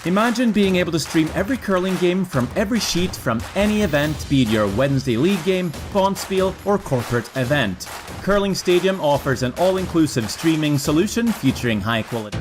Imagine being able to stream every curling game from every sheet from any event, be it your Wednesday league game, bonspiel, or corporate event. Curling Stadium offers an all-inclusive streaming solution featuring high quality.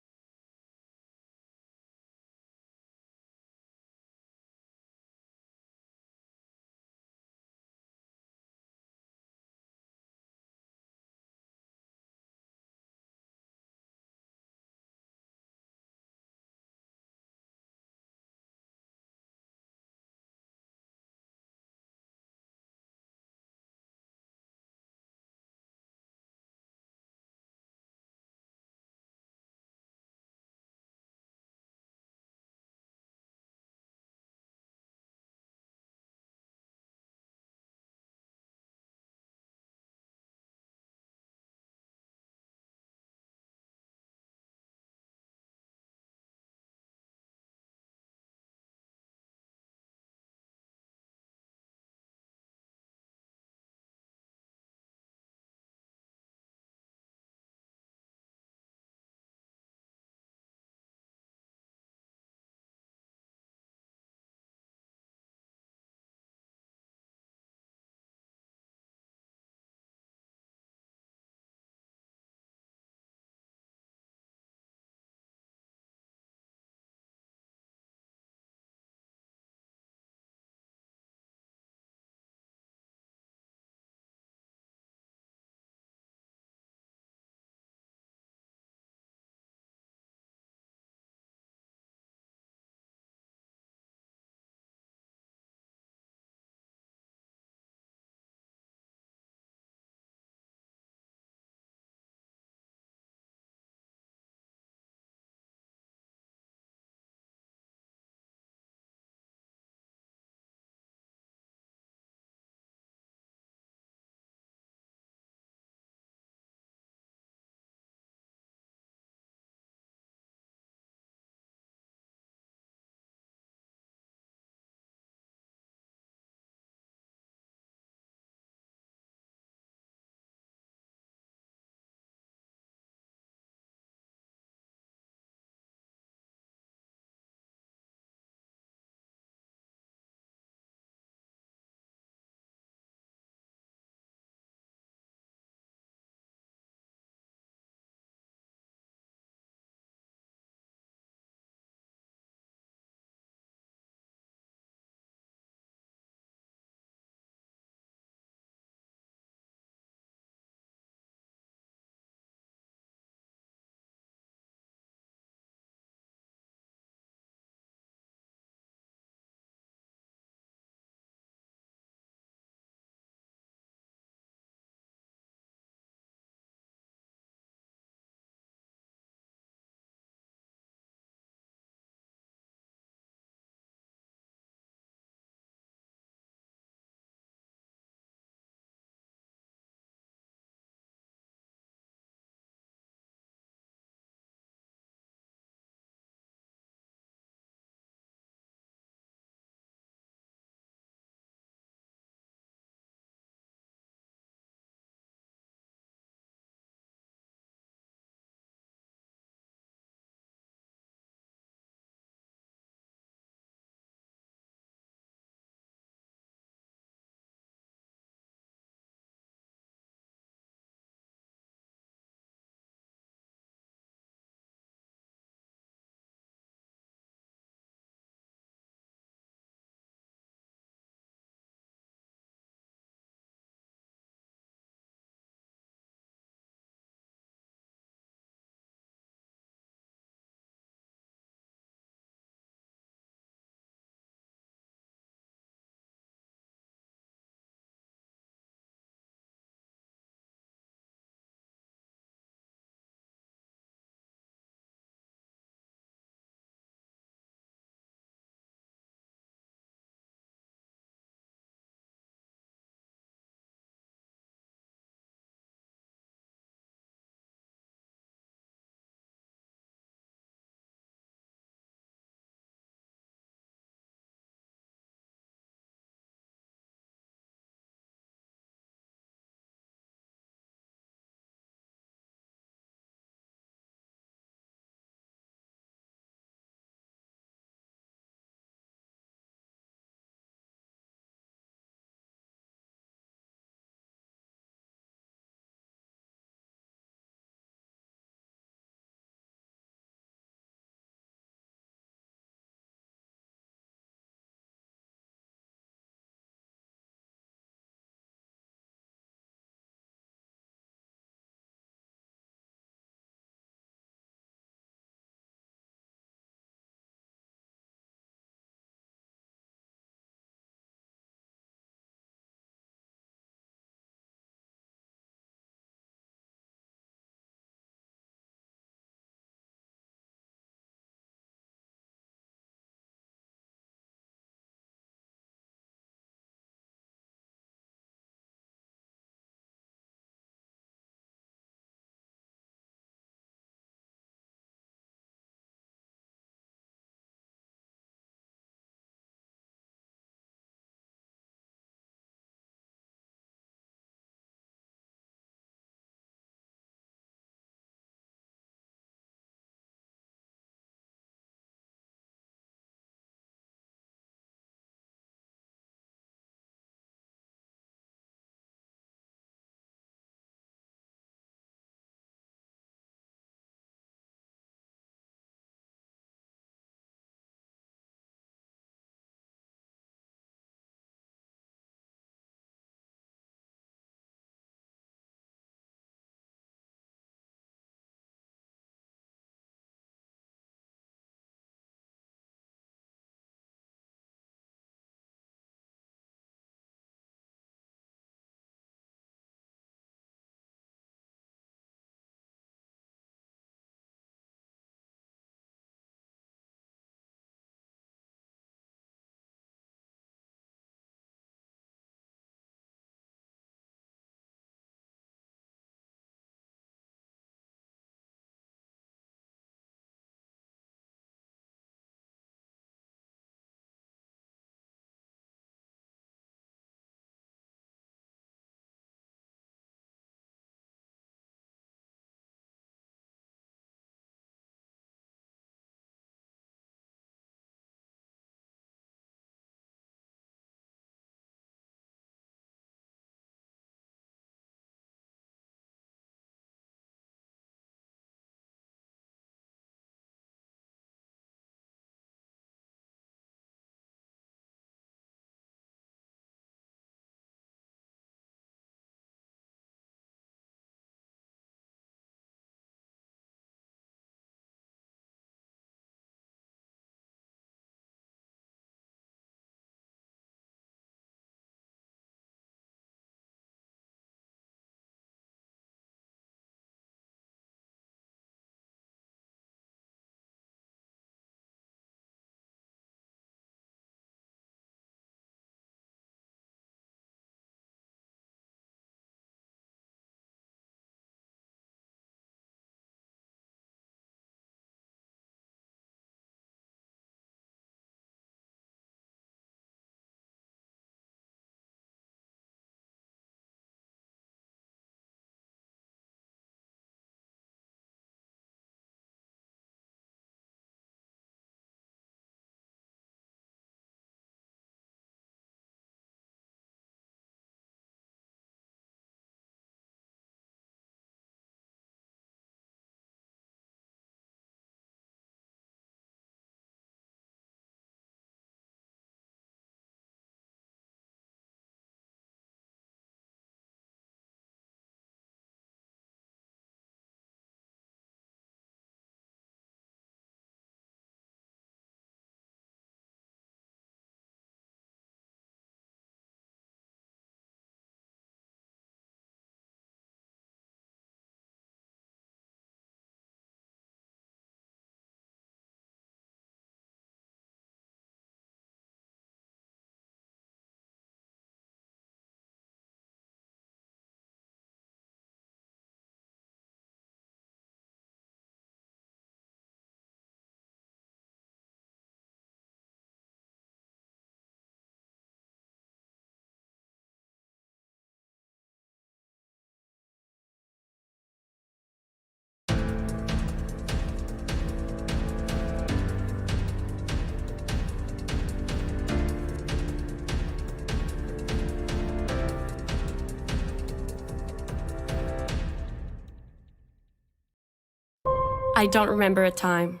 I don't remember a time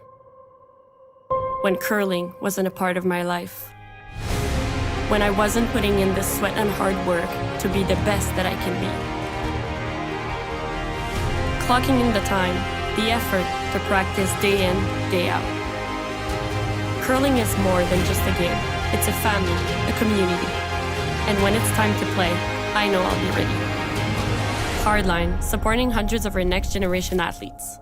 when curling wasn't a part of my life. When I wasn't putting in the sweat and hard work to be the best that I can be. Clocking in the time, the effort to practice day in, day out. Curling is more than just a game. It's a family, a community. And when it's time to play, I know I'll be ready. Hardline, supporting hundreds of our next generation athletes.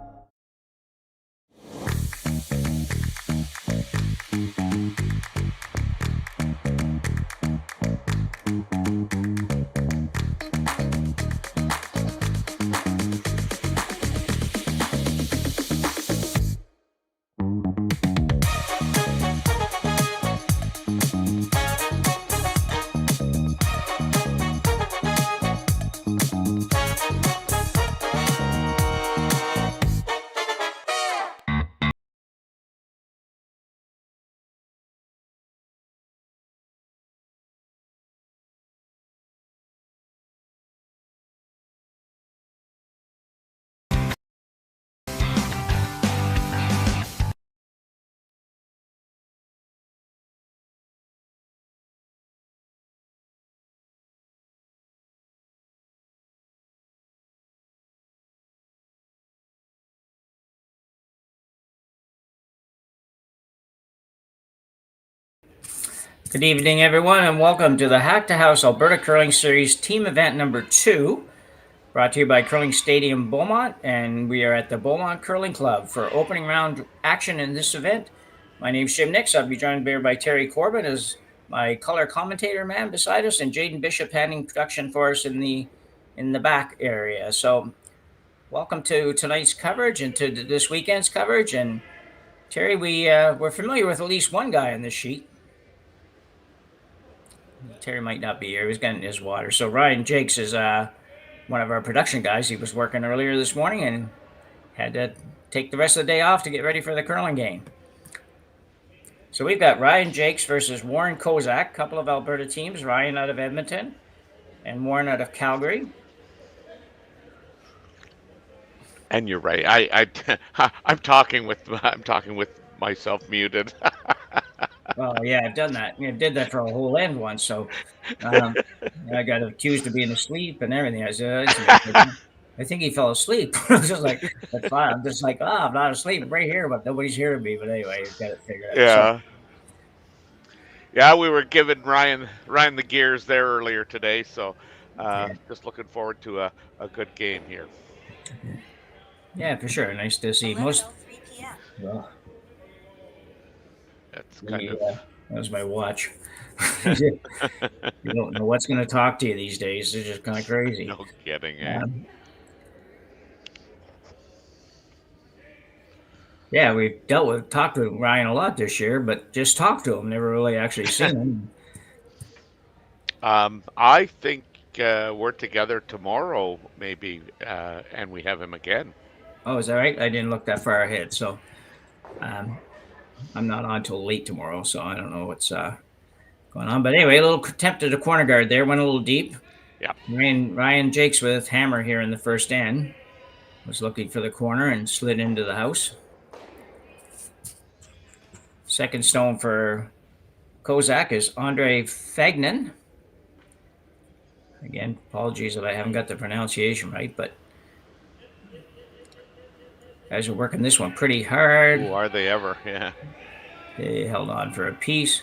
Good evening, everyone, and welcome to the Hack2House Alberta Curling Series Team Event number 2, brought to you by Curling Stadium Beaumont, and we are at the Beaumont Curling Club for opening round action in this event. My name's Jim Nix. I'll be joined here by Terry Corbin as my color commentator man beside us, and Jaiden Bishop handling production for us in the back area. So, welcome to tonight's coverage and to this weekend's coverage. And Terry, we're familiar with at least one guy on this sheet. Terry might not be here. He's getting his water. So Ryan Jacques is one of our production guys. He was working earlier this morning and had to take the rest of the day off to get ready for the curling game. So we've got Ryan Jacques versus Warren Kozak, couple of Alberta teams. Ryan out of Edmonton and Warren out of Calgary. And you're right. I'm talking with myself muted. Oh yeah, I've done that. I did that for a whole end once. So I got accused of being asleep and everything. I said, I think he fell asleep. I was just like, that's fine. I'm just like, I'm not asleep. I'm right here, but nobody's hearing me. But anyway, you've got it figured out. Yeah. So, yeah, we were giving Ryan the gears there earlier today. So just looking forward to a good game here. Yeah, for sure. Nice to see most. Well, that's kind of. That was my watch. You don't know what's going to talk to you these days. It's just kind of crazy. No kidding, eh? Yeah, we've talked to Ryan a lot this year, but just talked to him. Never really actually seen him. I think we're together tomorrow, maybe, and we have him again. Oh, is that right? I didn't look that far ahead, so I'm not on till late tomorrow, so I don't know what's going on. But anyway, a little attempt at a corner guard there, went a little deep. Yeah. Ryan Jacques with hammer here in the first end was looking for the corner and slid into the house. Second stone for Kozak is Andre Fagnan. Again, apologies if I haven't got the pronunciation right, but guys are working this one pretty hard. Oh, are they ever? Yeah. They held on for a piece.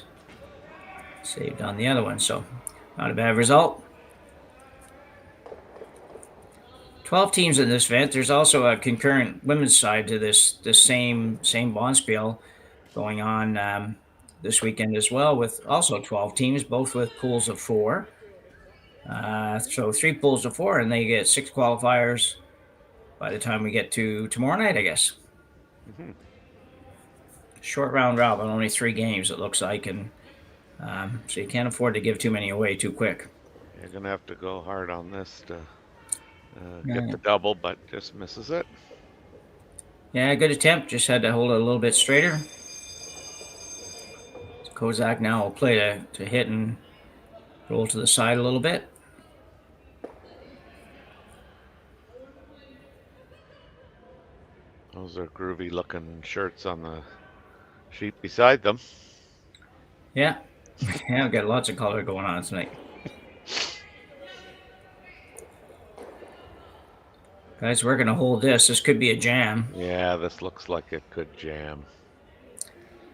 Saved on the other one, so not a bad result. 12 teams in this event. There's also a concurrent women's side to this same bonspiel going on this weekend as well, with also 12 teams, both with pools of 4. So 3 pools of 4, and they get 6 qualifiers by the time we get to tomorrow night, I guess. Mm-hmm. Short round robin, only 3 games it looks like, and so you can't afford to give too many away too quick. You're going to have to go hard on this to get the double, but just misses it. Yeah, good attempt. Just had to hold it a little bit straighter. Kozak now will play to hit and roll to the side a little bit. Those are groovy looking shirts on the sheet beside them. Yeah. Yeah, I've got lots of color going on tonight. Guys, we're going to hold this. This could be a jam. Yeah, this looks like it could jam.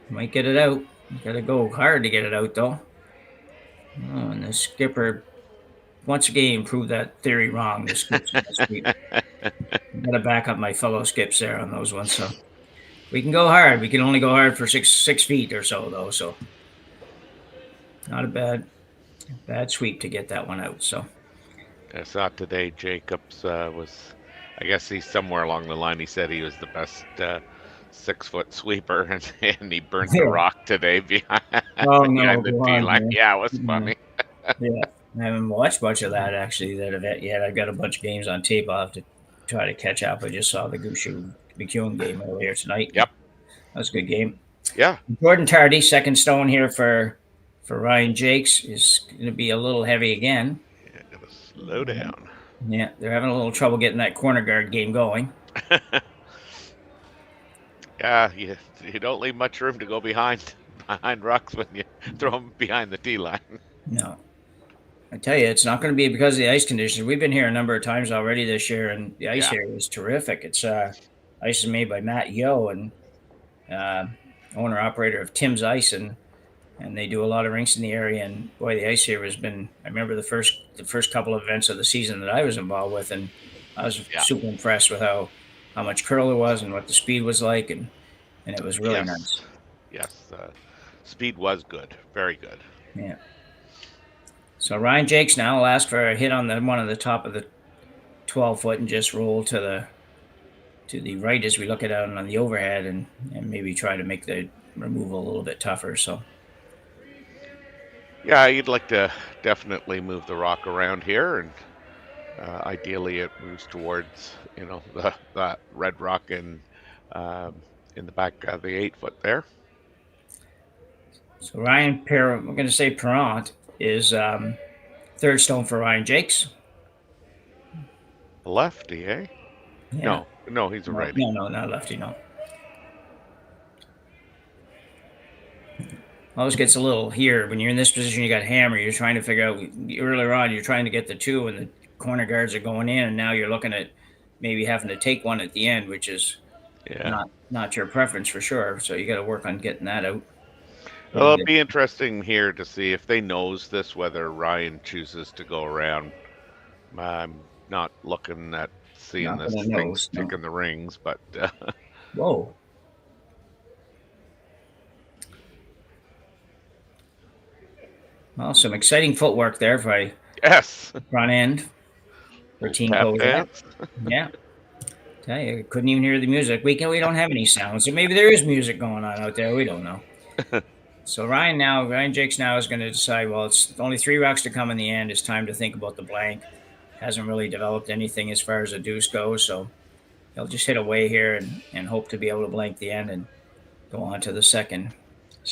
Might get it out. Got to go hard to get it out, though. Oh, and the skipper, once again, proved that theory wrong. The skips sweep. Got to back up my fellow skips there on those ones. So we can go hard. We can only go hard for six feet or so, though. So not a bad sweep to get that one out. So I saw today Jacobs was, I guess he's somewhere along the line. He said he was the best 6-foot sweeper, and he burnt the rock today behind, behind the tee line. Yeah, it was funny. Yeah, I haven't watched much of that actually, that event yet. I've got a bunch of games on tape. I'll have to try to catch up. I just saw the Gushu McEwen game earlier tonight. Yep. That was a good game. Yeah. Jordan Tardy, second stone here for Ryan Jacques, is going to be a little heavy again. Yeah, gotta slow down. Yeah, they're having a little trouble getting that corner guard game going. Yeah, you don't leave much room to go behind rocks when you throw them behind the tee line. No. I tell you, it's not going to be because of the ice conditions. We've been here a number of times already this year, and the ice here is terrific. It's ice is made by Matt Yo, and owner operator of Tim's Ice, and they do a lot of rinks in the area. And boy, the ice here has been. I remember the first couple of events of the season that I was involved with, and I was super impressed with how much curl there was and what the speed was like, and it was really nice. Yes, speed was good, very good. Yeah. So Ryan Jacques now will ask for a hit on one of the top of the 12-foot and just roll to the right as we look at it on the overhead, and maybe try to make the removal a little bit tougher. So yeah, you'd like to definitely move the rock around here, and ideally it moves towards that red rock in the back of the 8-foot there. So Ryan we're going to say Perrant is third stone for Ryan Jacques. Lefty, eh? Yeah. No, he's a righty. No, not lefty, no. Always gets a little here when you're in this position. You got hammer. You're trying to figure out earlier on. You're trying to get the two, and the corner guards are going in, and now you're looking at maybe having to take one at the end, which is not your preference for sure. So you got to work on getting that out. Well, it'll be interesting here to see if they nose this, whether Ryan chooses to go around. I'm not looking at seeing this thing sticking the rings, but whoa. Well, some exciting footwork there for front end for Team Kozak. Yeah. Tell you, couldn't even hear the music. We don't have any sound, so maybe there is music going on out there. We don't know. So Ryan Jacques now is going to decide, well, it's only 3 rocks to come in the end. It's time to think about the blank. Hasn't really developed anything as far as a deuce goes, so he'll just hit away here and hope to be able to blank the end and go on to the second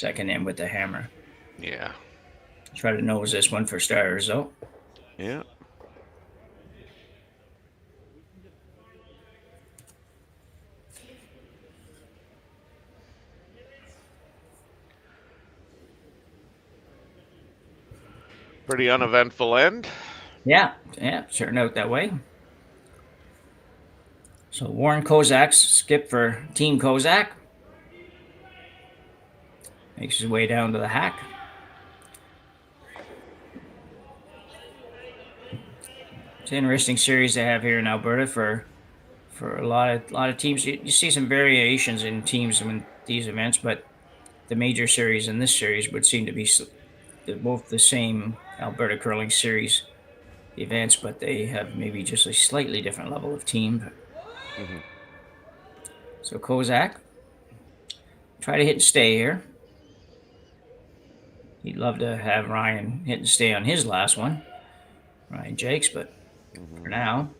end with the hammer. Yeah. Try to nose this one for starters, though. Yeah. Pretty uneventful end. Yeah, turned out that way. So Warren Kozak's skip for Team Kozak. Makes his way down to the hack. It's an interesting series they have here in Alberta for a lot of teams. You see some variations in teams in these events, but the major series in this series would seem to be both the same Alberta Curling Series events, but they have maybe just a slightly different level of team. Mm-hmm. So Kozak, try to hit and stay here. He'd love to have Ryan hit and stay on his last one, Ryan Jacques, but for now,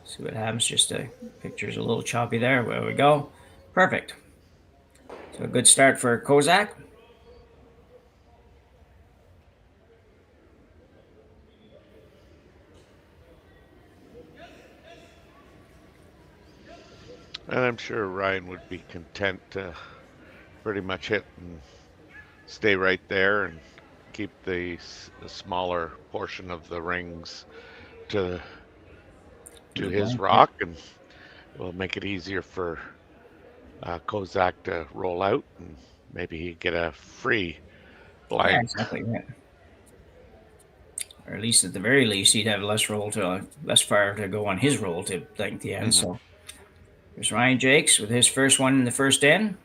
see what happens. Just the picture's a little choppy there. There we go. Perfect. So a good start for Kozak. And I'm sure Ryan would be content to pretty much hit and stay right there and keep the smaller portion of the rings to his rock, and it will make it easier for Kozak to roll out, and maybe he'd get a free blank. Yeah, exactly. Yeah. Or at least, at the very least, he'd have less fire to go on his roll to blank the end. So there's Ryan Jacques with his first one in the first end.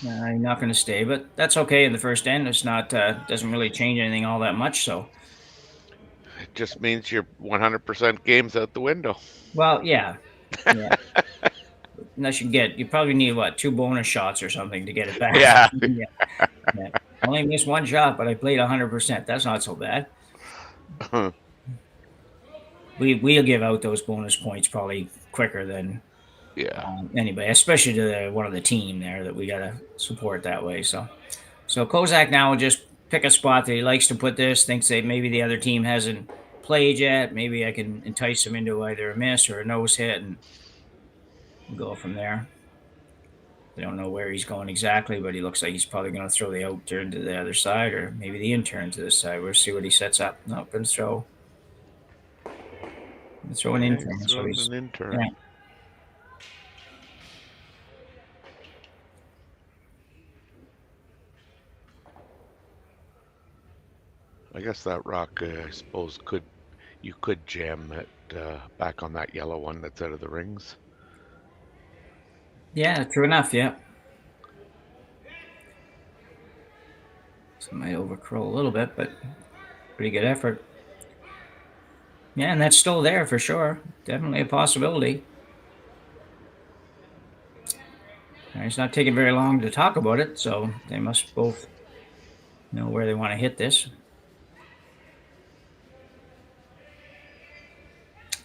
You're not going to stay, but that's okay in the first end. It's not doesn't really change anything all that much. So it just means your 100% game's out the window. Well, yeah. Unless you probably need 2 bonus shots or something to get it back. Yeah. Yeah. I only missed 1 shot, but I played 100%. That's not so bad. We'll give out those bonus points probably quicker than anybody, especially to one of the team there that we got to support that way. So Kozak now will just pick a spot that he likes to put this, thinks that maybe the other team hasn't played yet. Maybe I can entice him into either a miss or a nose hit and go from there. I don't know where he's going exactly, but he looks like he's probably going to throw the out turn to the other side, or maybe the in turn to this side. We'll see what he sets up. No, going to throw an in turn. That's what he's, an in turn. Yeah. I guess that rock, I suppose, you could jam it back on that yellow one that's out of the rings. Yeah, true enough. Yeah. So it might overcurl a little bit, but pretty good effort. Yeah, and that's still there for sure. Definitely a possibility. It's not taking very long to talk about it, so they must both know where they want to hit this.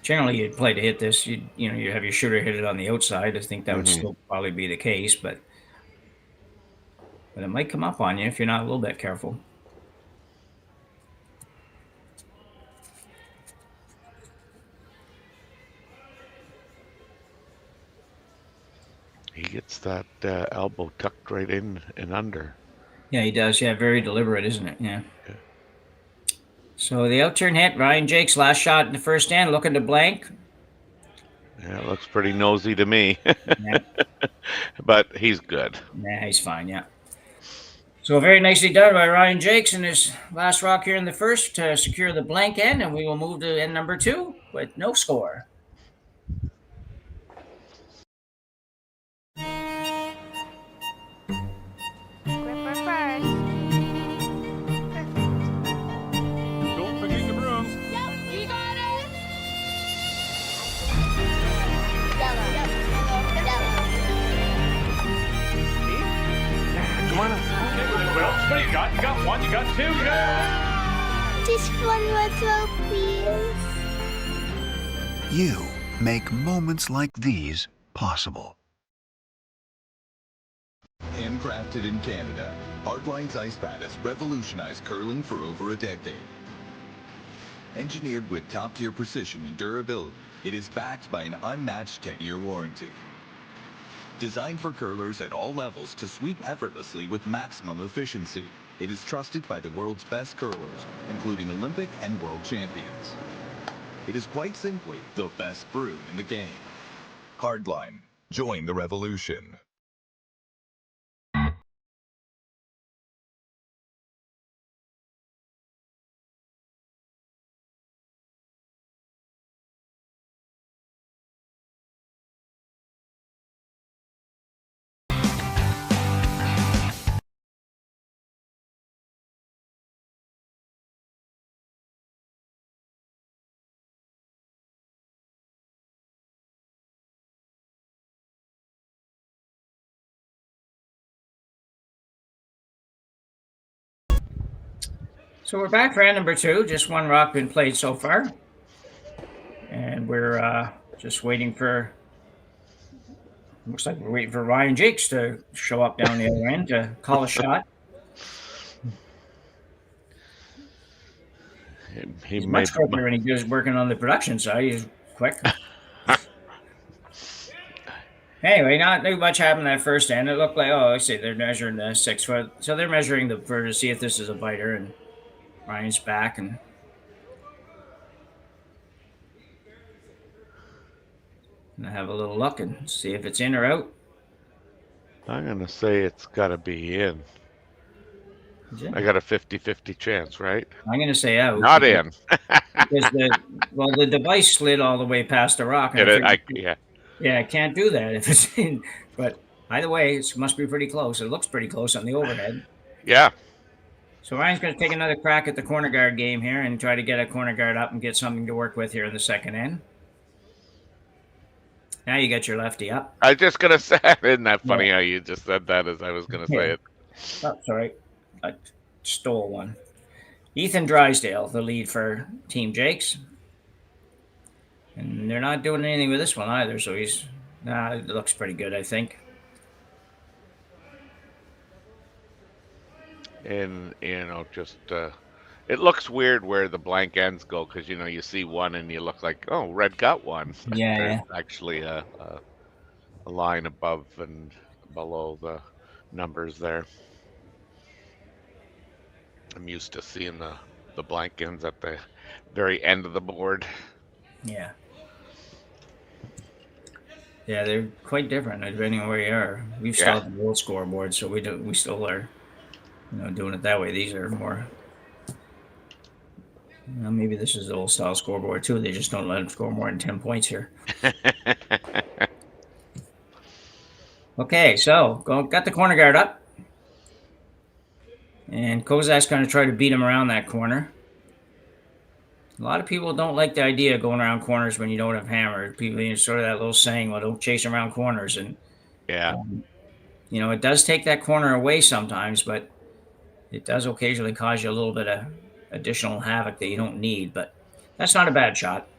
Generally, you'd play to hit this. You have your shooter hit it on the outside. I think that would still probably be the case, but it might come up on you if you're not a little bit careful. He gets that elbow tucked right in and under. Yeah, he does. Yeah, very deliberate, isn't it? Yeah. So the out-turn hit, Ryan Jacques' last shot in the first end, looking to blank. Yeah, it looks pretty nosy to me. But he's good. Yeah, he's fine, yeah. So very nicely done by Ryan Jacques in his last rock here in the first to secure the blank end, and we will move to end number 2 with no score. What do you got? You got 1, you got 2, you got... Just one more throw, please. You make moments like these possible. Handcrafted in Canada, Hardline's ice pad has revolutionized curling for over a decade. Engineered with top-tier precision and durability, it is backed by an unmatched 10-year warranty. Designed for curlers at all levels to sweep effortlessly with maximum efficiency, it is trusted by the world's best curlers, including Olympic and world champions. It is quite simply the best brew in the game. Hardline. Join the revolution. So we're back for end number 2. Just one rock been played so far. And we're just waiting for Looks like we're waiting for Ryan Jacques to show up down the other end to call a shot. He's much quicker when he was working on the production side. He's quick. Anyway, not too much happened that first end. It looked like, I see they're measuring the 6 foot. So they're measuring the bird to see if this is a biter, and Ryan's back and have a little look and see if it's in or out. I'm going to say it's got to be in. I got a 50-50 chance, right? I'm going to say out. Not in. Because the device slid all the way past the rock. Yeah, I can't do that if it's in. But either way, it must be pretty close. It looks pretty close on the overhead. Yeah. So Ryan's going to take another crack at the corner guard game here and try to get a corner guard up and get something to work with here in the second end. Now you get your lefty up. I was just going to say, isn't that funny how you just said that as I was going to say it? Oh, sorry. I stole one. Ethan Drysdale, the lead for Team Jacques. And they're not doing anything with this one either, so it looks pretty good, I think. And, just, it looks weird where the blank ends go because, you see one and you look like, oh, red got one. Yeah. There's actually a line above and below the numbers there. I'm used to seeing the blank ends at the very end of the board. Yeah. Yeah, they're quite different depending on where you are. We've still the old scoreboard, so we still are, doing it that way. These are more. Maybe this is the old style scoreboard too. They just don't let them score more than 10 points here. Okay, so got the corner guard up. And Kozak's going to try to beat him around that corner. A lot of people don't like the idea of going around corners when you don't have hammer. People, sort of that little saying, well, don't chase around corners. And, it does take that corner away sometimes, but it does occasionally cause you a little bit of additional havoc that you don't need. But that's not a bad shot.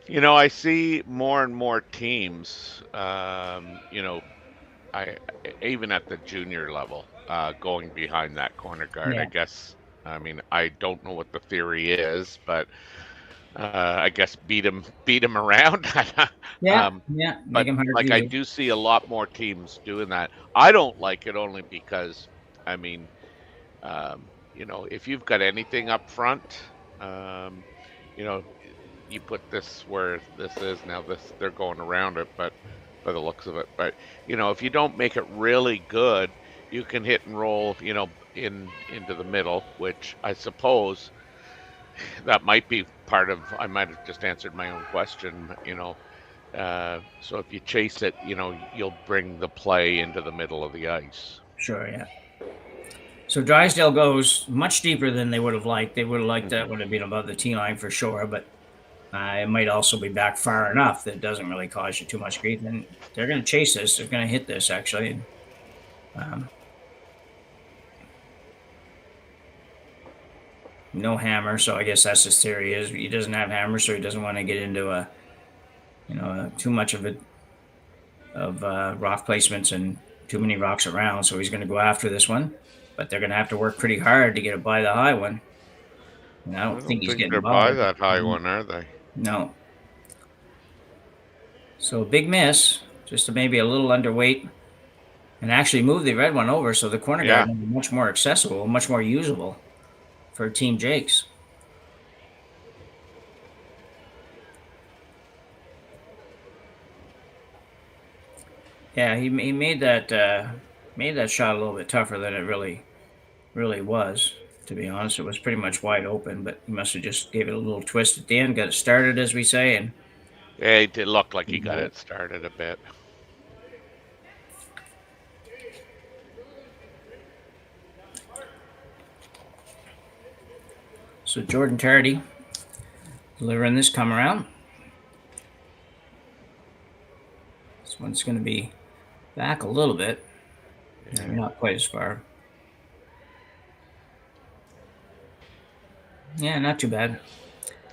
I see more and more teams, even at the junior level, going behind that corner guard. I guess. I mean, I don't know what the theory is, but I guess beat him around. Make him hard. I do see a lot more teams doing that. I don't like it only because, I mean, if you've got anything up front, you put this where this is now. They're going around it, but by the looks of it. But if you don't make it really good, you can hit and roll, into the middle, which I suppose that might be part of. I might have just answered my own question, So if you chase it, you'll bring the play into the middle of the ice. Sure, yeah. So Drysdale goes much deeper than they would have liked. They would have liked that would have been above the tee line for sure, but it might also be back far enough that it doesn't really cause you too much grief. And they're going to chase this. They're going to hit this, actually. No hammer, so I guess that's his theory is he doesn't have hammer, so he doesn't want to get into too much of rock placements and too many rocks around, so he's going to go after this one. But they're going to have to work pretty hard to get it by the high one. And I don't think he's getting by that high one, are they? No. So big miss, just maybe a little underweight, and actually move the red one over, so the corner guard will be much more accessible, much more usable for Team Jacques. Yeah, he made that shot a little bit tougher than it really was. To be honest, it was pretty much wide open, but he must have just gave it a little twist at the end, got it started, as we say, and it did look like he got it started a bit. So Jordan Tardy delivering this come around. This one's going to be back a little bit. Not quite as far. Yeah, not too bad.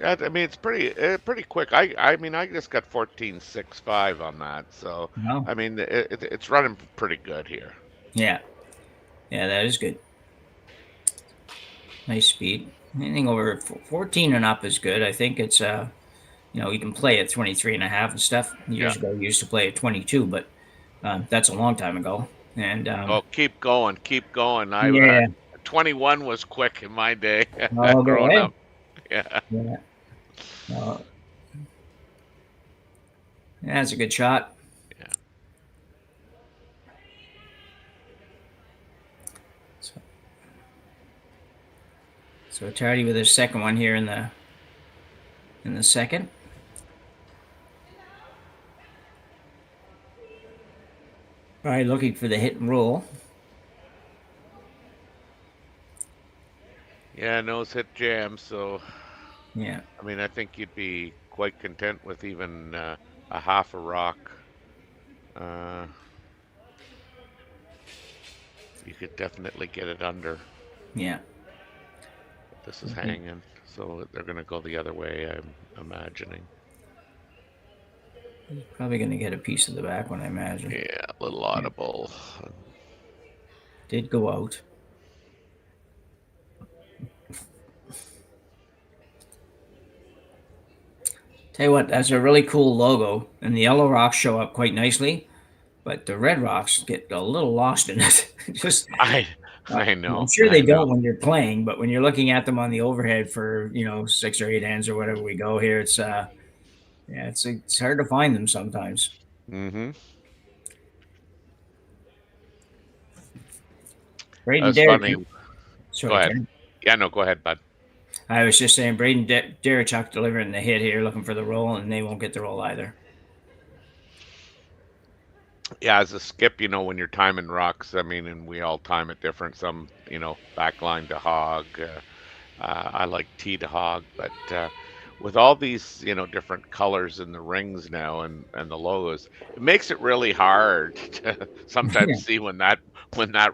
I mean, it's pretty quick. I mean, I just got 14.65 on that. So, No. I mean, it's running pretty good here. Yeah. Yeah, that is good. Nice speed. Anything over 14 and up is good. I think it's, you can play at 23 and a half and stuff. Years ago, you used to play at 22, but that's a long time ago. And Oh, keep going, keep going. yeah. 21 was quick in my day Oh, go growing ahead. up. Yeah. Yeah. That's a good shot. Yeah. So Tardy with his second one here in the second. All right, looking for the hit and roll. Yeah, nose hit jam. So, Yeah. I mean, I think you'd be quite content with even a half a rock. You could definitely get it under. Yeah. This is hanging, so they're going to go the other way, I'm imagining. He's probably going to get a piece of the back one, I imagine. Yeah, a little audible. Did go out. Tell you what, that's a really cool logo, and the yellow rocks show up quite nicely, but the red rocks get a little lost in it. Just I know. I'm sure they don't when you're playing, but when you're looking at them on the overhead for 6 or 8 hands or whatever we go here, it's it's hard to find them sometimes. Mm-hmm. Braden That's funny. Sorry, Go ahead. Ken. Yeah, no, go ahead, bud. I was just saying, Braden Derechuk delivering the hit here, looking for the roll, and they won't get the roll either. Yeah, as a skip, when you're timing rocks, I mean, and we all time it different. Some, backline to hog. I like tee to hog, but with all these, different colors in the rings now and the logos, it makes it really hard to sometimes see when that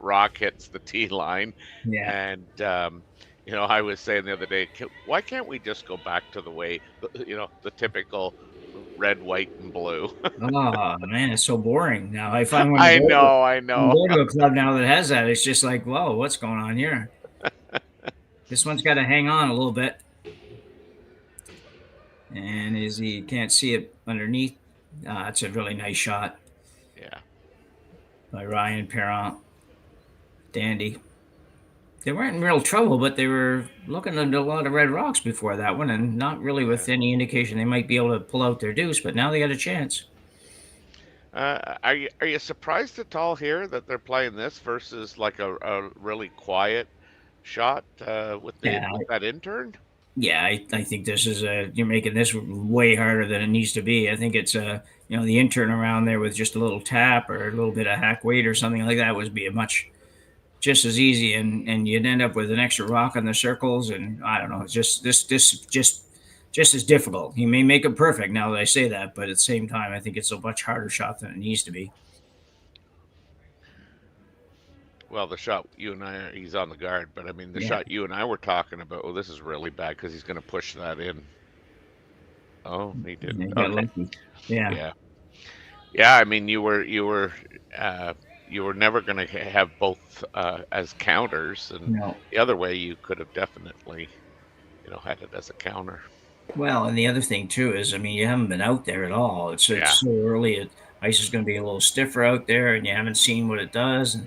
rock hits the tee line. Yeah. And I was saying the other day, why can't we just go back to the way, the typical red, white, and blue? Oh man, it's so boring now. I find when I you know. go to a club now that has that, it's just like, whoa, what's going on here? This one's got to hang on a little bit. And as he can't see it underneath, it's a really nice shot. Yeah. By Ryan Perrant. Dandy. They weren't in real trouble, but they were looking at a lot of red rocks before that one, and not really with any indication they might be able to pull out their deuce, but now they got a chance. Are you surprised at all here that they're playing this versus like a really quiet shot with that intern? Yeah, I think this is you're making this way harder than it needs to be. I think it's the intern around there with just a little tap or a little bit of hack weight or something like that would be just as easy, and you'd end up with an extra rock on the circles, and I don't know, it's just as difficult. He may make it perfect now that I say that, but at the same time, I think it's a much harder shot than it needs to be. Well, the shot you and I, he's on the guard, but I mean, the shot you and I were talking about, oh, this is really bad because he's going to push that in. Oh, he didn't. Okay. Yeah. I mean, you were never going to have both as counters, and the other way you could have definitely, had it as a counter. Well, and the other thing too is, I mean, you haven't been out there at all. It's so early. Ice is going to be a little stiffer out there, and you haven't seen what it does. And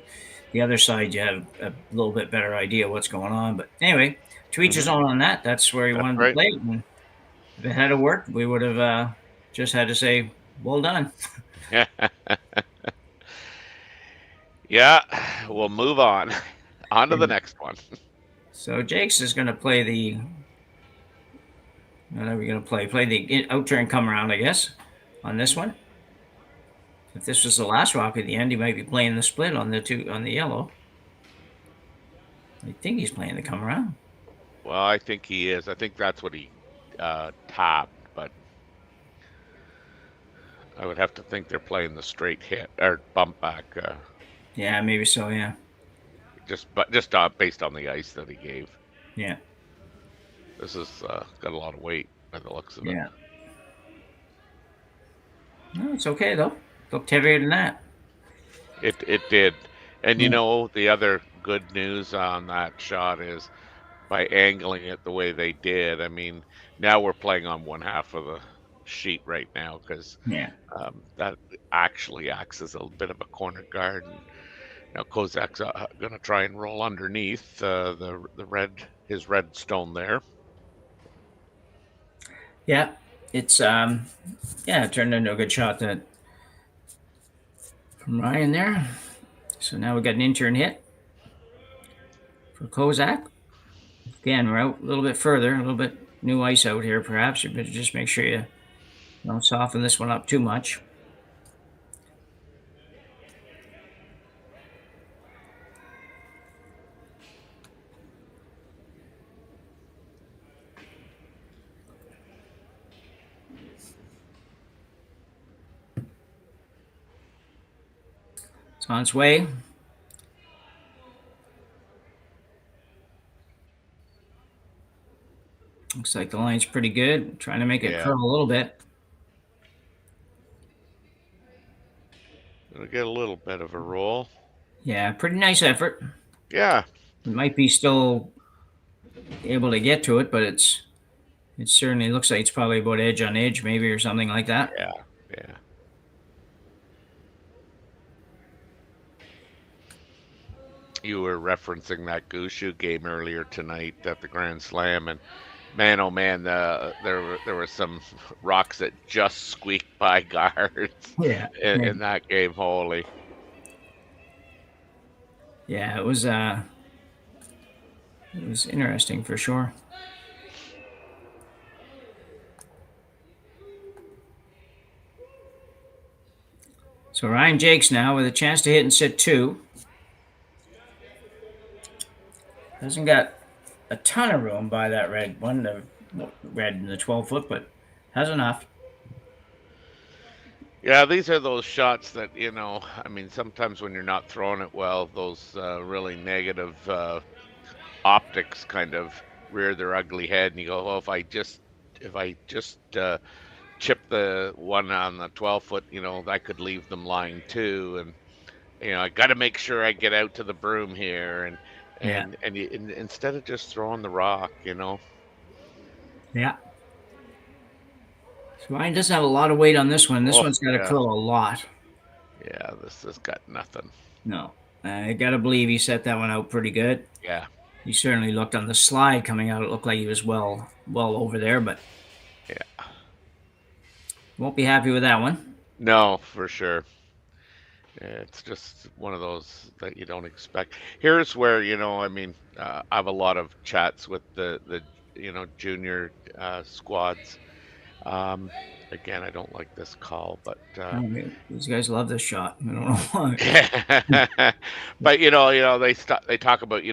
the other side, you have a little bit better idea what's going on. But anyway, to each his own on that. That's where he wanted to play. And if it had worked, we would have just had to say, well done. Yeah, we'll move on. On to the next one. So Jacques is going to play the... What are we going to play? Play the out-turn come around, I guess, on this one. If this was the last rock at the end, he might be playing the split on the yellow. I think he's playing the come around. Well, I think he is. I think that's what he topped, but I would have to think they're playing the straight hit or bump back. Yeah, maybe so. Yeah. Just based on the ice that he gave. Yeah. This has got a lot of weight by the looks of it. Yeah. No, it's okay though. Looked heavier than that. It did. And Yeah. the other good news on that shot is by angling it the way they did. I mean, now we're playing on one half of the sheet right now because Yeah. that actually acts as a bit of a corner guard. And now Kozak's going to try and roll underneath his red stone there. Yeah. It's it turned into a good shot that from Ryan there. So now we got an intern hit for Kozak. Again, we're out a little bit further, a little bit new ice out here, perhaps. You better just make sure you don't soften this one up too much. It's on its way. Looks like the line's pretty good. Trying to make it curl a little bit. Gonna get a little bit of a roll. Yeah, pretty nice effort. Yeah. It might be still able to get to it, but it certainly looks like it's probably about edge on edge, maybe, or something like that. Yeah. You were referencing that Gushu game earlier tonight at the Grand Slam, and man, oh man, there were some rocks that just squeaked by guards. In that game, holy. Yeah, it was interesting for sure. So Ryan Jacques now with a chance to hit in set 2. Hasn't got a ton of room by that red one, the red in the 12-foot, but has enough. Yeah, these are those shots that, I mean, sometimes when you're not throwing it well, those really negative optics kind of rear their ugly head, and you go, if I just chip the one on the 12-foot, I could leave them lying too, and I got to make sure I get out to the broom here, and instead of just throwing the rock, Yeah. So Ryan doesn't have a lot of weight on this one. This one's got to curl a lot. Yeah, this has got nothing. No. I got to believe he set that one out pretty good. Yeah. He certainly looked on the slide coming out. It looked like he was well over there, but yeah, won't be happy with that one. No, for sure. It's just one of those that you don't expect. Here's where, I have a lot of chats with the junior squads. Again, I don't like this call, but these guys love this shot. I don't know why. But they talk about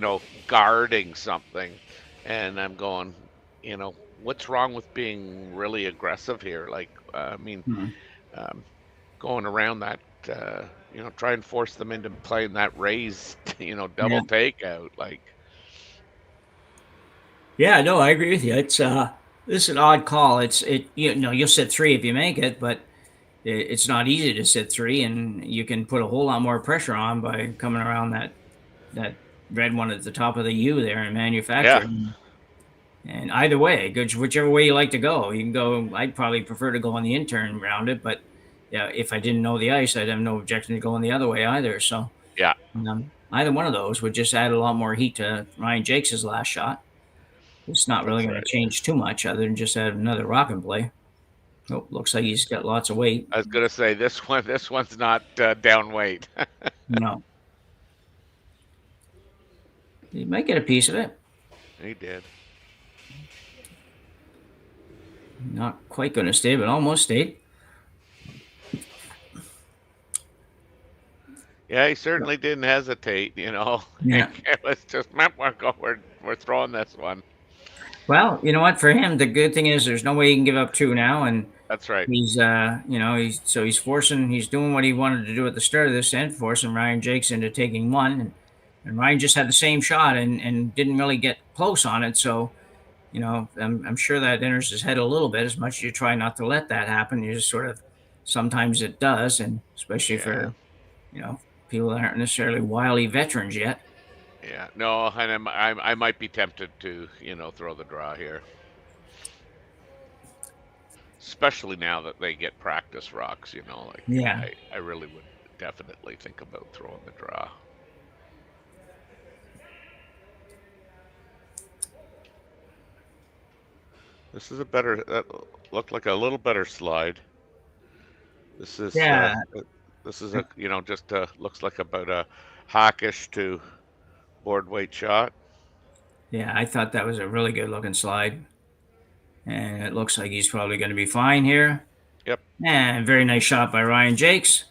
guarding something, and I'm going, what's wrong with being really aggressive here? Like, going around that. Try and force them into playing that raised, double takeout. Like, yeah, no, I agree with you. It's this is an odd call. You'll sit 3 if you make it, but it's not easy to sit 3, and you can put a whole lot more pressure on by coming around that red one at the top of the U there and manufacture. Yeah. And either way, whichever way you like to go, you can go. I'd probably prefer to go on the intern around it, but yeah, if I didn't know the ice, I'd have no objection to going the other way either. So yeah, either one of those would just add a lot more heat to Ryan Jacques' last shot. It's not really going to change too much other than just add another rock and play. Oh, looks like he's got lots of weight. I was going to say this one's not down weight. No. He might get a piece of it. He did. Not quite going to stay, but almost stayed. Yeah, he certainly didn't hesitate, Yeah. It was just, we're throwing this one. Well, you know what? For him, the good thing is there's no way he can give up 2 now, and that's right. He's he's doing what he wanted to do at the start of this end, forcing Ryan Jacques into taking 1, and Ryan just had the same shot and didn't really get close on it. So, I'm sure that enters his head a little bit. As much as you try not to let that happen, you just sort of sometimes it does, and especially for people that aren't necessarily wily veterans yet. Yeah. No, and I might be tempted to throw the draw here, especially now that they get practice rocks. Like Yeah. I really would definitely think about throwing the draw. This is a better. That looked like a little better slide. This is Yeah. this is just looks like about a hawkish to board weight shot. Yeah, I thought that was a really good looking slide. And it looks like he's probably going to be fine here. Yep. And very nice shot by Ryan Jacques.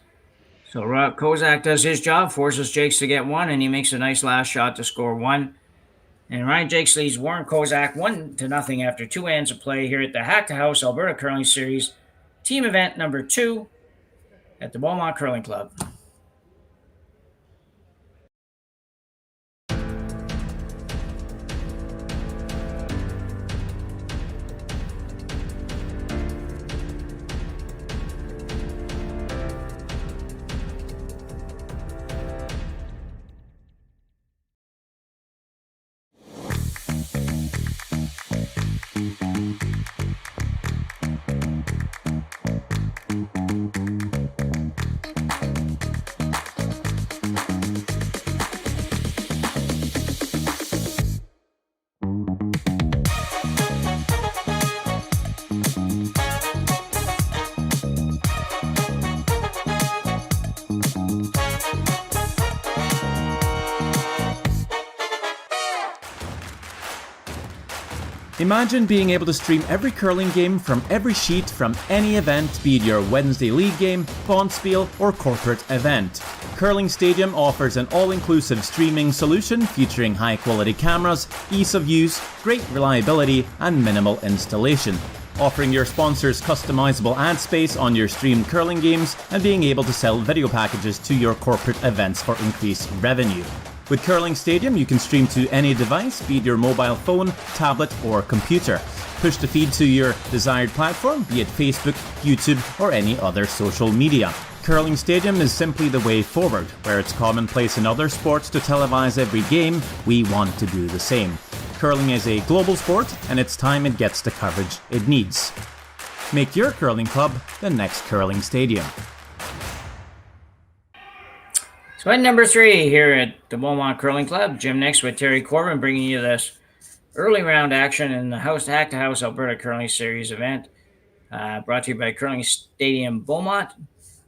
So Kozak does his job, forces Jacques to get one, and he makes a nice last shot to score one. And Ryan Jacques leads Warren Kozak 1-0 after 2 ends of play here at the Hack2House Alberta Curling Series, team event number 2 at the Beaumont Curling Club. Imagine being able to stream every curling game from every sheet from any event, be it your Wednesday league game, bonspiel, or corporate event. Curling Stadium offers an all-inclusive streaming solution featuring high-quality cameras, ease of use, great reliability, and minimal installation. Offering your sponsors customizable ad space on your streamed curling games and being able to sell video packages to your corporate events for increased revenue. With Curling Stadium, you can stream to any device, be it your mobile phone, tablet, or computer. Push the feed to your desired platform, be it Facebook, YouTube, or any other social media. Curling Stadium is simply the way forward. Where it's commonplace in other sports to televise every game, we want to do the same. Curling is a global sport, and it's time it gets the coverage it needs. Make your curling club the next Curling Stadium. So at number 3 here at the Beaumont Curling Club, Jim next with Terry Corbin bringing you this early round action in the Hack2House Alberta Curling Series event, brought to you by Curling Stadium Beaumont.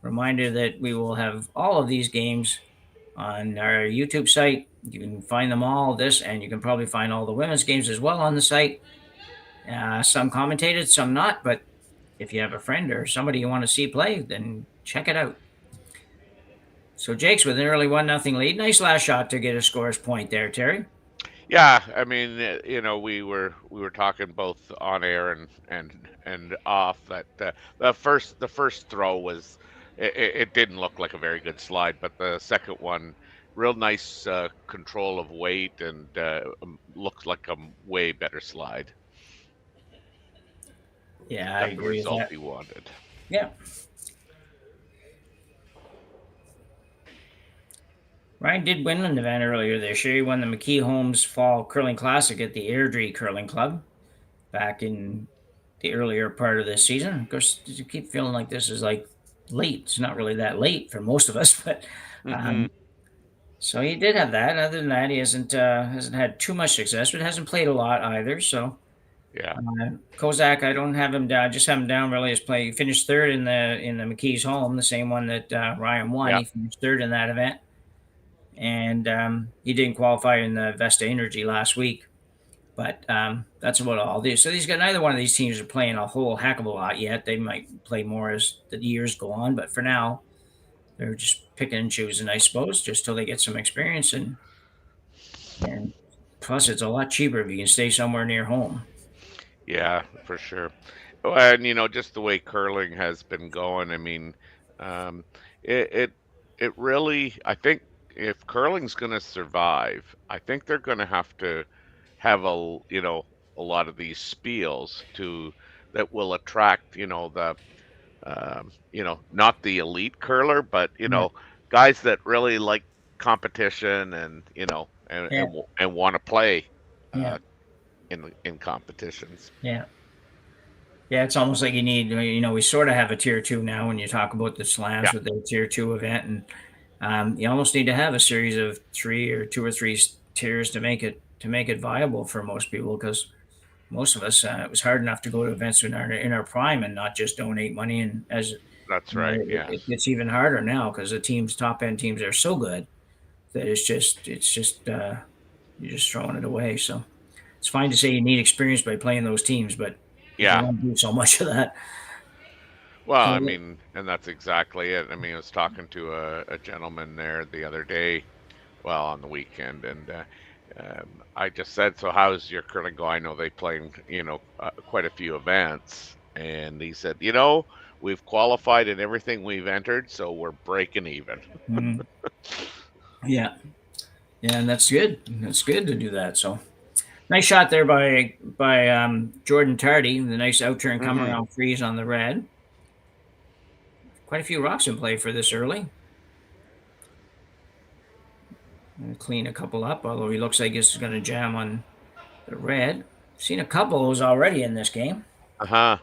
Reminder that we will have all of these games on our YouTube site. You can find them all, and you can probably find all the women's games as well on the site. Some commentated, some not, but if you have a friend or somebody you want to see play, then check it out. So Jacques with an early 1-0 lead. Nice last shot to get a scores point there, Terry. Yeah, I mean, we were talking both on air and off that the first throw was it didn't look like a very good slide, but the second one, real nice control of weight and looks like a way better slide. Yeah, I agree with that. The result he wanted. Yeah. Ryan did win an event earlier this year. He won the McKee Holmes Fall Curling Classic at the Airdrie Curling Club back in the earlier part of this season. Of course, you keep feeling like this is like late. It's not really that late for most of us, but so he did have that. Other than that, he hasn't had too much success, but hasn't played a lot either. So yeah, Kozak, I don't have him down. Just have him down really as play. He finished third in the McKee's Home, the same one that Ryan won. Yeah. He finished third in that event. And he didn't qualify in the Vesta Energy last week. But that's about all. So neither one of these teams are playing a whole heck of a lot yet. They might play more as the years go on. But for now, they're just picking and choosing, I suppose, just till they get some experience. And plus, it's a lot cheaper if you can stay somewhere near home. Yeah, for sure. And just the way curling has been going, I mean, it really, I think, if curling's going to survive, I think they're going to have a a lot of these spiels that will attract, the not the elite curler, but Yeah. guys that really like competition and Yeah. and want to play Yeah. in competitions. Yeah. Yeah, it's almost like you need, we sort of have a tier 2 now when you talk about the slams Yeah, with the tier 2 event, and you almost need to have a series of 2 or 3 tiers to make it viable for most people, because most of us, it was hard enough to go to events in our prime and not just donate money. And as that's right. Yes. it gets even harder now because the top end teams are so good that you're just throwing it away. So it's fine to say you need experience by playing those teams, but you can Yeah. only do so much of that. Well, So, I mean, and that's exactly it. I mean, I was talking to a gentleman there the other day, well, on the weekend, and I just said, "So how's your curling go?" I know they play, quite a few events, and he said, "We've qualified in everything we've entered, so we're breaking even." mhm. Yeah, and that's good. That's good to do that. So nice shot there by Jordan Tardy. The nice out turn come Hmm. around freeze on the red. Quite a few rocks in play for this early. And clean a couple up, although he looks like he's going to jam on the red. Seen a couple of those already in this game. Uh-huh.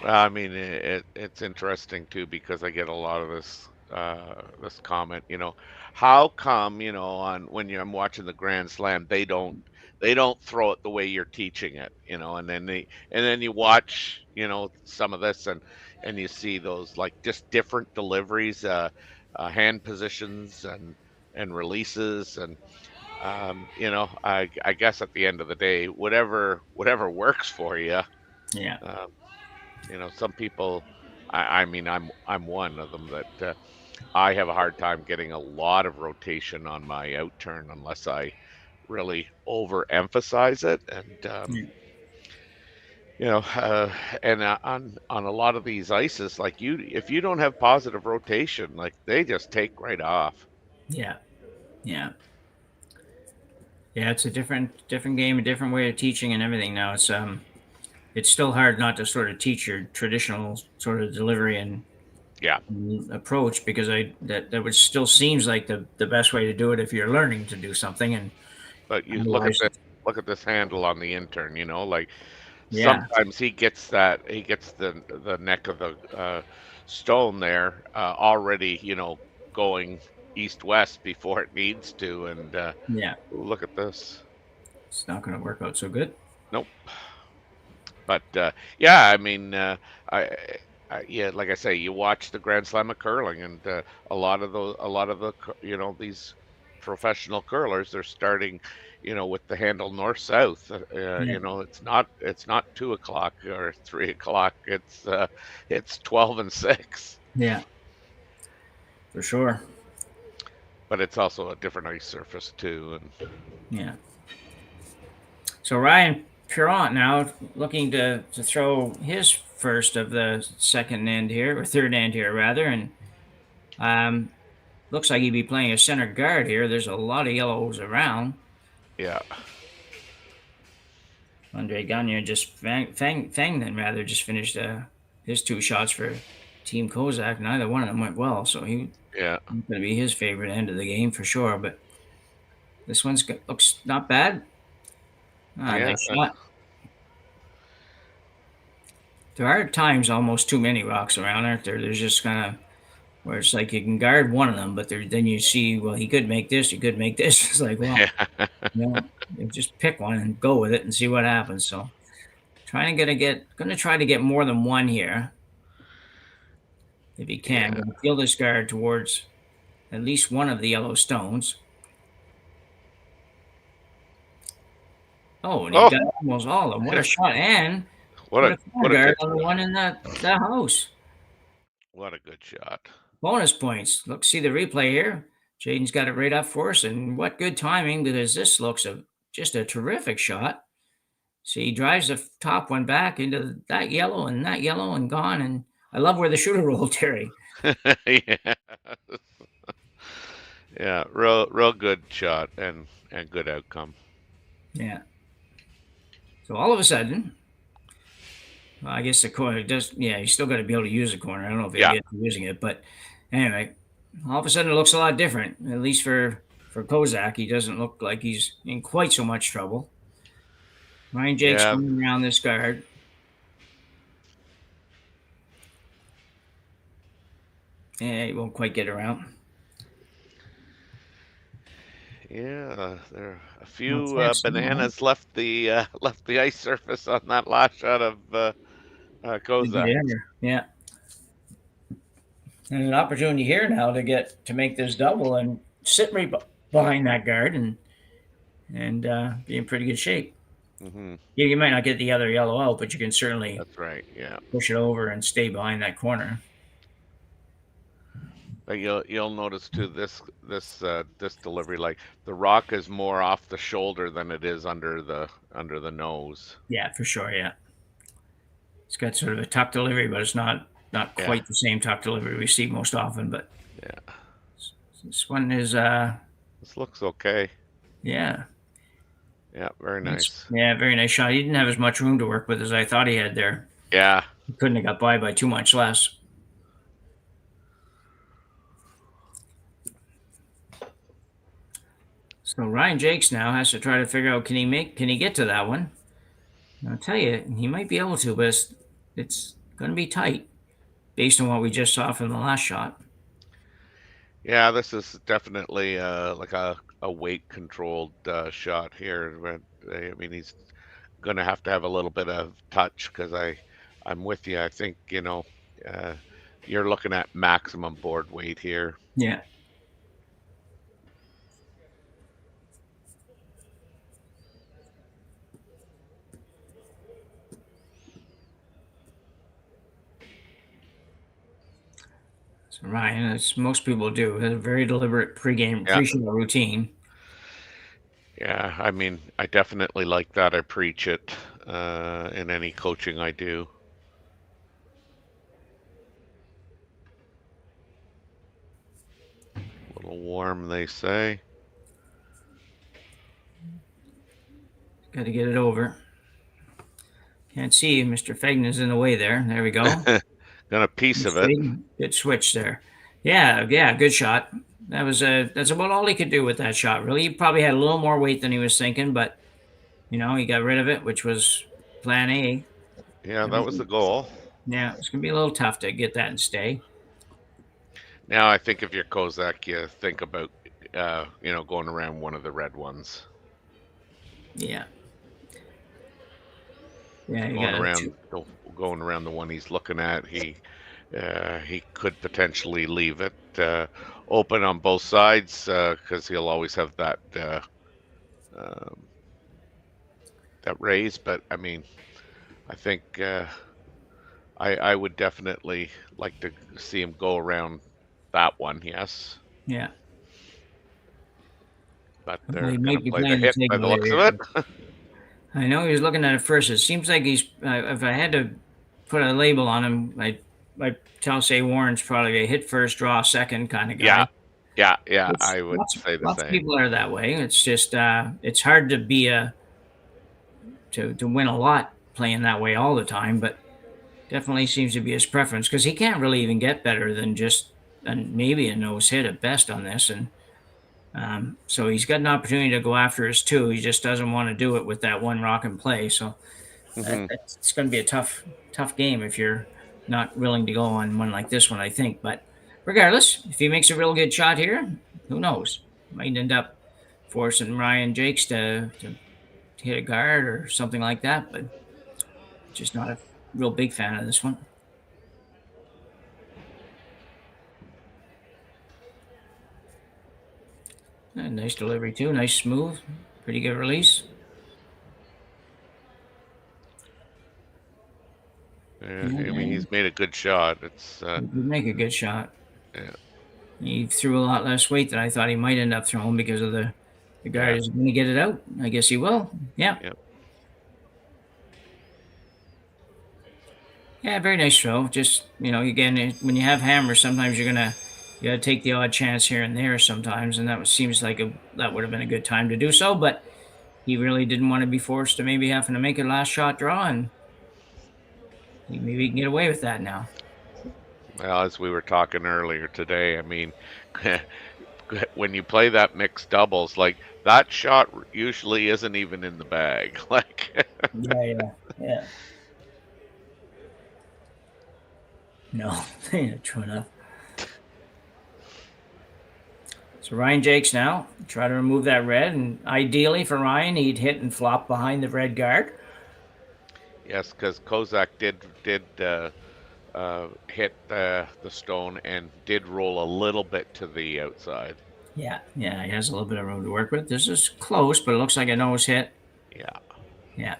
Well, I mean, it's interesting too because I get a lot of this comment, how come, on when I'm watching the Grand Slam, they don't throw it the way you're teaching it, and then you watch, some of this and you see those like just different deliveries, hand positions and releases and I guess at the end of the day, whatever works for you. Yeah. Some people, I mean, I'm one of them that I have a hard time getting a lot of rotation on my out turn unless I really overemphasize it, and Yeah. on a lot of these ices, like if you don't have positive rotation, like they just take right off. Yeah. Yeah. Yeah. It's a different game, a different way of teaching and everything now. It's still hard not to sort of teach your traditional sort of delivery and Yeah, approach, because that would still seems like the best way to do it if you're learning to do something. And but you otherwise, look at this handle on the intern, like yeah. sometimes he gets the neck of the stone there already, going east west before it needs to, and Yeah. look at this. It's not going to work out so good. Nope. But yeah, I mean, I, yeah, like I say, you watch the Grand Slam of curling, and a lot of these professional curlers, they're starting, with the handle north south. Yeah. It's not 2 o'clock or 3 o'clock. It's 12 and 6. Yeah. For sure. But it's also a different ice surface too, and Yeah. So Ryan Perront now looking to throw his first of the second end here, or third end here rather, and looks like he'd be playing a center guard here. There's a lot of yellows around. yeah. Andre Gagne then rather just finished his 2 shots for Team Kozak. Neither one of them went well, so he's Yeah. going to be his favorite end of the game for sure. But this looks not bad. Yeah. Nice shot. There are at times almost too many rocks around, aren't there? There's just kind of where it's like you can guard one of them, but then you see, well, he could make this, he could make this. It's like, well, you just pick one and go with it and see what happens. So going to try to get more than one here if he can. Yeah. Going to field this guard towards at least one of the yellow stones. Oh, and he got almost all of them. What a shot! And What a guard good on the one in the house. What a good shot. Bonus points. Look, see the replay here. Jaiden's got it right up for us, and what good timing, because this looks just a terrific shot. See, he drives the top one back into that yellow and gone, and I love where the shooter rolled, Terry. Yeah. Yeah, real good shot and good outcome. Yeah. So all of a sudden, well, I guess the corner does. Yeah, you still got to be able to use the corner. I don't know if he'll Yeah. get to using it, but anyway, all of a sudden it looks a lot different. At least for Kozak, he doesn't look like he's in quite so much trouble. Ryan Jake's Yeah. coming around this guard. Yeah, he won't quite get around. Yeah, there are a No few chance. bananas left the ice surface on that last shot of Kozak. Yeah. And an opportunity here now to make this double and sit right behind that guard and be in pretty good shape. Mm-hmm. Yeah, you might not get the other yellow out, but you can certainly That's right. Yeah. push it over and stay behind that corner. But you'll notice too this delivery, like the rock is more off the shoulder than it is under the nose. Yeah, for sure. Yeah, it's got sort of a tuck delivery, but it's not quite the same tuck delivery we see most often. But yeah, this one is this looks okay. Yeah. Yeah, very nice. Yeah, very nice shot. He didn't have as much room to work with as I thought he had there. Yeah. He couldn't have got by too much less. So Ryan Jacques now has to try to figure out can he get to that one? And I'll tell you, he might be able to, but it's going to be tight based on what we just saw from the last shot. Yeah, this is definitely like a weight controlled shot here. But I mean, he's gonna have to have a little bit of touch because I'm with you. I think you're looking at maximum board weight here. Yeah. So Ryan, as most people do, has a very deliberate pre-shot routine. Yeah, I mean, I definitely like that. I preach it in any coaching I do. A little warm, they say. Got to get it over. Can't see Mr. Fagnan in the way there. There we go. Got a piece of it. Good switch there. Yeah, good shot. That's about all he could do with that shot. Really, he probably had a little more weight than he was thinking, but he got rid of it, which was plan A. Yeah, that was the goal. Yeah, it's gonna be a little tough to get that and stay. Now, I think if you're Kozak, you think about going around one of the red ones. Yeah. Yeah, going around the one he's looking at. He could potentially leave it open on both sides because he'll always have that raise. But I mean, I think I would definitely like to see him go around that one. Yes. Yeah. But they're going to play the hit by the looks of it. I know he was looking at it first. It seems like he's. If I had to put a label on him, I'd say Warren's probably a hit first, draw second kind of guy. Yeah. I would say the lots same. Of people are that way. It's just it's hard to be to win a lot playing that way all the time, but definitely seems to be his preference because he can't really even get better than just maybe a nose hit at best on this, and so he's got an opportunity to go after his two. He just doesn't want to do it with that one rock and play. So it's going to be a tough game if you're not willing to go on one like this one, I think. But regardless, if he makes a real good shot here, who knows? Might end up forcing Ryan Jacques to hit a guard or something like that. But just not a real big fan of this one. Nice delivery too. Nice smooth. Pretty good release. Yeah, I mean, he's made a good shot. It's he did make a good shot. Yeah. He threw a lot less weight than I thought he might end up throwing because of the guard is going to get it out. I guess he will. Yeah. Yep. Yeah, very nice throw. Just, again, when you have hammers, sometimes you're going to You got to take the odd chance here and there sometimes, and seems like that would have been a good time to do so, but he really didn't want to be forced to maybe having to make a last shot draw, and maybe he can get away with that now. Well, as we were talking earlier today, I mean, when you play that mixed doubles, like that shot usually isn't even in the bag. Like, yeah. No, true enough. So Ryan Jacques now try to remove that red, and ideally for Ryan, he'd hit and flop behind the red guard. Yes, because Kozak did hit the stone and did roll a little bit to the outside. Yeah, he has a little bit of room to work with. This is close, but it looks like a nose hit. Yeah.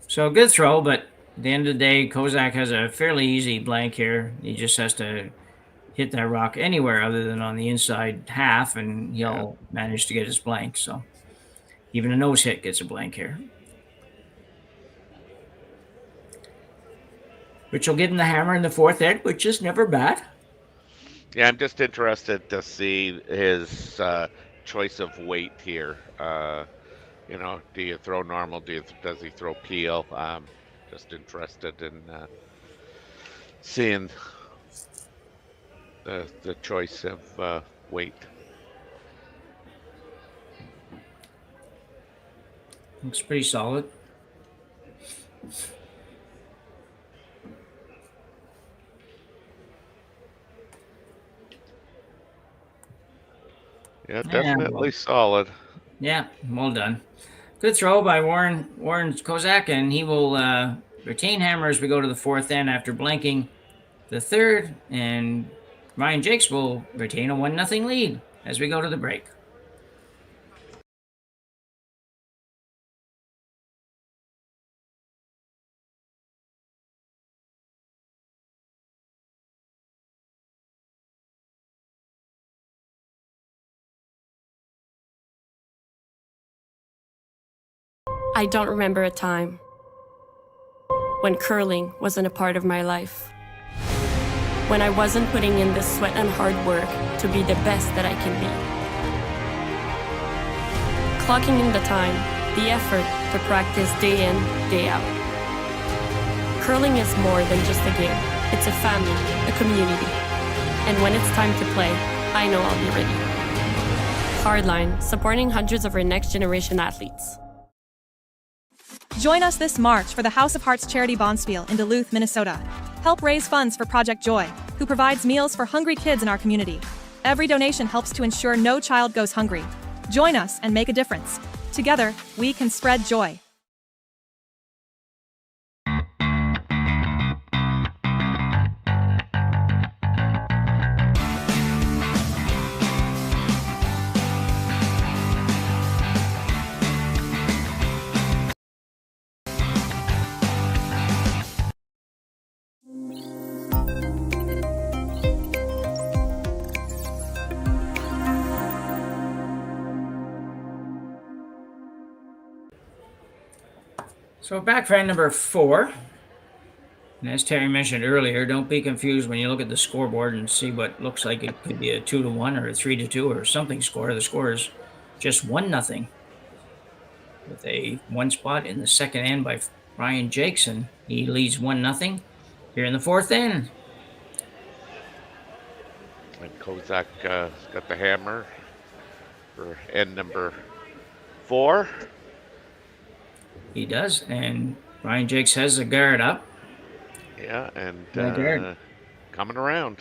So good throw, but at the end of the day, Kozak has a fairly easy blank here. He just has to hit that rock anywhere other than on the inside half, and he'll manage to get his blank. So even a nose hit gets a blank here. Which will give him the hammer in the fourth end, which is never bad. Yeah, I'm just interested to see his choice of weight here. Do you throw normal? Does he throw peel? Just interested in seeing the choice of weight. Looks pretty solid. Yeah, definitely solid. Yeah, well done. Good throw by Warren Kozak, and he will retain hammer as we go to the fourth end after blanking the third, and Ryan Jacques will retain a 1-0 lead as we go to the break. I don't remember a time when curling wasn't a part of my life. When I wasn't putting in the sweat and hard work to be the best that I can be. Clocking in the time, the effort to practice day in, day out. Curling is more than just a game. It's a family, a community. And when it's time to play, I know I'll be ready. Hardline, supporting hundreds of our next generation athletes. Join us this March for the House of Hearts Charity Bonspiel in Duluth, Minnesota. Help raise funds for Project Joy, who provides meals for hungry kids in our community. Every donation helps to ensure no child goes hungry. Join us and make a difference. Together, we can spread joy. So back for number 4. And as Terry mentioned earlier, don't be confused when you look at the scoreboard and see what looks like it could be a 2-1 or a 3-2 or something score. The score is just 1-0. With a 1 spot in the second end by Ryan Jacques, and he leads 1-0 here in the fourth end. And Kozak got the hammer for end number 4. He does, and Ryan Jacques has the guard up. Yeah, and coming around.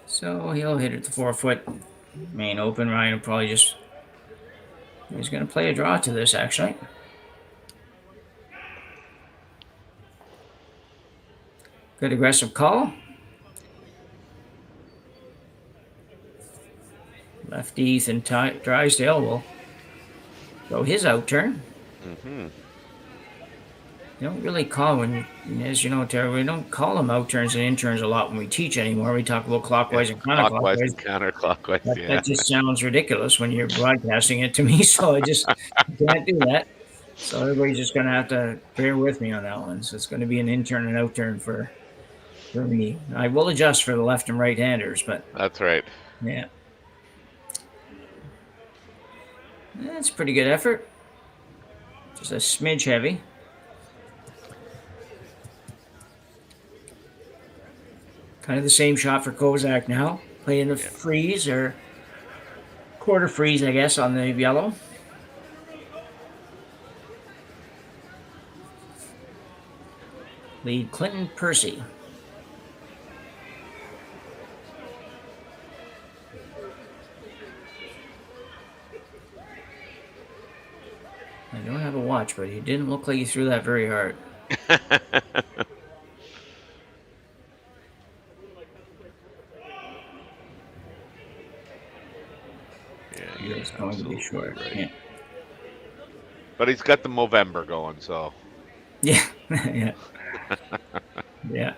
So he'll hit it the 4-foot main open. Ryan will probably he's going to play a draw to this, actually. Good aggressive call. Lefty Ethan Drysdale will throw his out turn. Mm-hmm. You don't really call as you know, Terry, we don't call them out turns and in turns a lot when we teach anymore. We talk about clockwise and counterclockwise. Clockwise and counterclockwise, That just sounds ridiculous when you're broadcasting it to me, so I just can't do that. So everybody's just going to have to bear with me on that one. So it's going to be an in-turn and out-turn for me. I will adjust for the left and right-handers, but That's right. yeah. That's a pretty good effort. Just a smidge heavy. Kind of the same shot for Kozak now. Playing the freeze or quarter freeze, I guess, on the yellow. Lead Clinton Percy. I don't have a watch, but he didn't look like he threw that very hard. It's going to be short. Right. Yeah. But he's got the Movember going, so. Yeah. Yeah. Yeah.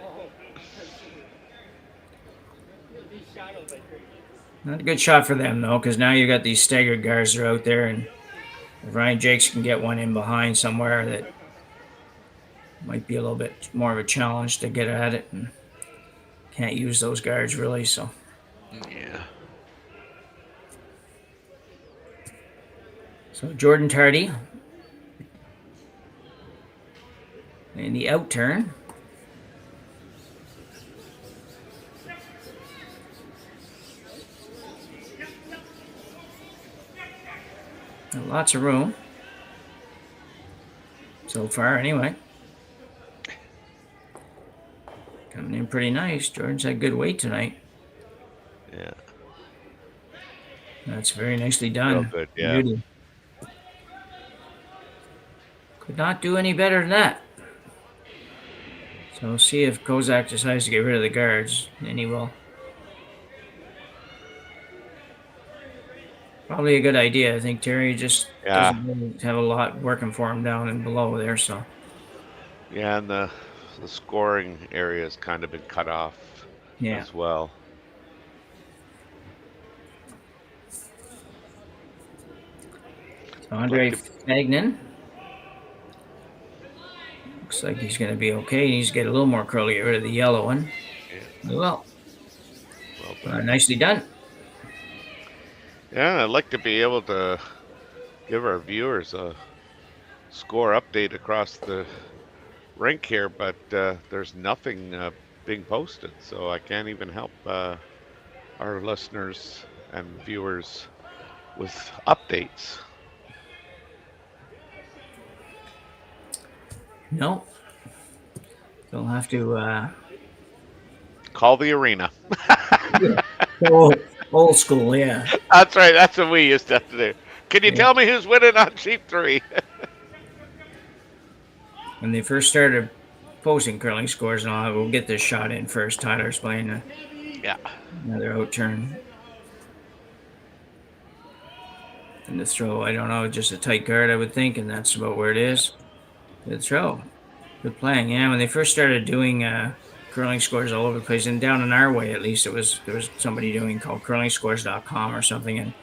Not a good shot for them, though, because now you got these staggered guards that are out there, and if Ryan Jacques can get one in behind somewhere, that might be a little bit more of a challenge to get at it, and can't use those guards really, so. Yeah. So Jordan Tardy in the out turn. Lots of room so far, anyway. Coming in pretty nice. Jordan's had good weight tonight. Yeah. That's very nicely done. Real good, yeah. Beauty. Could not do any better than that. So we'll see if Kozak decides to get rid of the guards, and he will. Probably a good idea. I think Terry just doesn't really have a lot working for him down and below there, so. Yeah, and the scoring area has kind of been cut off as well. So Andre Fagnan. Looks like he's going to be okay. He needs to get a little more curly, get rid of the yellow one. Yeah. Well done. Nicely done. Yeah, I'd like to be able to give our viewers a score update across the rink here, but there's nothing being posted, so I can't even help our listeners and viewers with updates. No. They'll have to call the arena. Old school, yeah. That's right. That's what we used to have to do. Can you tell me who's winning on Sheep 3? When they first started posting curling scores and all, we'll get this shot in first. Tyler's playing another out turn. And the throw, I don't know, just a tight guard, I would think, and that's about where it is. Good throw. Good playing. Yeah, when they first started doing curling scores all over the place, and down in our way at least, there was somebody doing called curlingscores.com or something, and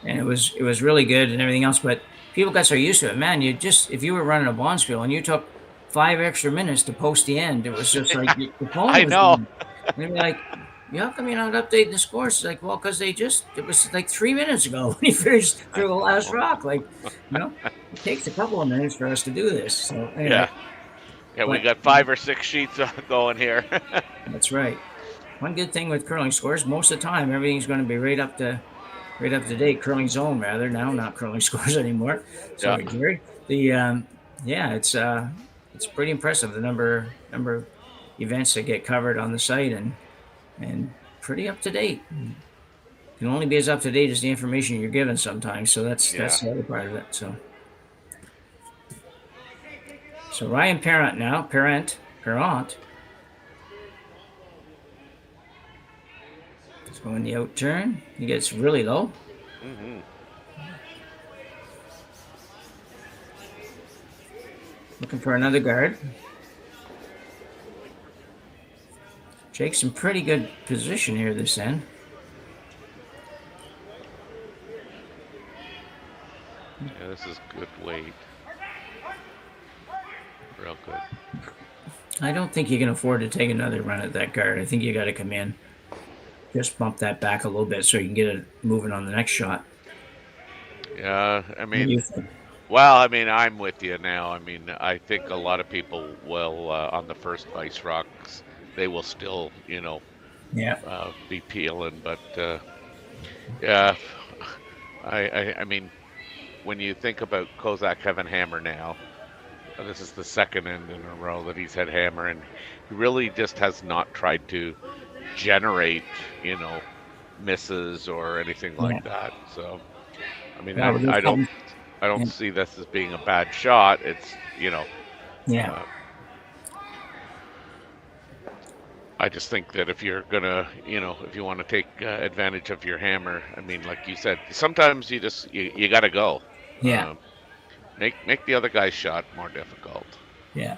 it was really good and everything else, but people got so used to it, man. If you were running a bonspiel and you took 5 extra minutes to post the end, it was just like the phone I know. And they'd be like, how come you're not updating the scores? It's like, well, because it was like 3 minutes ago when he finished through the last rock. Like, it takes a couple of minutes for us to do this. So anyway. Yeah, we got 5 or 6 sheets going here. That's right. One good thing with curling scores, most of the time, everything's going to be right up to date. Curling zone, rather, now, not curling scores anymore. Sorry, Jerry. It's pretty impressive, the number of events that get covered on the site and pretty up to date. You can only be as up to date as the information you're given sometimes. So that's the other part of it. So Ryan Parent now, Parent. Let's go in the out turn. He gets really low. Mm-hmm. Looking for another guard. Jake's in pretty good position here this end. Yeah, this is good weight. real good. I don't think you can afford to take another run at that guard. I think you got to come in, just bump that back a little bit so you can get it moving on the next shot. Yeah, I What do you mean, think? well, I mean, I'm with you now. I mean, I think a lot of people will on the first Vice Rocks, they will still, Yeah. be peeling. But yeah, I mean, when you think about Kozak having hammer now, this is the second end in a row that he's had hammer, and he really just has not tried to generate, misses or anything like that. So, I mean, Yeah, I don't yeah. see this as being a bad shot. It's, Yeah. I just think that if you're gonna, if you want to take advantage of your hammer, I mean, like you said, sometimes you got to go. Yeah. Make the other guy's shot more difficult. Yeah.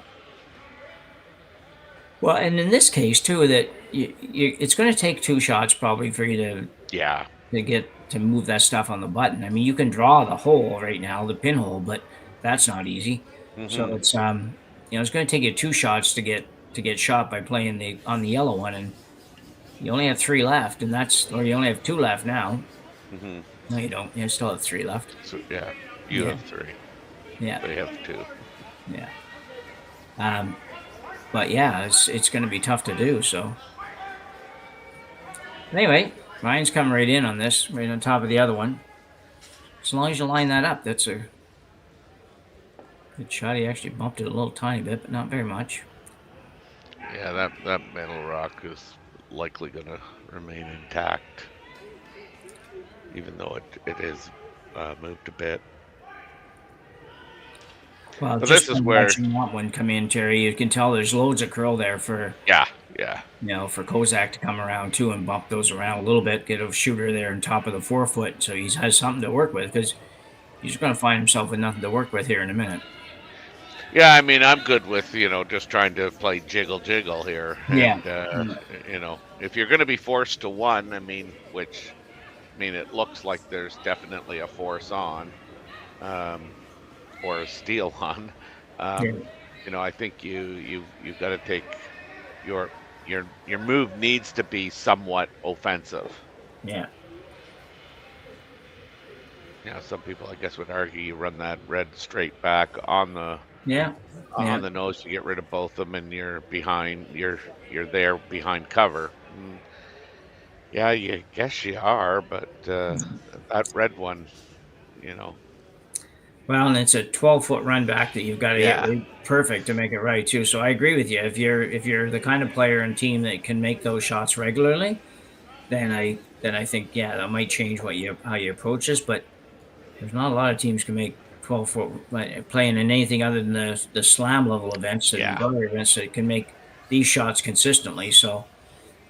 Well, and in this case too, that it's going to take 2 shots probably for you to get to move that stuff on the button. I mean, you can draw the hole right now, the pinhole, but that's not easy. So it's it's going to take you 2 shots to get shot by playing on the yellow one, and you only have 3 left, and or you only have 2 left now. No, you don't. You still have 3 left. So you have 3. Yeah. They have 2. Yeah. But yeah, it's going to be tough to do. So anyway, Ryan's coming right in on this, right on top of the other one. As long as you line that up, that's a good shot. He actually bumped it a little tiny bit, but not very much. Yeah, that metal rock is likely going to remain intact, even though it is moved a bit. Well, so just this is where watching that one come in, Terry, you can tell there's loads of curl there for for Kozak to come around too and bump those around a little bit, get a shooter there on top of the 4-foot, so he has something to work with, because he's going to find himself with nothing to work with here in a minute. Yeah, I mean, I'm good with just trying to play jiggle here. Yeah. And, if you're going to be forced to one, which it looks like there's definitely a force on. Or a steal on, I think you've got to take your move needs to be somewhat offensive. Yeah. Some people I guess would argue you run that red straight back on the on the nose to get rid of both of them, and you're behind. You're there behind cover. Yeah, you guess you are, but that red one, Well, and it's a 12-foot run back that you've got to get perfect to make it right too. So I agree with you. If you're the kind of player and team that can make those shots regularly, then I think that might change how you approach this. But there's not a lot of teams can make 12-foot playing in anything other than the slam level events and other events that can make these shots consistently. So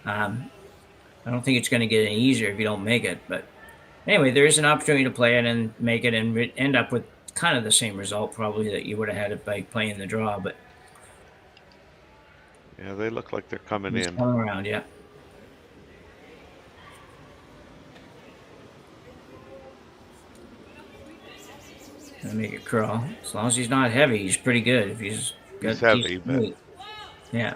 I don't think it's going to get any easier if you don't make it. But anyway, there is an opportunity to play it and make it and end up with kind of the same result probably that you would have had it by playing the draw, but yeah, they look like they're coming in. Coming around, yeah. Gonna make it curl. As long as he's not heavy, he's pretty good. If he's heavy, but yeah.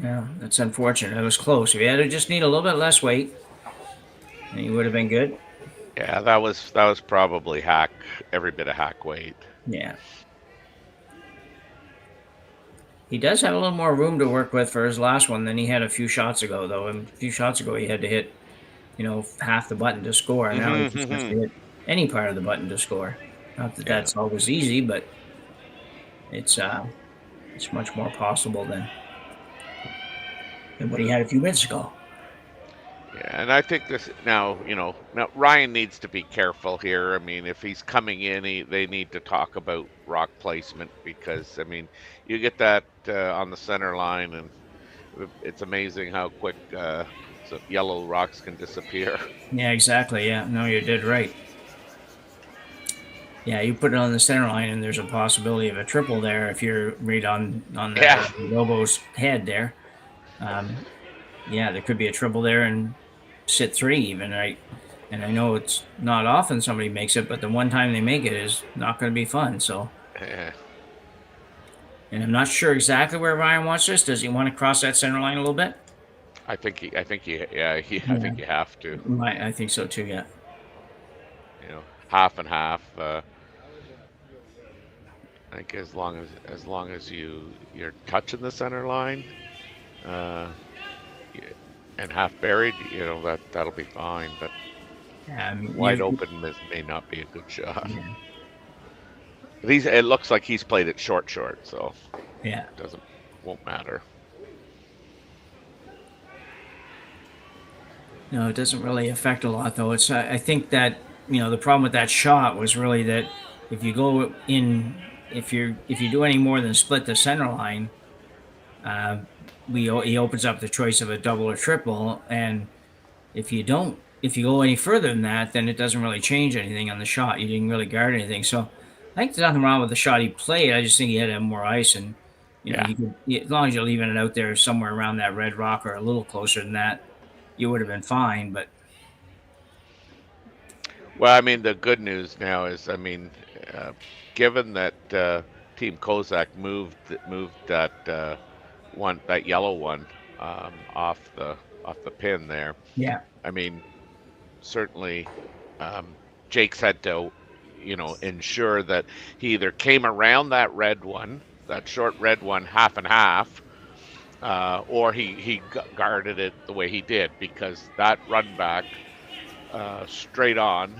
Yeah, that's unfortunate. It was close. If he had to just need a little bit less weight, and he would have been good. Yeah, that was probably every bit of hack weight. Yeah. He does have a little more room to work with for his last one than he had a few shots ago, though. And a few shots ago, he had to hit, half the button to score. Now he just has to hit any part of the button to score. Not that that's always easy, but it's much more possible than what he had a few minutes ago. Yeah, and I think this now Ryan needs to be careful here. I mean, if he's coming in, they need to talk about rock placement, because you get that on the center line, and it's amazing how quick yellow rocks can disappear. Yeah, exactly. Yeah, no, you did right. Yeah, you put it on the center line, and there's a possibility of a triple there if you're right on the Lobo's head there. There could be a triple there and sit 3 even, right? And I know it's not often somebody makes it, but the one time they make it is not going to be fun. So, Yeah. and I'm not sure exactly where Ryan wants this. Does he want to cross that center line a little bit? I think you have to. I think so too. Yeah. Half and half. I think as long as you're touching the center line, and half buried, that'll be fine. But wide open may not be a good shot. It looks like he's played it short, so yeah, won't matter. No, it doesn't really affect a lot, though. It's I think that the problem with that shot was really that if you go in, if you do any more than split the center line, he opens up the choice of a double or triple, and if you go any further than that, then it doesn't really change anything on the shot. You didn't really guard anything, so I think there's nothing wrong with the shot he played. I just think he had to have more ice, and as long as you're leaving it out there somewhere around that red rock or a little closer than that, you would have been fine. But well, I mean, the good news now is, given that Team Kozak moved that yellow one off the pin there. Yeah. I mean, certainly, Jake's had to, ensure that he either came around that short red one, half and half, or he guarded it the way he did, because that run back straight on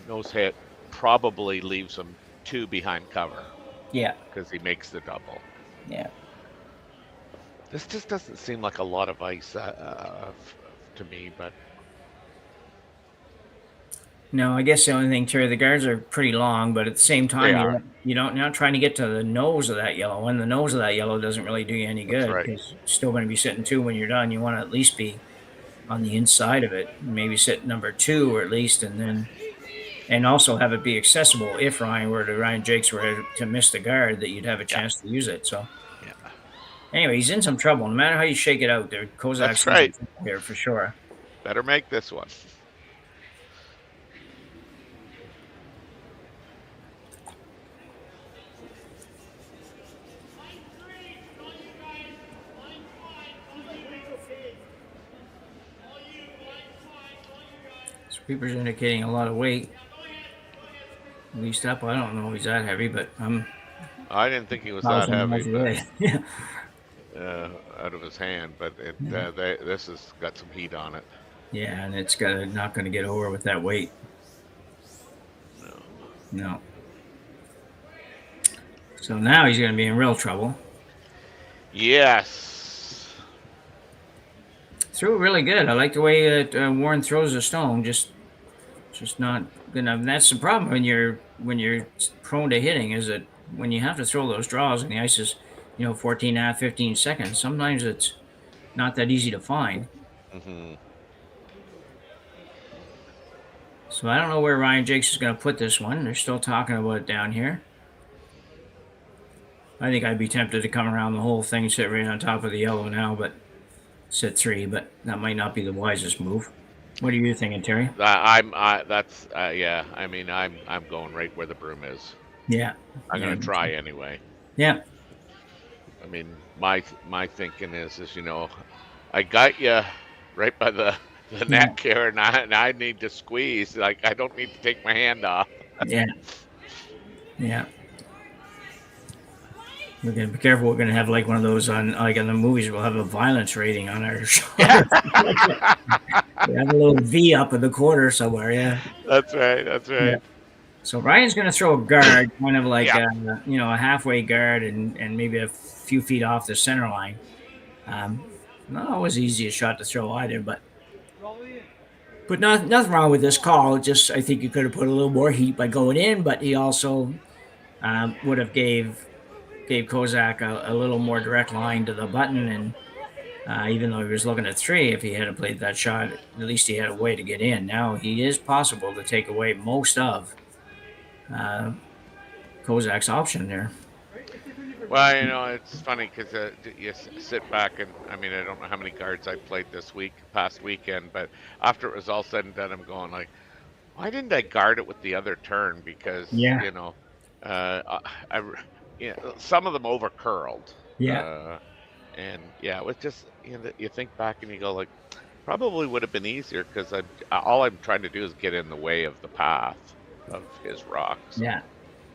nose hit probably leaves him 2 behind cover. Yeah. Because he makes the double. Yeah. This just doesn't seem like a lot of ice to me, but. No, I guess the only thing, Terry, the guards are pretty long, but at the same time, you're not trying to get to the nose of that yellow. And the nose of that yellow doesn't really do you any good. That's right. Because you're still going to be sitting 2 when you're done. You want to at least be on the inside of it, maybe sit number 2 or at least, and also have it be accessible if Ryan Jacques were to miss the guard, that you'd have a chance to use it. So, anyway, he's in some trouble. No matter how you shake it out, there, Kozak's right here for sure. Better make this one. Sweeper's indicating a lot of weight. At least up. I don't know if he's that heavy, but I didn't think he was that heavy, but, yeah. Out of his hand. But this has got some heat on it. Yeah, and it's not going to get over with that weight. No. So now he's going to be in real trouble. Yes. Threw it really good. I like the way that Warren throws the stone. Just not good enough. And that's the problem when you're prone to hitting, is that when you have to throw those draws and the ice is 14 and a half, 15 seconds, sometimes it's not that easy to find. Mm-hmm. So I don't know where Ryan Jacques is going to put this one. They're still talking about it down here. I think I'd be tempted to come around the whole thing, sit right on top of the yellow now, but sit 3. But that might not be the wisest move. What are you thinking, Terry? I'm going right where the broom is. Yeah. I'm going to try anyway. Yeah. I mean, my thinking is I got you right by the neck here, and I need to squeeze. Like, I don't need to take my hand off. Yeah. Yeah. We're going to be careful. We're going to have like one of those in the movies. We'll have a violence rating on our show. We have a little V up in the corner somewhere. Yeah. That's right. Yeah. So Ryan's going to throw a guard, kind of like a halfway guard, and maybe a few feet off the center line. Not always the easiest shot to throw either, but nothing wrong with this call. Just I think you could have put a little more heat by going in, but he also would have gave Kozak a little more direct line to the button, and even though he was looking at 3, if he had played that shot, at least he had a way to get in. Now he is possible to take away most of Kozak's option there. Well, it's funny because you sit back and I mean, I don't know how many guards I played this past weekend, but after it was all said and done, I'm going like, why didn't I guard it with the other turn? Because Yeah. some of them over curled. Yeah. And yeah, it was just you think back and you go like, probably would have been easier because all I'm trying to do is get in the way of the path of his rocks. Yeah.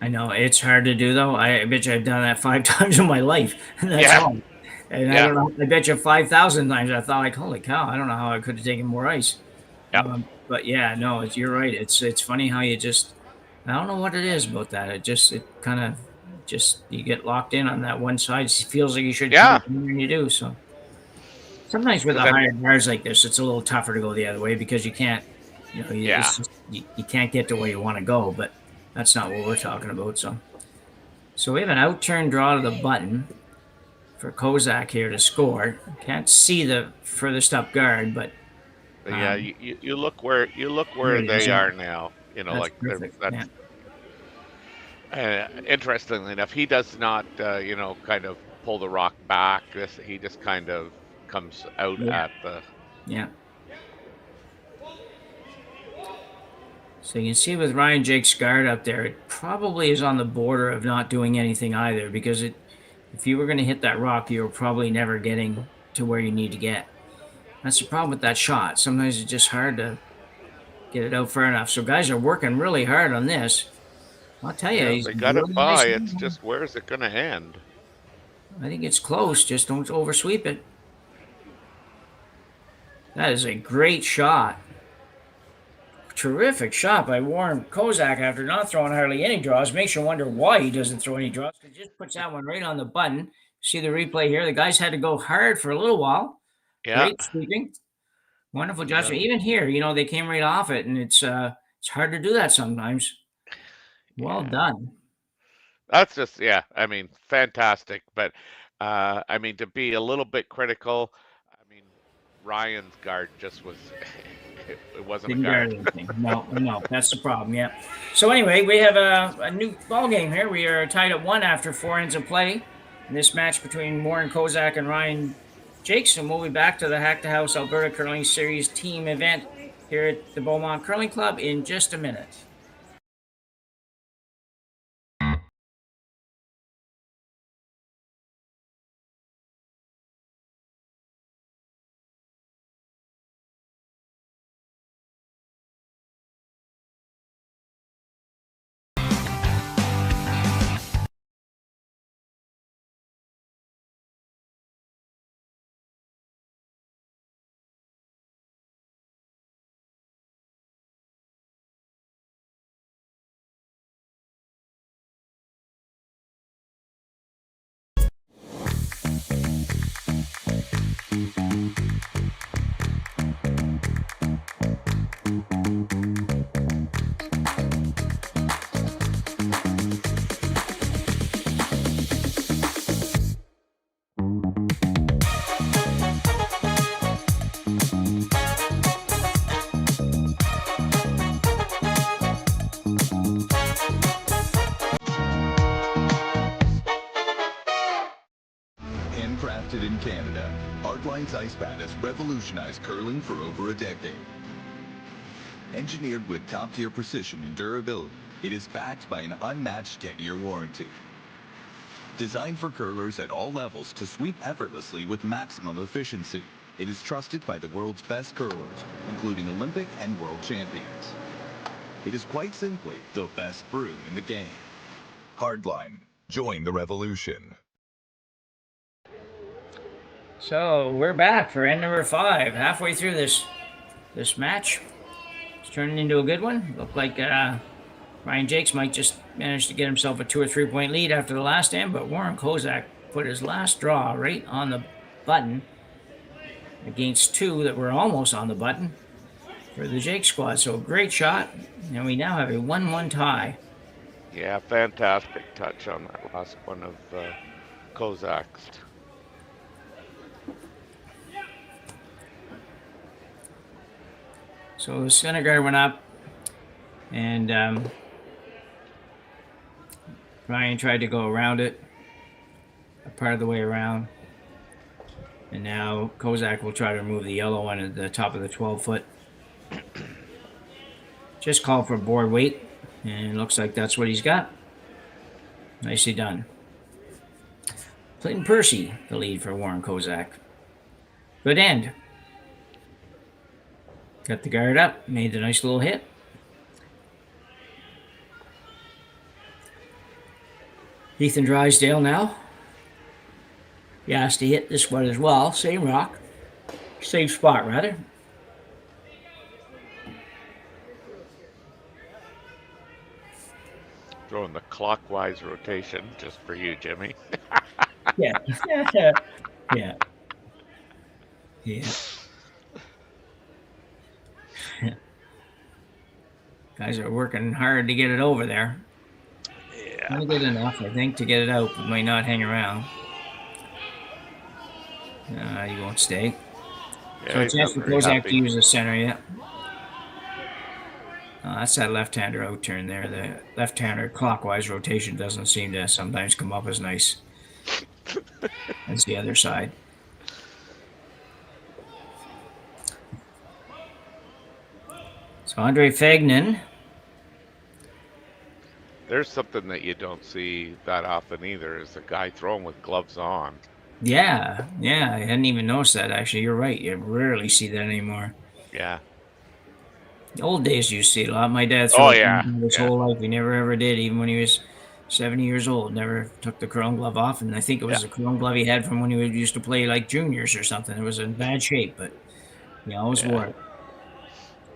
I know it's hard to do though. I bet you I've done that 5 times in my life. And that's Yeah. all. And Yeah. I don't know. I bet you 5,000 times I thought like, holy cow! I don't know how I could have taken more ice. Yeah. But yeah, no, you're right. It's funny how you just I don't know what it is about that. It kind of just you get locked in on that one side. It feels like you should. Yeah. And you do so. Sometimes with the Then- higher bars like this, it's a little tougher to go the other way because you can't. Yeah. You can't get to where you want to go. But that's not what we're talking about. So we have an out-turn draw to the button for Kozak here to score. Can't see the furthest up guard, but yeah, you look where they are now. that's like perfect. that's interestingly enough, he does not kind of pull the rock back. He just kind of comes out at the Yeah. So you can see with Ryan Jake's guard up there, it probably is on the border of not doing anything either because if you were going to hit that rock, you're probably never getting to where you need to get. That's the problem with that shot. Sometimes it's just hard to get it out far enough. So guys are working really hard on this. I'll tell you, they got it by. It's just where's it going to end? I think it's close. Just don't oversweep it. That is a great shot. Terrific shot by Warren Kozak after not throwing hardly any draws. Makes you wonder why he doesn't throw any draws. He just puts that one right on the button. See the replay here. The guys had to go hard for a little while. Yeah. Great sweeping. Wonderful judgment. Even here, they came right off it, and it's hard to do that sometimes. Well done. That's just I mean, fantastic. But I mean, to be a little bit critical, I mean, Ryan's guard just was. It wasn't Didn't a guard. guard anything. No, that's the problem. Yeah. So anyway, we have a new ball game here. We are tied at 1 after 4 ends of play in this match between Warren Kozak and Ryan Jacques, and we'll be back to the Hack2House Alberta Curling Series team event here at the Beaumont Curling Club in just a minute. Handcrafted in Canada, Hardline's ice pad has revolutionized curling for over a decade. Engineered with top-tier precision and durability, it is backed by an unmatched 10-year warranty. Designed for curlers at all levels to sweep effortlessly with maximum efficiency, it is trusted by the world's best curlers, including Olympic and world champions. It is quite simply the best brew in the game. Hardline, join the revolution. So we're back for end number 5, halfway through this match. It's turning into a good one. Looked like Ryan Jacques might just manage to get himself a 2 or 3 point lead after the last end, but Warren Kozak put his last draw right on the button against 2 that were almost on the button for the Jake squad. So great shot, and we now have a 1-1 tie. Yeah, fantastic touch on that last one of Kozak's. So the center guard went up, and Ryan tried to go around it. part of the way around. And now Kozak will try to remove the yellow one at the top of the 12-foot. Just call for board weight, and it looks like that's what he's got. Nicely done. Clinton Percy, the lead for Warren Kozak. Good end. Got the guard up, made the nice little hit. Ethan Drysdale now. He has to hit this one as well. Same rock. Same spot, rather. Throwing the clockwise rotation just for you, Jimmy. Yeah. Yeah. Yeah. Guys are working hard to get it over there. Yeah. Not good enough, I think, to get it out, but might not hang around. You won't stay. Yeah, So a chance for Kozak to use the center, yeah. That's that left-hander out turn there. The left-hander clockwise rotation doesn't seem to sometimes come up as nice as the other side. So Andre Fagnan. There's something that you don't see that often either, is a guy throwing with gloves on. Yeah, I hadn't even noticed that, actually. You're right. You rarely see that anymore. Yeah. The old days you see it a lot. My dad threw his yeah. whole life. He never ever did, even when he was 70 years old. Never took the curling glove off, and I think it was a curling glove he had from when he used to play like juniors or something. It was in bad shape, but he always wore it.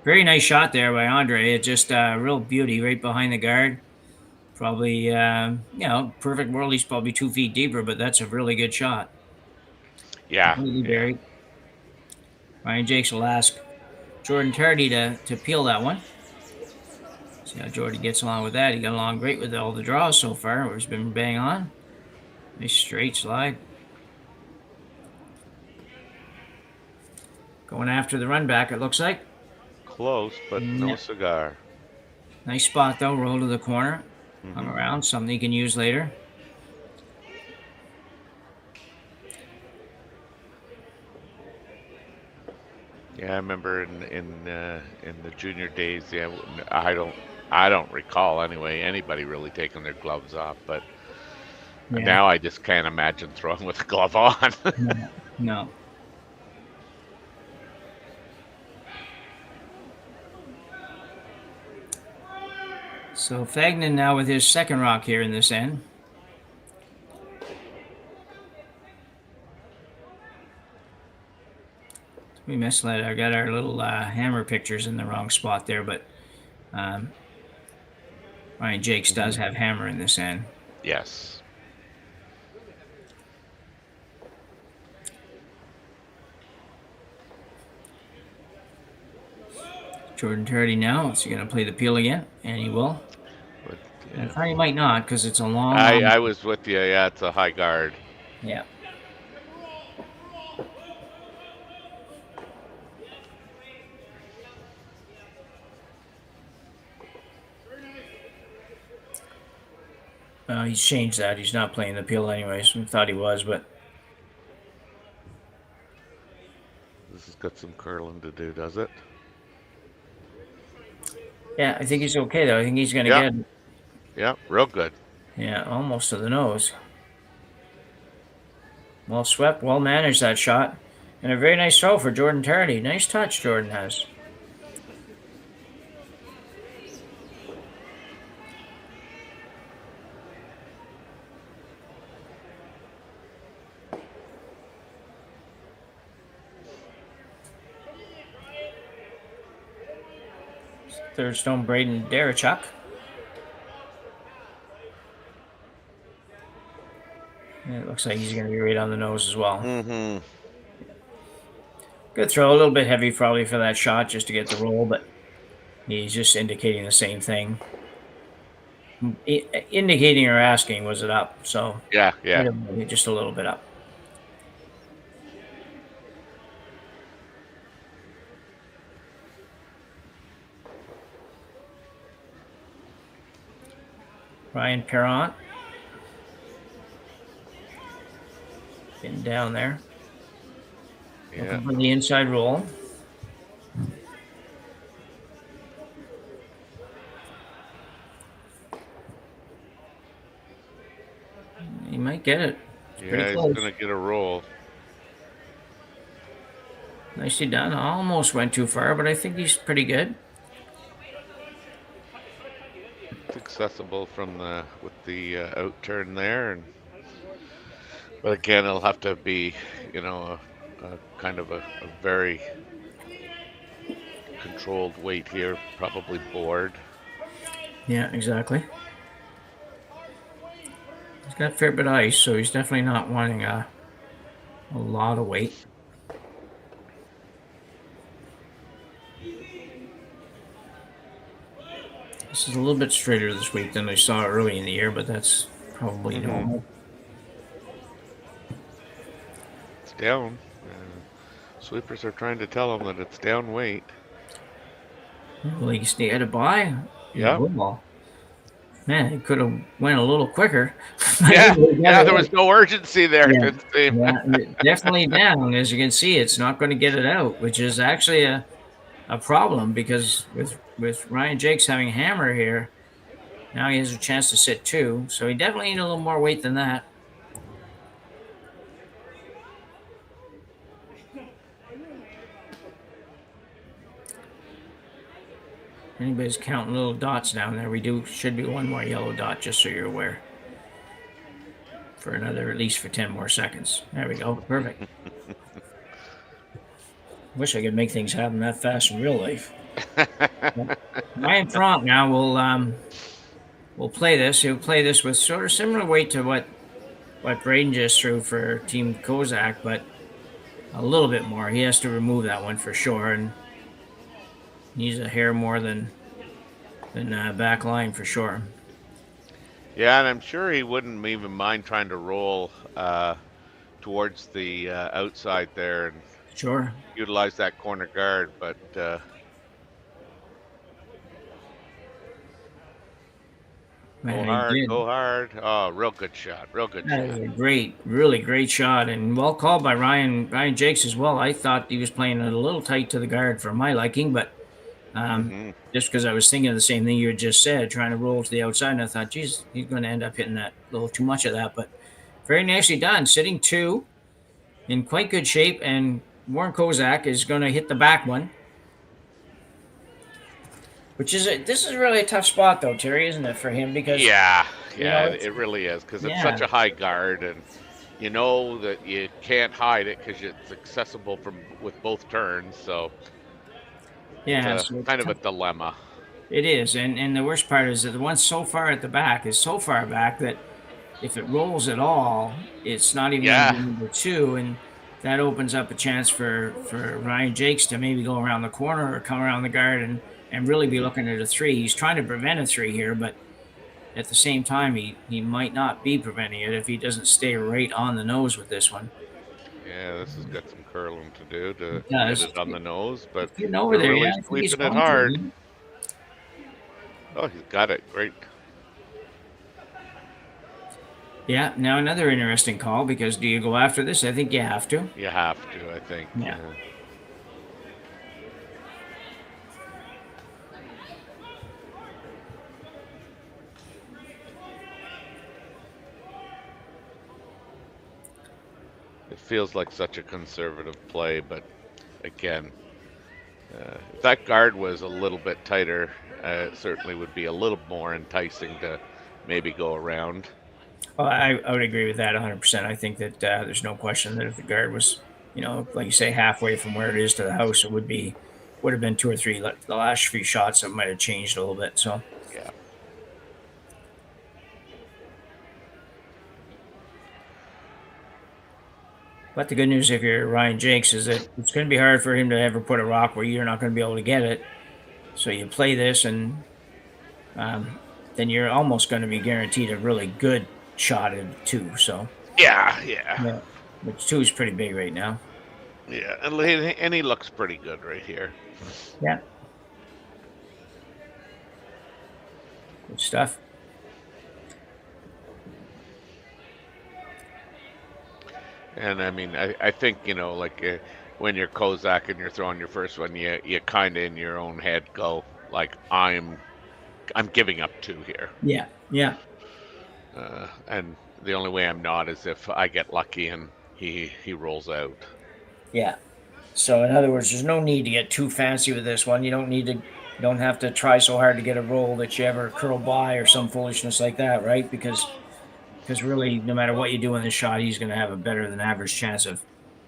Very nice shot there by Andre. It just real beauty right behind the guard. Probably, perfect world, he's probably 2 feet deeper, but that's a really good shot. Yeah. Completely buried. Ryan Jacques will ask Jordan Tardy to peel that one. See how Jordan gets along with that. He got along great with all the draws so far. He's been bang on. Nice straight slide. Going after the run back, it looks like. Close, but no cigar. Nice spot, though. Roll to the corner. Hung around. Something he can use later. Yeah, I remember in the junior days. Yeah, I don't recall anyway anybody really taking their gloves off, but now I just can't imagine throwing with a glove on. No. So Fagnan now with his second rock here in this end. We misled. I got our little hammer pictures in the wrong spot there, but Ryan Jacques does have hammer in this end. Yes. Jordan Tardy now. Is he going to play the peel again? And he will. But, I thought he might not because it's a long... I was with you. Yeah, it's a high guard. Yeah. He's changed that. He's not playing the peel anyways. I thought he was, but... This has got some curling to do, does it? Yeah, I think he's okay, though. I think he's going to get... Yeah, real good. Yeah, almost to the nose. Well swept, well managed that shot. And a very nice throw for Jordan Tardy. Nice touch Jordan has. Third stone Braden Darachuk. It looks like he's going to be right on the nose as well. Good throw. A little bit heavy probably for that shot just to get the roll, but he's just indicating the same thing. Indicating or asking, was it up? So yeah. Just a little bit up. Ryan Perront. Getting down there. Yeah. Looking for the inside roll. He might get it. Yeah, he's close. going to get a roll. Nicely done. Almost went too far, but I think he's pretty good. It's accessible from with the out turn there, but again, it'll have to be, a kind of a very controlled weight here, probably board. Yeah, exactly. He's got a fair bit of ice, so he's definitely not wanting a lot of weight. This is a little bit straighter this week than I saw early in the year, but that's probably normal. It's down. Sweepers are trying to tell him that it's down weight. Well, he had a buy. Yeah. Man, it could have went a little quicker. Yeah, there was no urgency there. Yeah, It didn't seem. definitely down. As you can see, it's not going to get it out, which is actually a problem because with Ryan Jacques having a hammer here, now he has a chance to sit 2. So he definitely needs a little more weight than that. Anybody's counting little dots down there, should be one more yellow dot, just so you're aware. For another, at least for 10 more seconds. There we go. Perfect. Wish I could make things happen that fast in real life. Ryan Franck now will play this. He'll play this with sort of similar weight to what Braden just threw for Team Kozak, but a little bit more. He has to remove that one for sure, and needs a hair more than back line for sure. Yeah, and I'm sure he wouldn't even mind trying to roll towards the outside there and sure utilize that corner guard, but Man, go hard. Oh, real good shot. That is a really great shot, and well called by Ryan Jacques as well. I thought he was playing it a little tight to the guard for my liking, but just because I was thinking of the same thing you had just said, trying to roll to the outside, and I thought, geez, he's going to end up hitting that a little too much of that, but very nicely done. Sitting 2 in quite good shape, and Warren Kozak is going to hit the back one. This is really a tough spot, though, Terry, isn't it, for him? Because it really is, because it's such a high guard, and you know that you can't hide it because it's accessible with both turns. So it's kind of a dilemma. It is, and the worst part is that the one so far at the back is so far back that if it rolls at all, it's not even going to be number 2, and that opens up a chance for Ryan Jacques to maybe go around the corner or come around the guard and really be looking at a 3. He's trying to prevent a 3 here, but at the same time, he might not be preventing it if he doesn't stay right on the nose with this one. Yeah, this has got some curling to do to get it on the nose, but getting over there, really sweeping it hard. Oh, he's got it. Great. Yeah, now another interesting call, because do you go after this? I think you have to. You have to, I think. Yeah. It feels like such a conservative play, but again, if that guard was a little bit tighter, it certainly would be a little more enticing to maybe go around. Well, I would agree with that 100%. I think that there's no question that if the guard was, like you say, halfway from where it is to the house, it would have been 2 or 3. The last few shots, it might have changed a little bit. So yeah. But the good news, if you're Ryan Jacques, is that it's going to be hard for him to ever put a rock where you're not going to be able to get it. So you play this, and then you're almost going to be guaranteed a really good shot at 2. So yeah. Which 2 is pretty big right now. Yeah, and he looks pretty good right here. Yeah. Good stuff. And I mean, I think, like when you're Kozak and you're throwing your first one, you kind of in your own head go like, I'm giving up 2 here. Yeah, yeah. And the only way I'm not is if I get lucky and he rolls out. Yeah. So in other words, there's no need to get too fancy with this one. You don't have to try so hard to get a roll that you ever curl by or some foolishness like that, right? Because really, no matter what you do in the shot, he's going to have a better than average chance of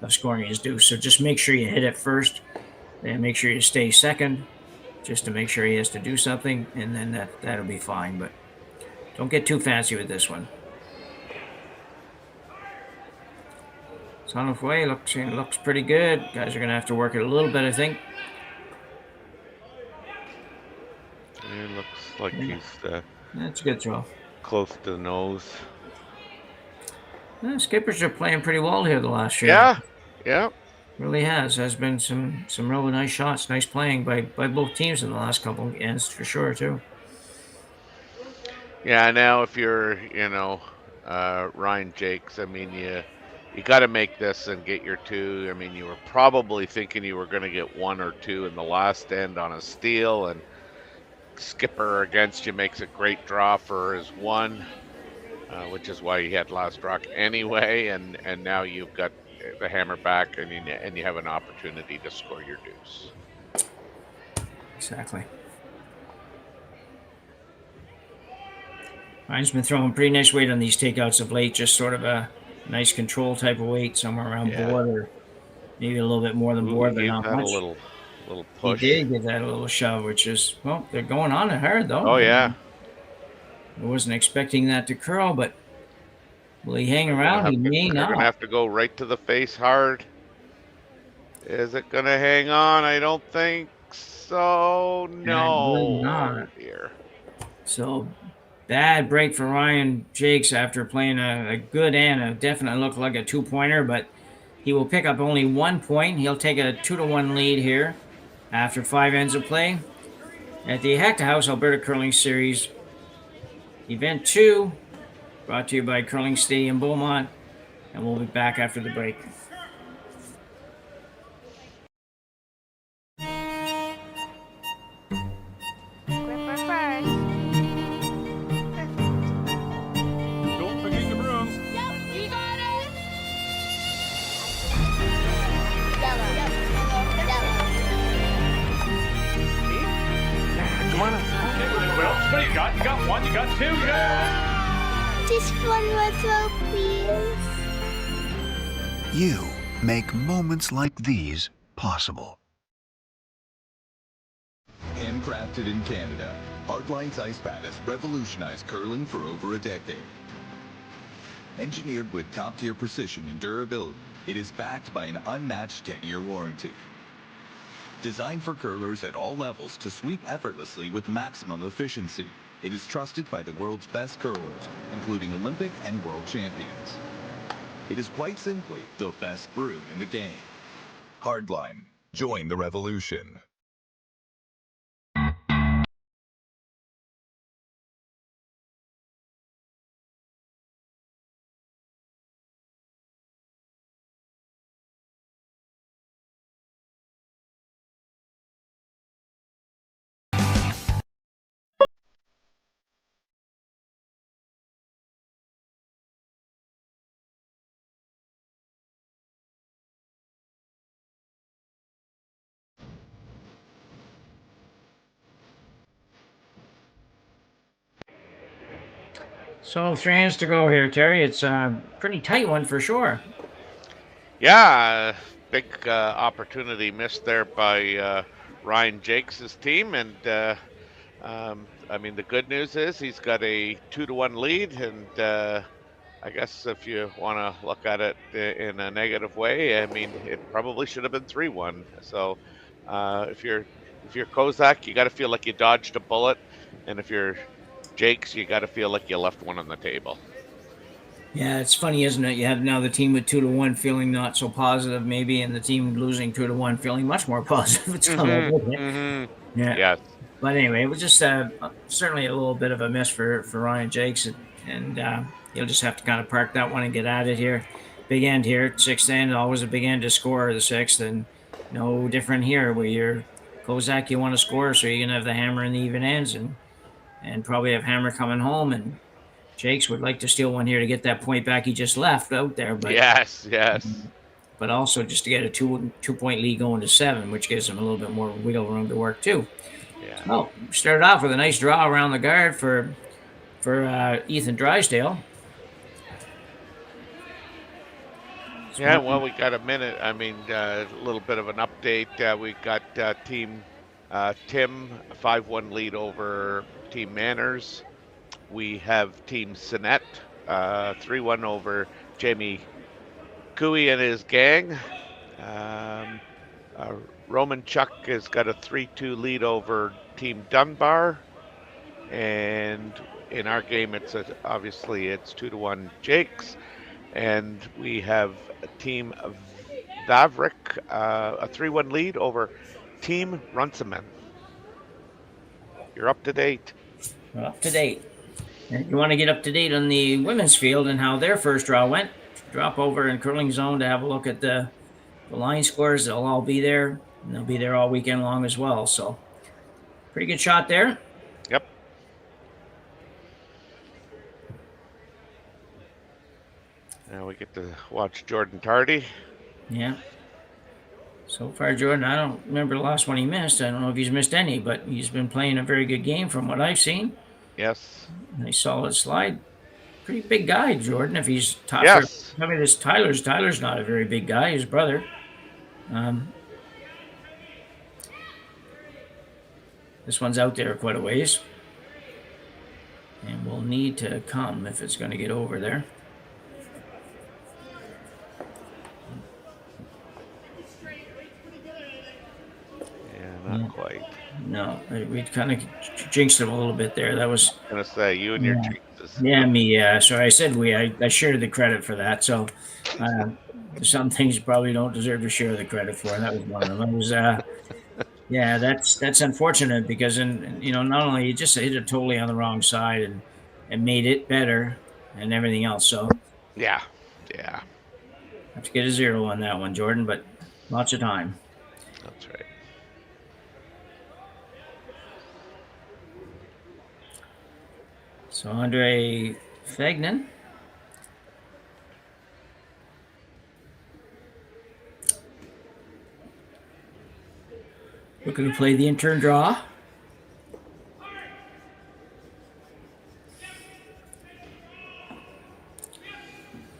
scoring his deuce. So just make sure you hit it first, and make sure you stay second, just to make sure he has to do something, and then that'll be fine. But don't get too fancy with this one. It's on its way. Looks pretty good. Guys are going to have to work it a little bit, I think. It looks like he's That's a good throw. Close to the nose. The Skippers are playing pretty well here the last year. Yeah. Really has been some really nice shots, nice playing by both teams in the last couple of ends for sure too. Yeah, now if you're, Ryan Jacques, I mean, you got to make this and get your 2. I mean, you were probably thinking you were going to get 1 or 2 in the last end on a steal, and Skipper against you makes a great draw for his 1, which is why he had last rock anyway, and now you've got the hammer back, and you have an opportunity to score your deuce. Exactly. Ryan's been throwing pretty nice weight on these takeouts of late, just sort of a nice control type of weight, somewhere around board, or maybe a little bit more than board, but not much. A little push. He did get that a little shove, which is, well, they're going on it hard though. Oh yeah. I wasn't expecting that to curl, but will he hang around? He may not. They're going to have to go right to the face hard. Is it going to hang on? I don't think so. No. Not. Here. So bad break for Ryan Jacques after playing a good and a definite look like a 2-pointer, but he will pick up only 1 point. He'll take a 2-1 lead here after 5 ends of play at the Hack2House Alberta Curling Series Event 2, brought to you by Curling Stadium Beaumont, and we'll be back after the break. Gripper first. Don't forget your brooms. Yep, you got it. Yellow. Come on. Okay, well, what do you got? You got 1, you got 2, you got... Just one more throw, please. You make moments like these possible. Handcrafted in Canada, Hardline's ice pad has revolutionized curling for over a decade. Engineered with top-tier precision and durability, it is backed by an unmatched 10-year warranty. Designed for curlers at all levels to sweep effortlessly with maximum efficiency, it is trusted by the world's best curlers, including Olympic and world champions. It is quite simply the best brew in the game. Hardline. Join the revolution. So 3 hands to go here, Terry. It's a pretty tight one for sure. Yeah, big opportunity missed there by Ryan Jacques' team, and I mean, the good news is he's got a 2-1 lead, and I guess if you want to look at it in a negative way, I mean, it probably should have been 3-1. So if you're Kozak, you got to feel like you dodged a bullet, and if you're Jacques, you got to feel like you left one on the table. Yeah, it's funny, isn't it? You have now the team with 2-1 feeling not so positive, maybe, and the team losing 2-1 feeling much more positive. It's kind of yeah. Yes. But anyway, it was just certainly a little bit of a miss for Ryan Jacques, and he'll just have to kind of park that one and get at it here. big end here, sixth end, always a big end to score the sixth, and no different here where you're Kozak, you want to score, so you're gonna have the hammer in the even ends, and probably have hammer coming home, and Jacques would like to steal one here to get that point back he just left out there, but yes. but also just to get a 2-point lead going to 7, which gives him a little bit more wiggle room to work too. Yeah. Oh, started off with a nice draw around the guard for Ethan Drysdale. Yeah, well, we got a minute. I mean, a little bit of an update. We got Team Tim, a 5-1 lead over Team Manners. We have Team Sinette, 3-1 over Jamie Cooey and his gang. Roman Chuck has got a 3-2 lead over Team Dunbar. And in our game, obviously it's 2-1 Jacques. And we have Team Vavrik, a 3-1 lead over Team Runciman. You're up to date. We're up to date. And you want to get up to date on the women's field and how their first draw went, drop over in curling zone to have a look at the line scores. They'll all be there, and they'll be there all weekend long as well. So pretty good shot there. Yep. Now we get to watch Jordan Tardy. Yeah. So far, Jordan, I don't remember the last one he missed. I don't know if he's missed any, but he's been playing a very good game from what I've seen. Yes. Nice solid slide. Pretty big guy, Jordan. If he's top, yes. I mean, this Tyler's not a very big guy. His brother. This one's out there quite a ways, and will need to come if it's going to get over there. Yeah, not quite. No, we kind of jinxed him a little bit there. That was. I'm gonna say you and your jinxes. Yeah, me. Sorry, I said we. I shared the credit for that. So, some things you probably don't deserve to share the credit for. That was one of them. It was. Yeah, that's unfortunate because not only he just hit it totally on the wrong side and made it better and everything else. So. Yeah. Have to get a 0 on that one, Jordan, but lots of time. That's right. So Andre Fagnan. Looking to play the intern draw.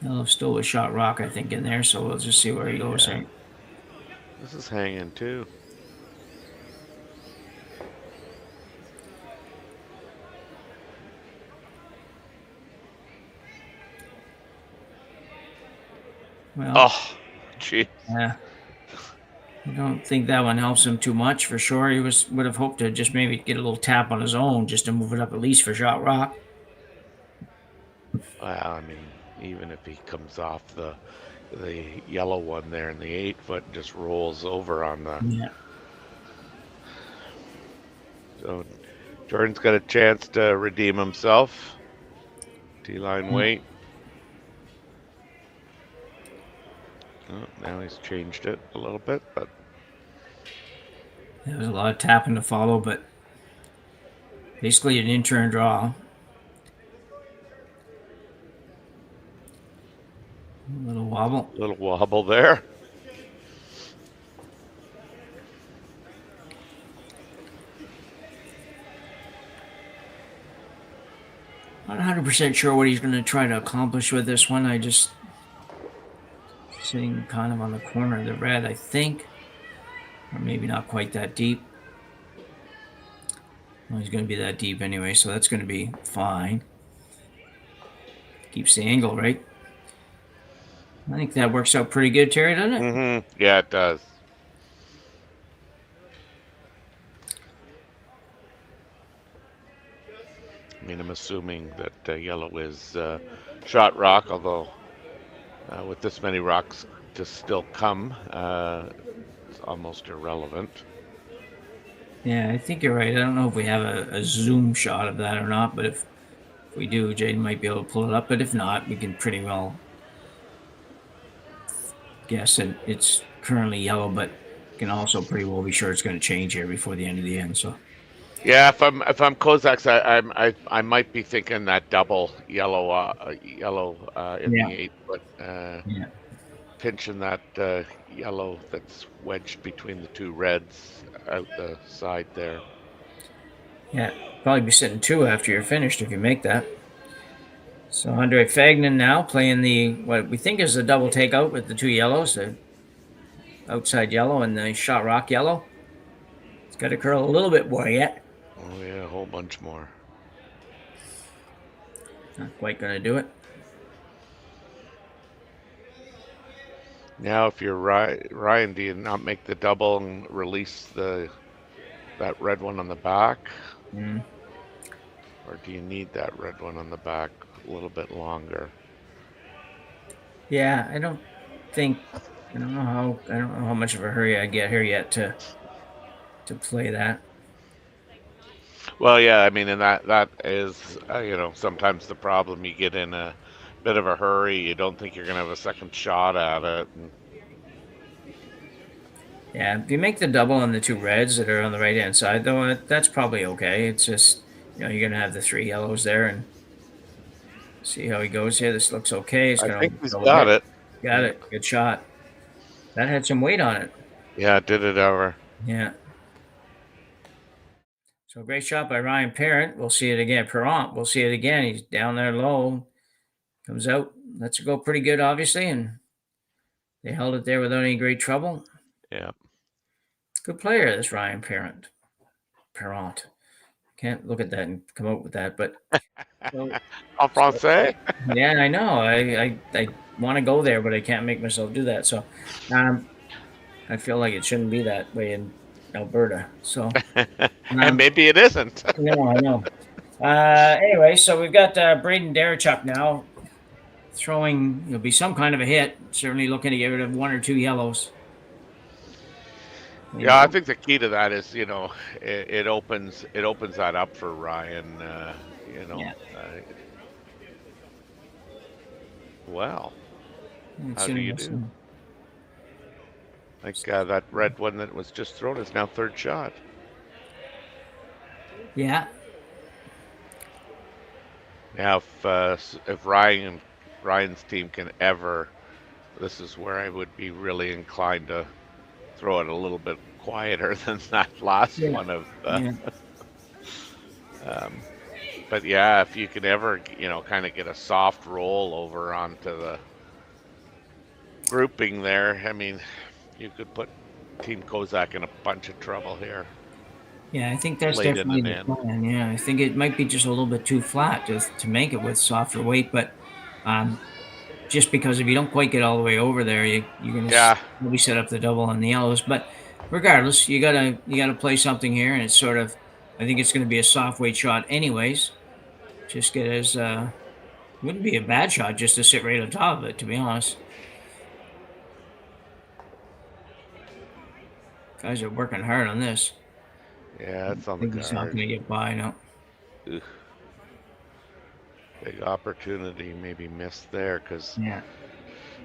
He'll still a shot rock, I think, in there, so we'll just see where he goes. Yeah. This is hanging too. Well, oh, gee. Yeah. I don't think that one helps him too much for sure. He would have hoped to just maybe get a little tap on his own just to move it up at least for shot rock. Well, I mean, even if he comes off the yellow one there in the 8-foot and just rolls over on the. Yeah. So Jordan's got a chance to redeem himself. T-line weight. Oh, now he's changed it a little bit, but there was a lot of tapping to follow, but basically an intern draw. A little wobble. A little wobble there. Not 100% sure what he's going to try to accomplish with this one. I just sitting kind of on the corner of the red, I think. Or maybe not quite that deep. Well, he's going to be that deep anyway, so that's going to be fine. Keeps the angle, right? I think that works out pretty good, Terry, doesn't it? Mm-hmm. Yeah, it does. I mean, I'm assuming that yellow is shot rock, although with this many rocks to still come, it's almost irrelevant. Yeah, I think you're right. I don't know if we have a zoom shot of that or not, but if we do, Jaiden might be able to pull it up. But if not, we can pretty well guess that it's currently yellow, but can also pretty well be sure it's going to change here before the end of the end. So Yeah, if I'm Kozaks, I might be thinking that double yellow in yeah, the 8 foot, yeah, pinching that yellow that's wedged between the two reds out the side there. yeah. Probably be sitting 2 after you're finished if you make that. So Andre Fagnan now playing the what we think is a double takeout with the 2 yellows, the outside yellow and the shot rock yellow. It's got to curl a little bit more yet. Oh yeah, a whole bunch more. Not quite going to do it. Now, if you're Ryan, do you not make the double and release that red one on the back, or do you need that red one on the back a little bit longer? Yeah, I don't know how much of a hurry I get here yet to play that. Well, yeah, I mean, and that is sometimes the problem. You get in a bit of a hurry, you don't think you're gonna have a second shot at it. Yeah, if you make the double on the 2 reds that are on the right hand side, though, that's probably okay. It's just you're gonna have the 3 yellows there and see how he goes here. This looks okay. It's I gonna think he's go got ahead. it. Got it. Good shot. That had some weight on it. Yeah, did it ever. Yeah. So great shot by Ryan Parent. We'll see it again. Perrant. We'll see it again. He's down there low. Comes out. Lets it go pretty good, obviously, and they held it there without any great trouble. Yeah. Good player, this Ryan Parent. Perrant. Can't look at that and come up with that, but En français? yeah, I know. I want to go there, but I can't make myself do that. So I feel like it shouldn't be that way in Alberta. So And maybe it isn't. no, I know. Anyway, so we've got Braden Darachuk now throwing. It'll be some kind of a hit. Certainly looking to get rid of 1 or 2 yellows. Yeah, I think the key to that is it opens that up for Ryan. Yeah. Well, It's how do you interesting. do? Like that red one that was just thrown is now 3rd shot. Yeah. Now, if Ryan's team can ever, this is where I would be really inclined to throw it a little bit quieter than that last one of. But yeah, if you can ever, kind of get a soft roll over onto the grouping there, I mean, you could put Team Kozak in a bunch of trouble here. Yeah, I think that's Late in definitely the the plan. Yeah, I think it might be just a little bit too flat just to make it with softer weight, but just because if you don't quite get all the way over there, you're gonna maybe set up the double on the yellows. But regardless, you gotta play something here, and it's sort of, I think it's going to be a soft weight shot anyways. Just get as wouldn't be a bad shot just to sit right on top of it, to be honest. Guys are working hard on this. Yeah, it's on I the think he's not card. going to get by now. Ugh. Big opportunity maybe missed there because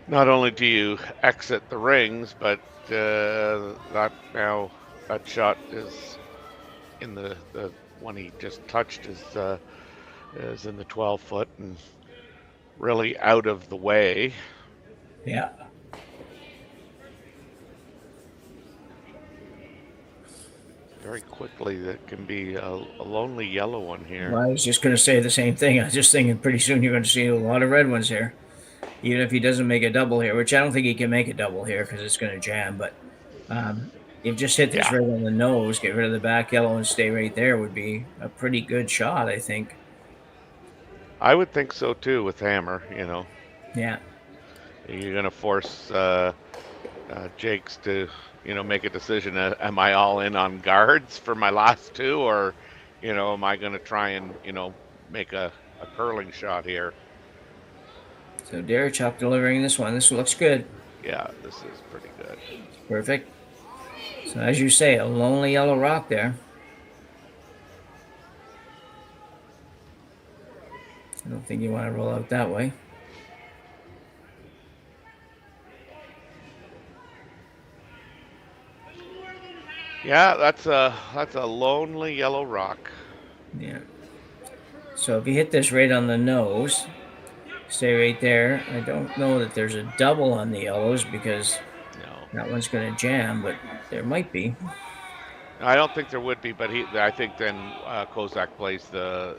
not only do you exit the rings, but that shot is in the one he just touched is in the 12 foot and really out of the way. Yeah. Very quickly, that can be a lonely yellow one here. Well, I was just going to say the same thing. I was just thinking pretty soon you're going to see a lot of red ones here. Even if he doesn't make a double here, which I don't think he can make a double here because it's going to jam. But if just hit this right on the nose, get rid of the back yellow and stay right there would be a pretty good shot, I think. I would think so too with hammer, Yeah. You're going to force Jacques to, make a decision. Am I all in on guards for my last 2, or, am I going to try and, make a curling shot here? So Darachuk delivering this one. This looks good. Yeah, this is pretty good. Perfect. So as you say, a lonely yellow rock there. I don't think you want to roll out that way. Yeah, that's a lonely yellow rock. Yeah. So if you hit this right on the nose, stay right there. I don't know that there's a double on the yellows because No, that one's going to jam, but there might be. I don't think there would be, but I think then Kozak plays the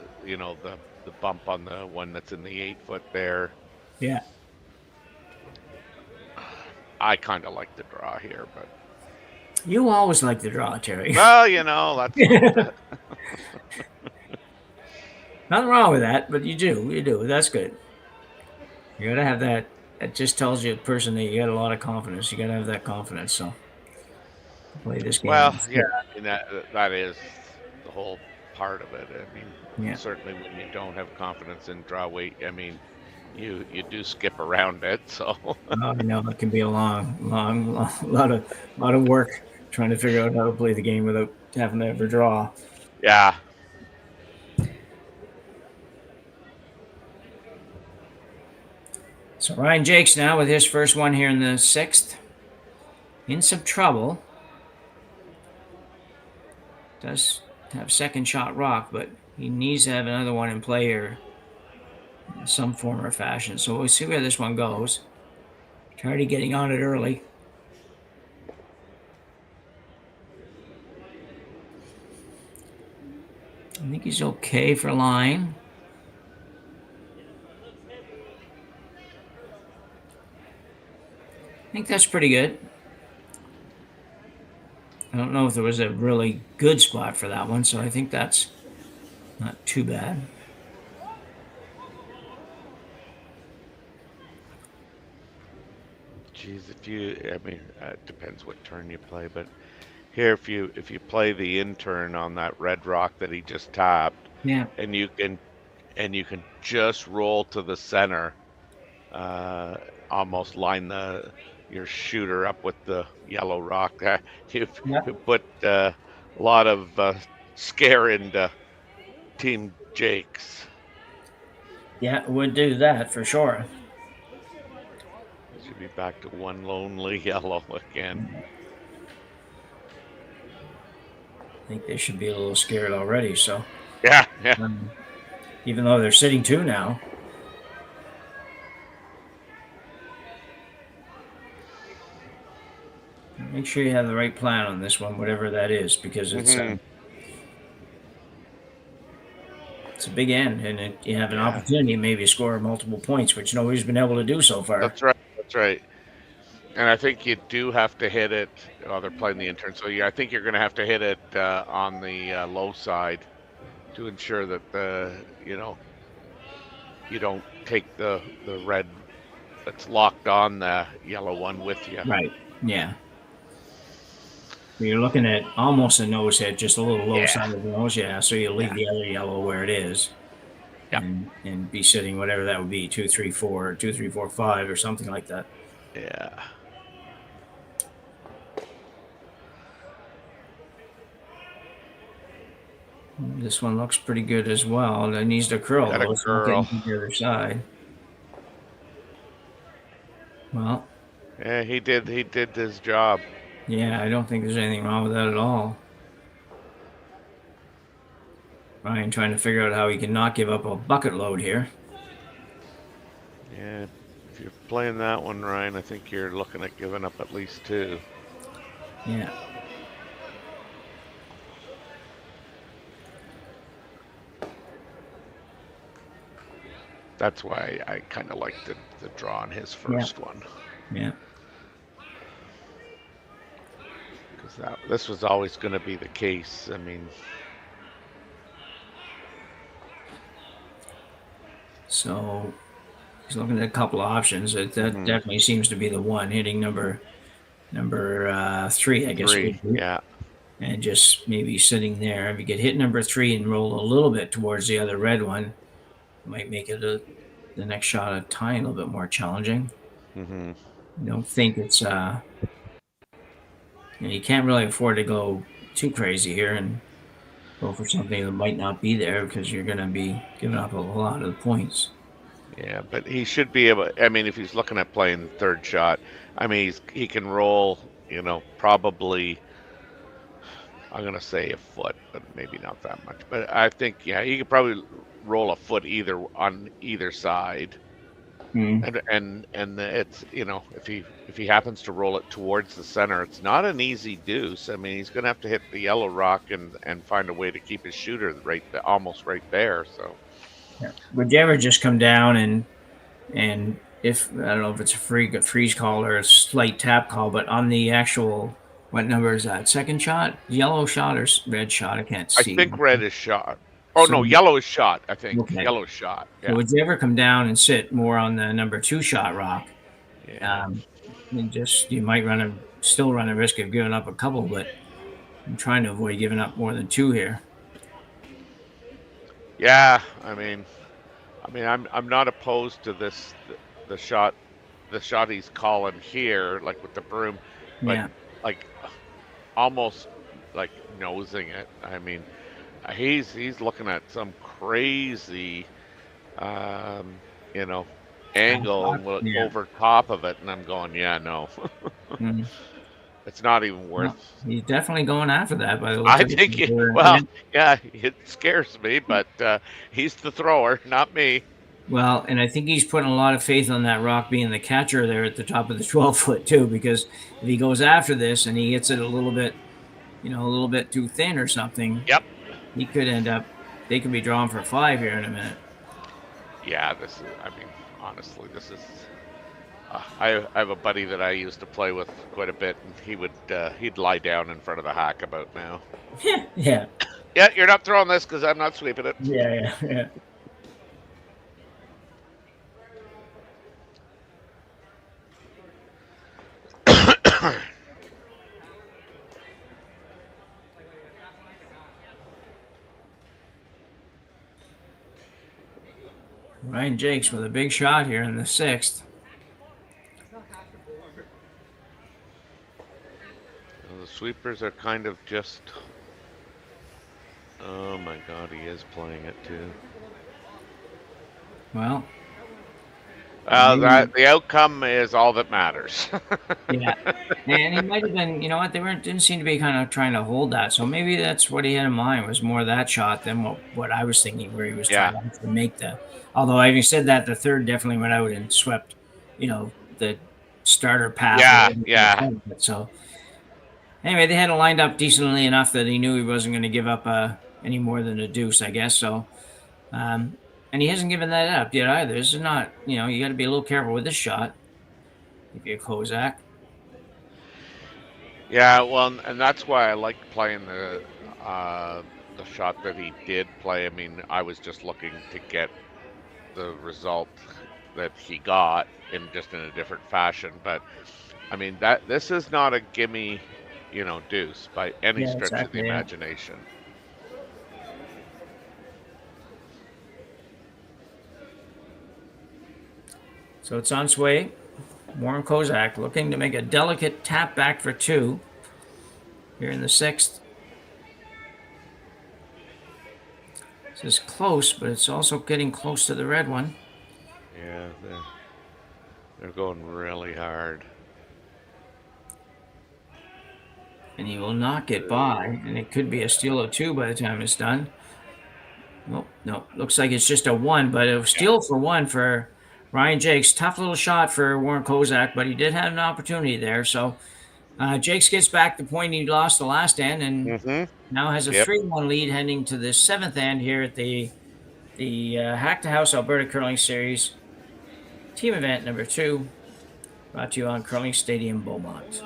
bump on the one that's in the 8 foot there. Yeah. I kind of like the draw here, but You always like the draw, Terry. well, that's Nothing wrong with that, but you do. You do. That's good. You got to have that. That just tells you a person that you got a lot of confidence. You got to have that confidence. So play this game. well, yeah, and that is the whole part of it. I mean, Yeah. certainly when you don't have confidence in draw weight, I mean, you do skip around it. So Oh, I know it can be a long lot of work trying to figure out how to play the game without having to ever draw. yeah, So Ryan Jakes now with his first one here in the 6th. In some trouble. Does have second shot rock, but he needs to have another one in play or in some form or fashion. So we'll see where this one goes. Already getting on it early. I think he's okay for line. I think that's pretty good. I don't know if there was a really good spot for that one, so I think that's not too bad. geez, I mean, it depends what turn you play, but here, if you play the in-turn on that red rock that he just tapped, Yeah. and you can just roll to the center, almost line your shooter up with the yellow rock. You put a lot of scare into Team Jake's. Yeah, would do that for sure. Should be back to one lonely yellow again. I think they should be a little scared already. So Yeah. even though they're sitting 2 now. Make sure you have the right plan on this one, whatever that is, because it's it's a big end, and you have an opportunity maybe to score multiple points, which nobody's been able to do so far. That's right. That's right. And I think you do have to hit it. Oh, they're playing the intern, so I think you're going to have to hit it on the low side to ensure that you don't take the red that's locked on the yellow one with you. Right. Yeah. You're looking at almost a nose hit, just a little low side of the nose. Yeah. So you leave the other yellow where it is. Yeah. And be sitting whatever that would be, 2, 3, 4, 2, 3, 4, 5, or something like that. Yeah. This one looks pretty good as well. It needs to curl. Got a though, so curl. getting to the other side. Well. Yeah, he did his job. Yeah, I don't think there's anything wrong with that at all. Ryan trying to figure out how he can not give up a bucket load here. Yeah. If you're playing that one, Ryan, I think you're looking at giving up at least 2. Yeah. That's why I kind of like the draw on his first one. Yeah. Because this was always going to be the case. I mean, so he's looking at a couple of options. That definitely seems to be the one, hitting number 3, I guess. 3, yeah. And just maybe sitting there. If you could hit number 3 and roll a little bit towards the other red one, might make it the next shot a tiny little bit more challenging. Mm-hmm. I don't think it's you can't really afford to go too crazy here and go for something that might not be there, because you're going to be giving up a lot of the points. Yeah, but he should be able. I mean, if he's looking at playing the third shot, I mean, he can roll. Probably I'm gonna say a foot, but maybe not that much. But I think he could probably roll a foot on either side. And it's if he happens to roll it towards the center, it's not an easy deuce. I mean, he's gonna have to hit the yellow rock and find a way to keep his shooter almost right there. So, would you ever just come down and if I don't know if it's a freeze call or a slight tap call, but on the actual what number is that? Second shot, yellow shot or red shot? I can't see. I think red is shot. Oh, no, yellow is shot, I think. Okay. Yellow is shot. Yeah. So would you ever come down and sit more on the number 2 shot rock? Yeah. You might still run a risk of giving up a couple, but I'm trying to avoid giving up more than 2 here. Yeah, I mean, I'm not opposed to this, the shot he's calling here, like with the broom, but like almost like nosing it. I mean, he's looking at some crazy, angle over top of it, and I'm going, no. It's not even worth. Well, he's definitely going after that. By the way, I think. It scares me, but he's the thrower, not me. Well, and I think he's putting a lot of faith on that rock being the catcher there at the top of the 12-foot too, because if he goes after this and he hits it a little bit too thin or something. Yep. He could end up. They could be drawing for 5 here in a minute. Yeah, honestly, this is. I have a buddy that I used to play with quite a bit, and he'd lie down in front of the hack about now. Yeah. Yeah, you're not throwing this because I'm not sweeping it. Yeah. Ryan Jacques with a big shot here in the 6th. The sweepers are kind of just. Oh my God, he is playing it too. Well, the outcome is all that matters. Yeah, and he might have been. You know what? Didn't seem to be kind of trying to hold that. So maybe that's what he had in mind was more that shot than what I was thinking, where he was trying to make the. Although having said that, the third definitely went out and swept, the starter path. Yeah. So anyway, they had it lined up decently enough that he knew he wasn't going to give up any more than a deuce, I guess. So, and he hasn't given that up yet either. This is not, you got to be a little careful with this shot. If you're Kozak. Yeah, well, and that's why I like playing the shot that he did play. I mean, I was just looking to get the result that he got in a different fashion. But I mean, this is not a gimme, deuce by any stretch of the imagination. So it's on its way. Warren Kozak looking to make a delicate tap back for 2 here in the 6th. This is close, but it's also getting close to the red one. Yeah, they're going really hard. And he will not get by, and it could be a steal of 2 by the time it's done. No, looks like it's just a 1, but a steal for 1 for Ryan Jacques. Tough little shot for Warren Kozak, but he did have an opportunity there. So Jacques gets back the point he lost the last end, and now has a 3-1 lead heading to the 7th end here at the Hack2House Alberta Curling Series team event number 2, brought to you on Curling Stadium Beaumont.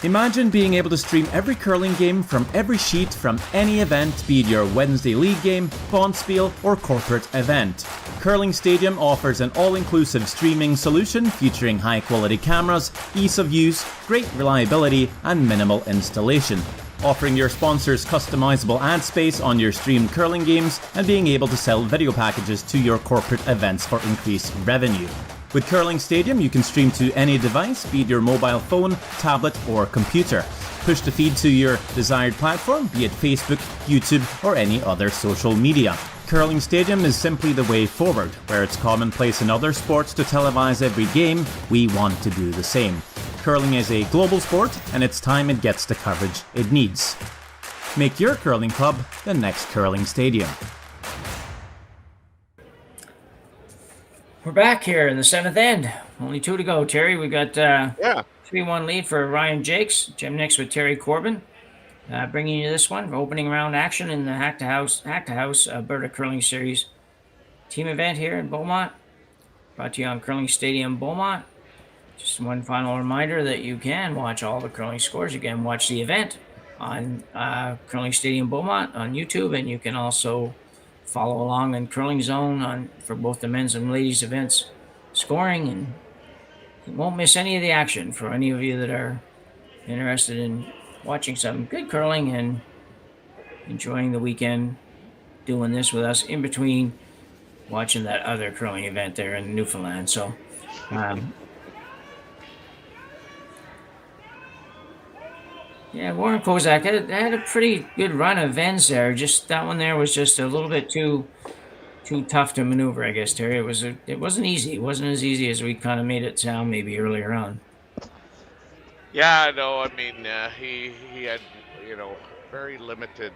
Imagine being able to stream every curling game from every sheet from any event, be it your Wednesday league game, bonspiel, or corporate event. Curling Stadium offers an all-inclusive streaming solution featuring high-quality cameras, ease of use, great reliability, and minimal installation. Offering your sponsors customizable ad space on your streamed curling games and being able to sell video packages to your corporate events for increased revenue. With Curling Stadium, you can stream to any device, be it your mobile phone, tablet, or computer. Push the feed to your desired platform, be it Facebook, YouTube, or any other social media. Curling Stadium is simply the way forward. Where it's commonplace in other sports to televise every game, we want to do the same. Curling is a global sport, and it's time it gets the coverage it needs. Make your curling club the next Curling Stadium. We're back here in the 7th end. Only 2 to go, Terry. We got 3-1 lead for Ryan Jacques. Jim Nix with Terry Corbin. Bringing you this one, opening round action in the Hack2House Alberta Curling Series team event here in Beaumont. Brought to you on Curling Stadium Beaumont. Just one final reminder that you can watch all the curling scores. You can watch the event on Curling Stadium Beaumont on YouTube, and you can also follow along in Curling Zone for both the men's and ladies events scoring, and you won't miss any of the action for any of you that are interested in watching some good curling and enjoying the weekend doing this with us in between watching that other curling event there in Newfoundland. So yeah, Warren Kozak had a pretty good run of ends there. Just that one there was just a little bit too tough to maneuver, I guess, Terry. It wasn't easy. It wasn't as easy as we kind of made it sound maybe earlier on. Yeah, no, I mean, he had, very limited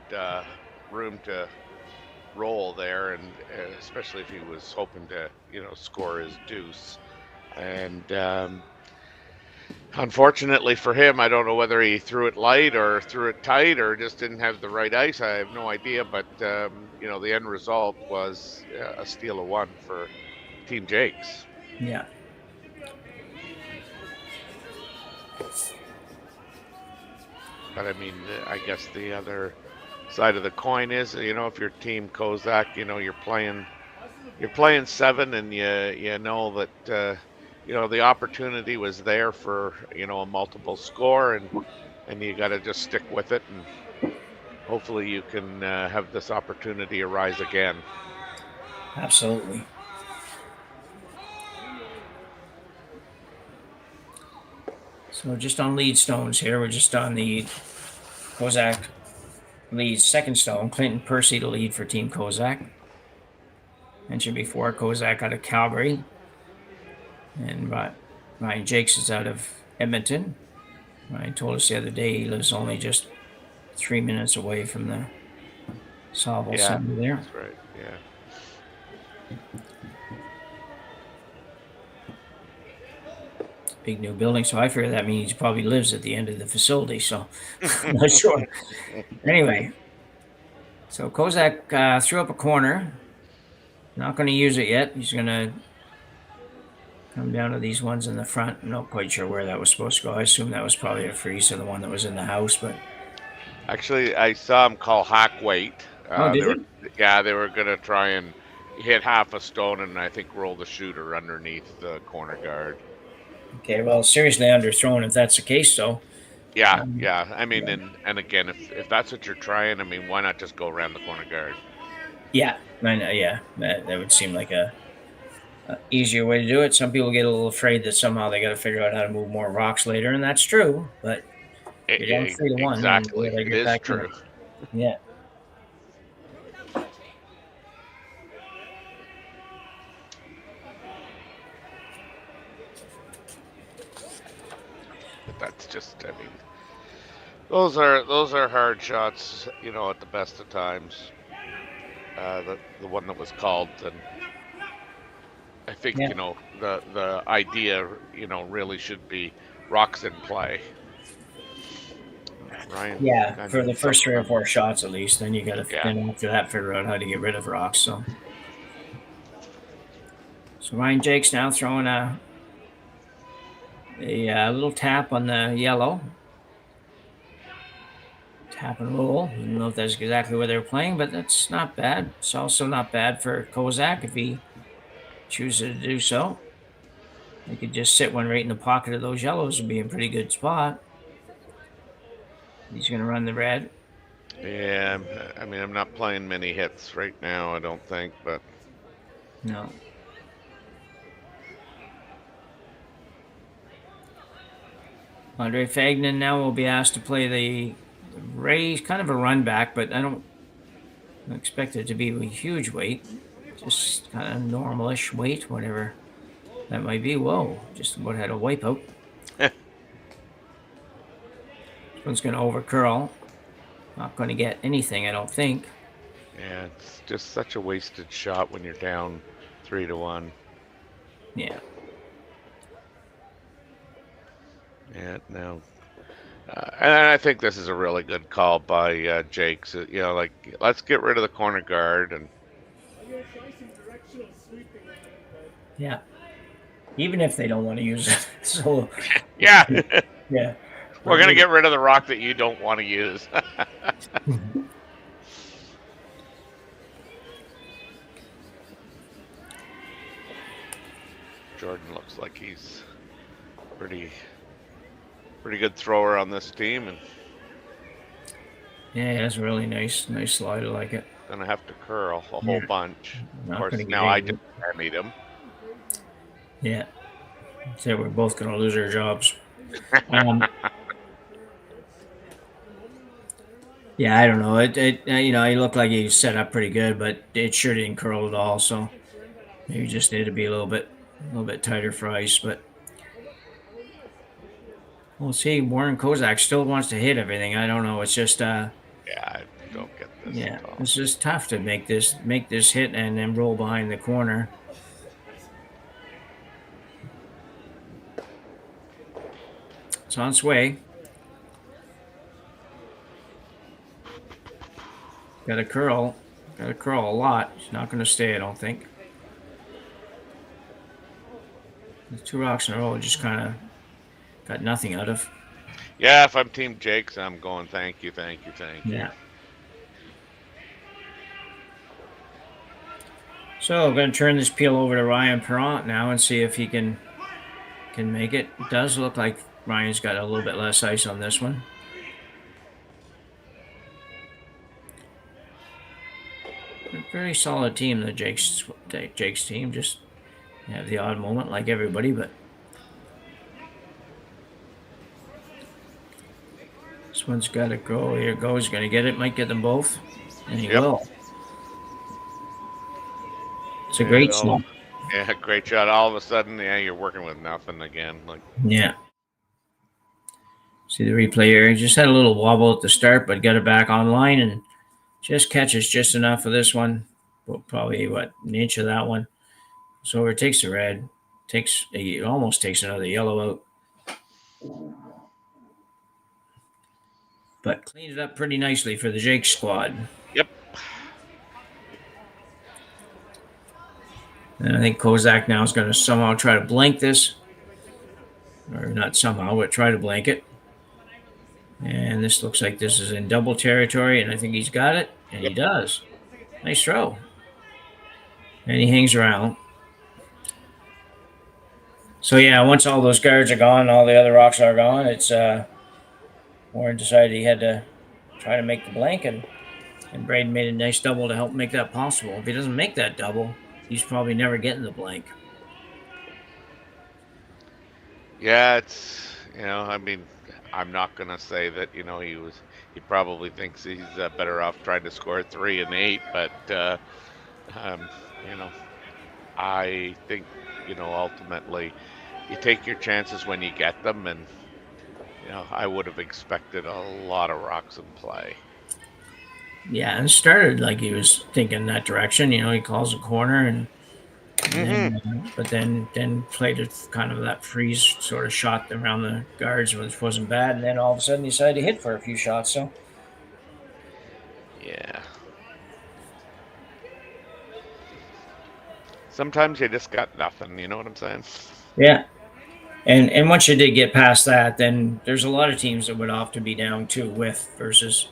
room to roll there, and especially if he was hoping to, score his deuce. And unfortunately for him, I don't know whether he threw it light or threw it tight or just didn't have the right ice. I have no idea, but the end result was a steal of 1 for Team Jacques. Yeah. But I mean, I guess the other side of the coin is, if you're Team Kozak, you're playing 7, and you know that the opportunity was there for a multiple score, and you got to just stick with it, and hopefully you can have this opportunity arise again. Absolutely. So just on lead stones here, we're just on the Kozak leads second stone. Clinton Percy to lead for Team Kozak. Mentioned before, Kozak out of Calgary. And Ryan Jacques is out of Edmonton. Ryan told us the other day he lives only just 3 minutes away from the Sauble Center there. That's right, yeah. Big new building, so I figure that means he probably lives at the end of the facility, so I'm not sure. Anyway, so Kozak threw up a corner. Not going to use it yet. He's going to come down to these ones in the front. I'm not quite sure where that was supposed to go. I assume that was probably a freeze of the one that was in the house, but... Actually, I saw him call hack weight. Did he? They were going to try and hit half a stone and I think roll the shooter underneath the corner guard. Okay, well, seriously underthrown if that's the case, so. Yeah. I mean, and again, if that's what you're trying, I mean, why not just go around the corner guard? Yeah, that would seem like a easier way to do it. Some people get a little afraid that somehow they got to figure out how to move more rocks later, and that's true, but you're down 3-1. Exactly, it is true. Yeah. That's just, I mean, those are hard shots, at the best of times. The one that was called, and I think the idea really should be rocks in play. Ryan, yeah, for the first 3 or 4 shots at least, then you got to then after that figure out how to get rid of rocks. So Ryan Jacques now throwing a little tap on the yellow. tap and roll. I don't know if that's exactly what they're playing, but that's not bad. It's also not bad for Kozak if he chooses to do so. He could just sit one right in the pocket of those yellows and be in a pretty good spot. He's going to run the red. Yeah, I mean, I'm not playing many hits right now, I don't think, but... No. Andre Fagnan now will be asked to play the raise, kind of a run back, but I don't expect it to be a huge weight. Just kind of normalish weight, whatever that might be. Whoa, just about had a wipeout. This one's going to over curl. Not going to get anything, I don't think. Yeah, it's just such a wasted shot when you're down 3-1. Yeah. Yeah, no. And I think this is a really good call by Jake. So, you know, like, let's get rid of the corner guard. And Yeah. Even if they don't want to use it. So, yeah. yeah. We're going to get rid of the rock that you don't want to use. Jordan looks like he's pretty good thrower on this team, and yeah, that's really nice slide. I like it. Gonna have to curl a whole bunch. Not Of course, gonna get now I any- just need him. Yeah. So we're both going to lose our jobs. Yeah, I don't know. It you know, he looked like he set up pretty good, but it sure didn't curl at all. So maybe just need to be a little bit tighter for ice. But we'll see. Warren Kozak still wants to hit everything. I don't know. It's just Yeah, I don't get this. yeah, at all. it's just tough to make this hit and then roll behind the corner. It's on its way. Got to curl a lot. It's not going to stay, I don't think. The 2 rocks in a row just kind of got nothing out of. Yeah, if I'm Team Jake's, I'm going thank you. Yeah. So I'm going to turn this peel over to Ryan Perrant now and see if he can make it. It does look like Ryan's got a little bit less ice on this one. A very solid team, the Jake's team. Just have the odd moment like everybody, but this one's got to go. Here it goes. Going to get it. Might get them both, and he will. It's a great shot. Yeah, great shot. All of a sudden, yeah, you're working with nothing again. Like, yeah. See the replay here. He just had a little wobble at the start, but got it back online and just catches just enough of this one. Well, probably an inch of that one. So it takes the red. It almost takes another yellow out. But cleaned it up pretty nicely for the Jake squad. yep. And I think Kozak now is going to somehow try to blank this. Or not somehow, but try to blank it. And this looks like this is in double territory, and I think he's got it, and he does. Nice throw. And he hangs around. So, yeah, once all those guards are gone, all the other rocks are gone, it's Warren decided he had to try to make the blank, and Braden made a nice double to help make that possible. If he doesn't make that double, he's probably never getting the blank. Yeah, it's, you know, I mean, I'm not going to say that, you know, he probably thinks he's better off trying to score 3 and 8, but, you know, I think, you know, ultimately you take your chances when you get them, and, you know, I would have expected a lot of rocks in play. Yeah, and started like he was thinking that direction. You know, he calls a corner, and but then played it kind of that freeze sort of shot around the guards, which wasn't bad. And then all of a sudden, he decided to hit for a few shots. So yeah. Sometimes you just got nothing. You know what I'm saying? yeah, and once you did get past that, then there's a lot of teams that would opt to be down 2 with versus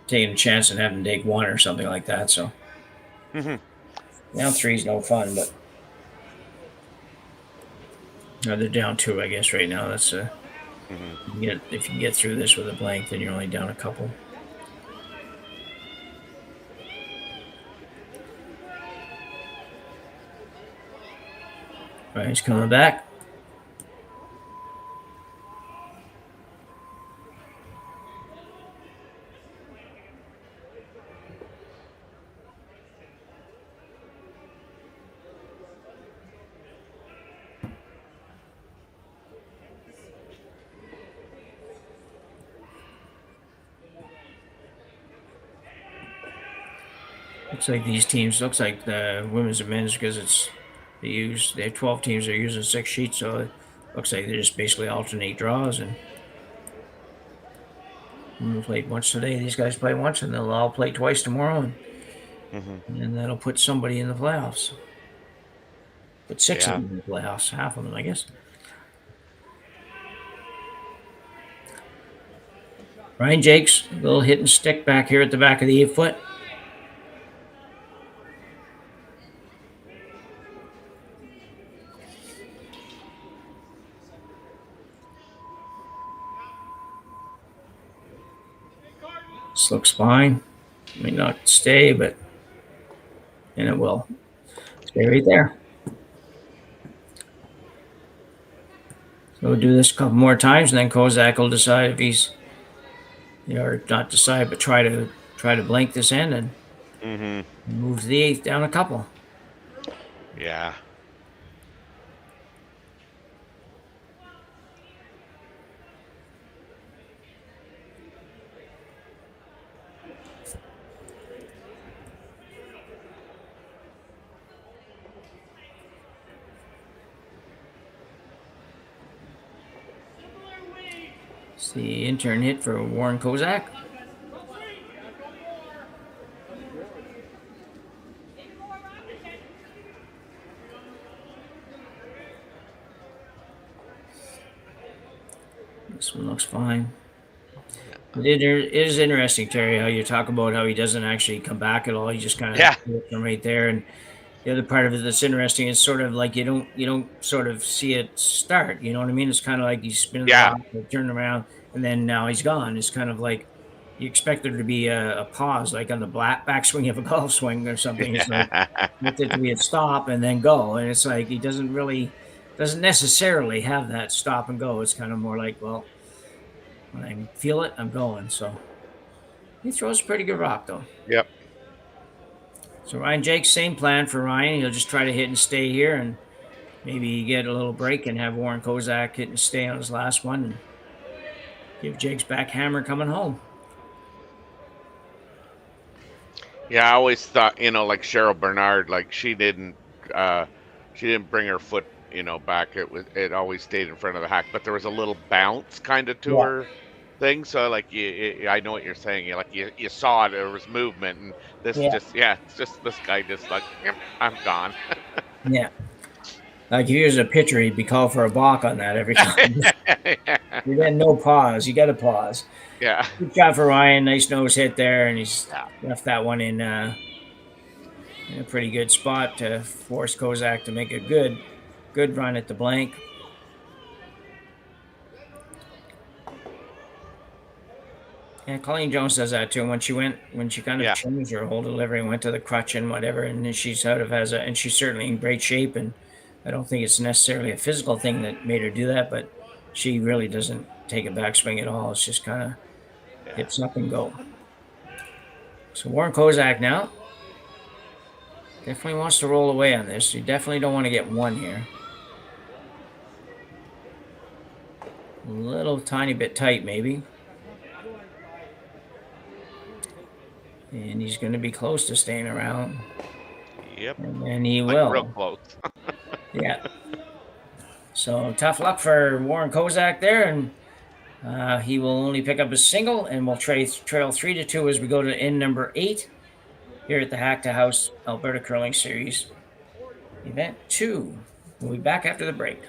taking a chance and having to take one or something like that. So down 3 is no fun, but they're down 2, I guess, right now. That's if you can get through this with a blank, then you're only down a couple. All right, he's coming back. Looks like these teams, looks like the women's and men's, because they have 12 teams, they're using 6 sheets, so it looks like they just basically alternate draws. And we played once today, these guys play once, and they'll all play twice tomorrow, and that'll put somebody in the playoffs. Put 6 of them in the playoffs, half of them, I guess. Ryan Jacques, a little hit and stick back here at the back of the 8-foot. This looks fine. May not stay, and it will stay right there. So we'll do this a couple more times, and then Kozak will decide if he's, or not decide, but try to blank this end and move the 8th down a couple. Yeah. It's the intern hit for Warren Kozak. This one looks fine. It is interesting, Terry, how you talk about how he doesn't actually come back at all. He just kind of from right there. And the other part of it that's interesting is sort of like you don't sort of see it start. You know what I mean? It's kind of like he's spinning the block, turning around, and then now he's gone. It's kind of like you expect there to be a pause, like on the backswing of a golf swing or something. It's like it to be a stop and then go. And it's like he doesn't necessarily have that stop and go. It's kind of more like, well, when I feel it, I'm going. So he throws a pretty good rock, though. Yep. So Ryan Jacques, same plan for Ryan. He'll just try to hit and stay here, and maybe get a little break and have Warren Kozak hit and stay on his last one, and give Jacques back hammer coming home. Yeah, I always thought, like Cheryl Bernard, like she didn't bring her foot, back. It always stayed in front of the hack, but there was a little bounce kind of to her thing. So like I know what you're saying. You saw it. There was movement, and this it's just this guy just like, yep, I'm gone. Yeah. Like if he was a pitcher, he'd be called for a balk on that every time. You got no pause. You got to pause. Yeah. Good job for Ryan. Nice nose hit there, and he's left that one in a pretty good spot to force Kozak to make a good run at the blank. Yeah, Colleen Jones does that too. When she kind of changed her whole delivery and went to the crutch and whatever, and then she sort of and she's certainly in great shape, and I don't think it's necessarily a physical thing that made her do that, but she really doesn't take a backswing at all. It's just kind of hits up and go. So Warren Kozak now definitely wants to roll away on this. You definitely don't want to get one here. A little tiny bit tight, maybe. And he's going to be close to staying around. Yep. And he will. Real close. Yeah. So tough luck for Warren Kozak there, and he will only pick up a single, and we'll trail 3-2 as we go to end number 8 here at the Hack2House Alberta Curling Series, Event 2. We'll be back after the break.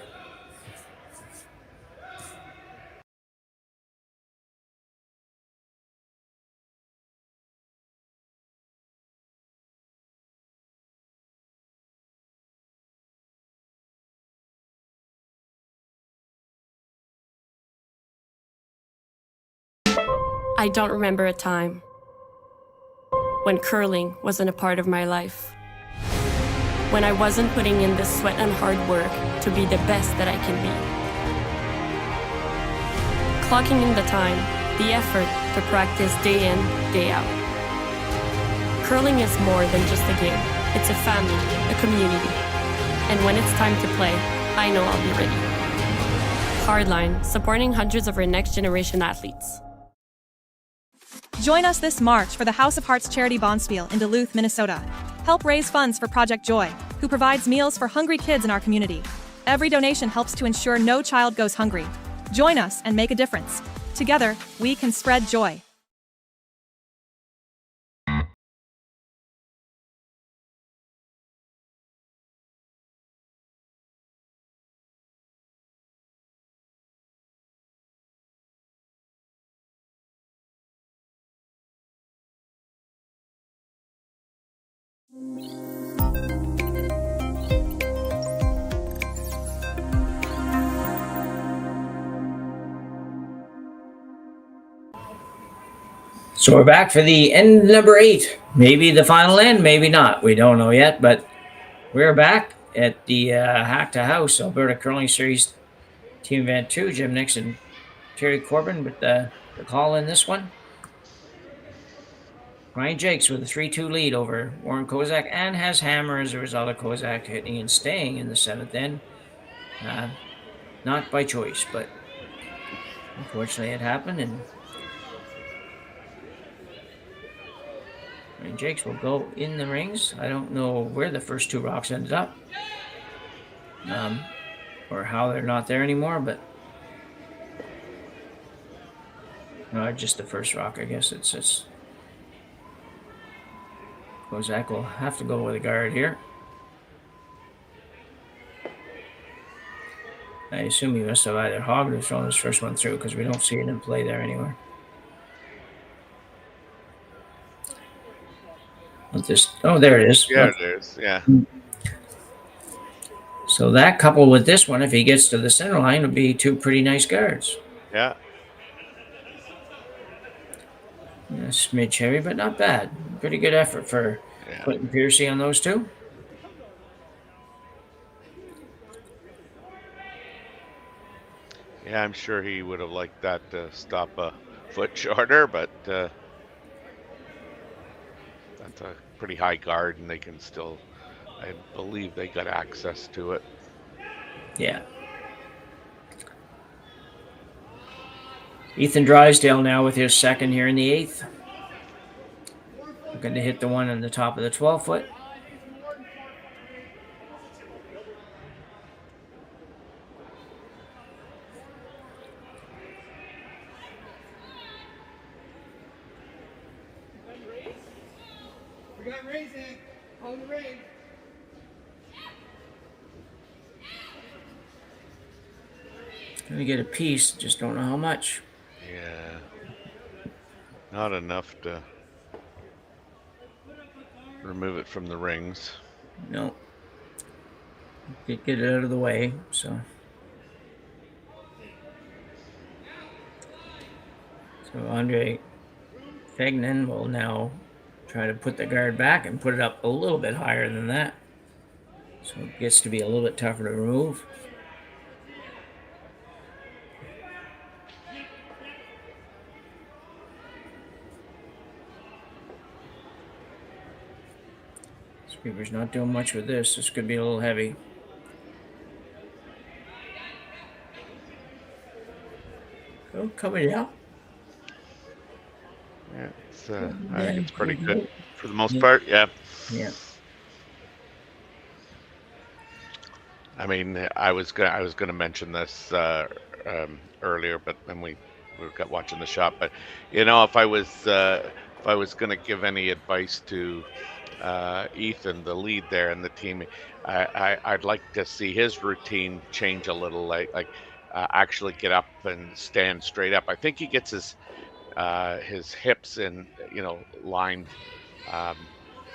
I don't remember a time when curling wasn't a part of my life. When I wasn't putting in the sweat and hard work to be the best that I can be. Clocking in the time, the effort to practice day in, day out. Curling is more than just a game. It's a family, a community. And when it's time to play, I know I'll be ready. Hardline, supporting hundreds of our next generation athletes. Join us this March for the House of Hearts charity bonspiel in Duluth, Minnesota. Help raise funds for Project Joy, who provides meals for hungry kids in our community. Every donation helps to ensure no child goes hungry. Join us and make a difference. Together, we can spread joy. So we're back for the end number 8. Maybe the final end, maybe not. We don't know yet, but we're back at the Hack2House Alberta Curling Series Team Event 2. Jim Nixon, Terry Corbin with the call in this one. Ryan Jacques with a 3-2 lead over Warren Kozak, and has hammer as a result of Kozak hitting and staying in the 7th end. Not by choice, but unfortunately it happened, and Ryan Jacques will go in the rings. I don't know where the first 2 rocks ended up, or how they're not there anymore, but no, just the first rock, I guess. It's Kozak will have to go with a guard here. I assume he must have either hogged or thrown his first one through, because we don't see it in play there anywhere. Oh, there it is. Yeah, it is. Yeah. So that coupled with this one, if he gets to the center line, would be 2 pretty nice guards. Yeah. A smidge heavy, but not bad. Pretty good effort for Quentin Piercy on those 2. Yeah, I'm sure he would have liked that to stop a foot shorter, but that's a pretty high guard, and they can still, I believe they got access to it. Yeah. Ethan Drysdale now with his second here in the 8th. Looking to hit the one on the top of the 12-foot. We got raising on the ring. Gonna get a piece, just don't know how much. Yeah. Not enough to remove it from the rings. No. Get it out of the way, so. So Andre Fegnan will now try to put the guard back and put it up a little bit higher than that. So it gets to be a little bit tougher to remove. Sweeper's not doing much with this. This could be a little heavy. Oh, coming out. Yeah, it's, I think it's pretty good for the most part. Yeah. Yeah. I mean, I was gonna mention this earlier, but then we got watching the shot. But you know, if I was gonna give any advice to Ethan, the lead there in the team, I'd like to see his routine change a little, like actually get up and stand straight up. I think he gets his hips in, lined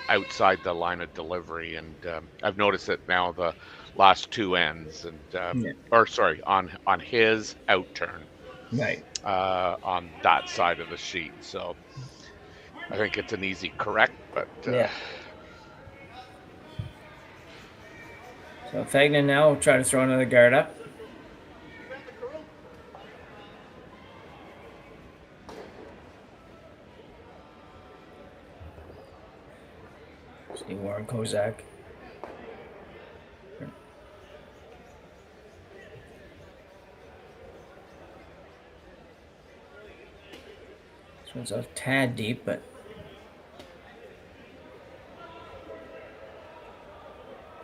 outside the line of delivery, and I've noticed it now the last 2 ends, and or sorry, on his out turn. Right. on that side of the sheet. So I think it's an easy correct, but Yeah. So Fagnan now will try to throw another guard up. See Warren Kozak. This one's a tad deep, but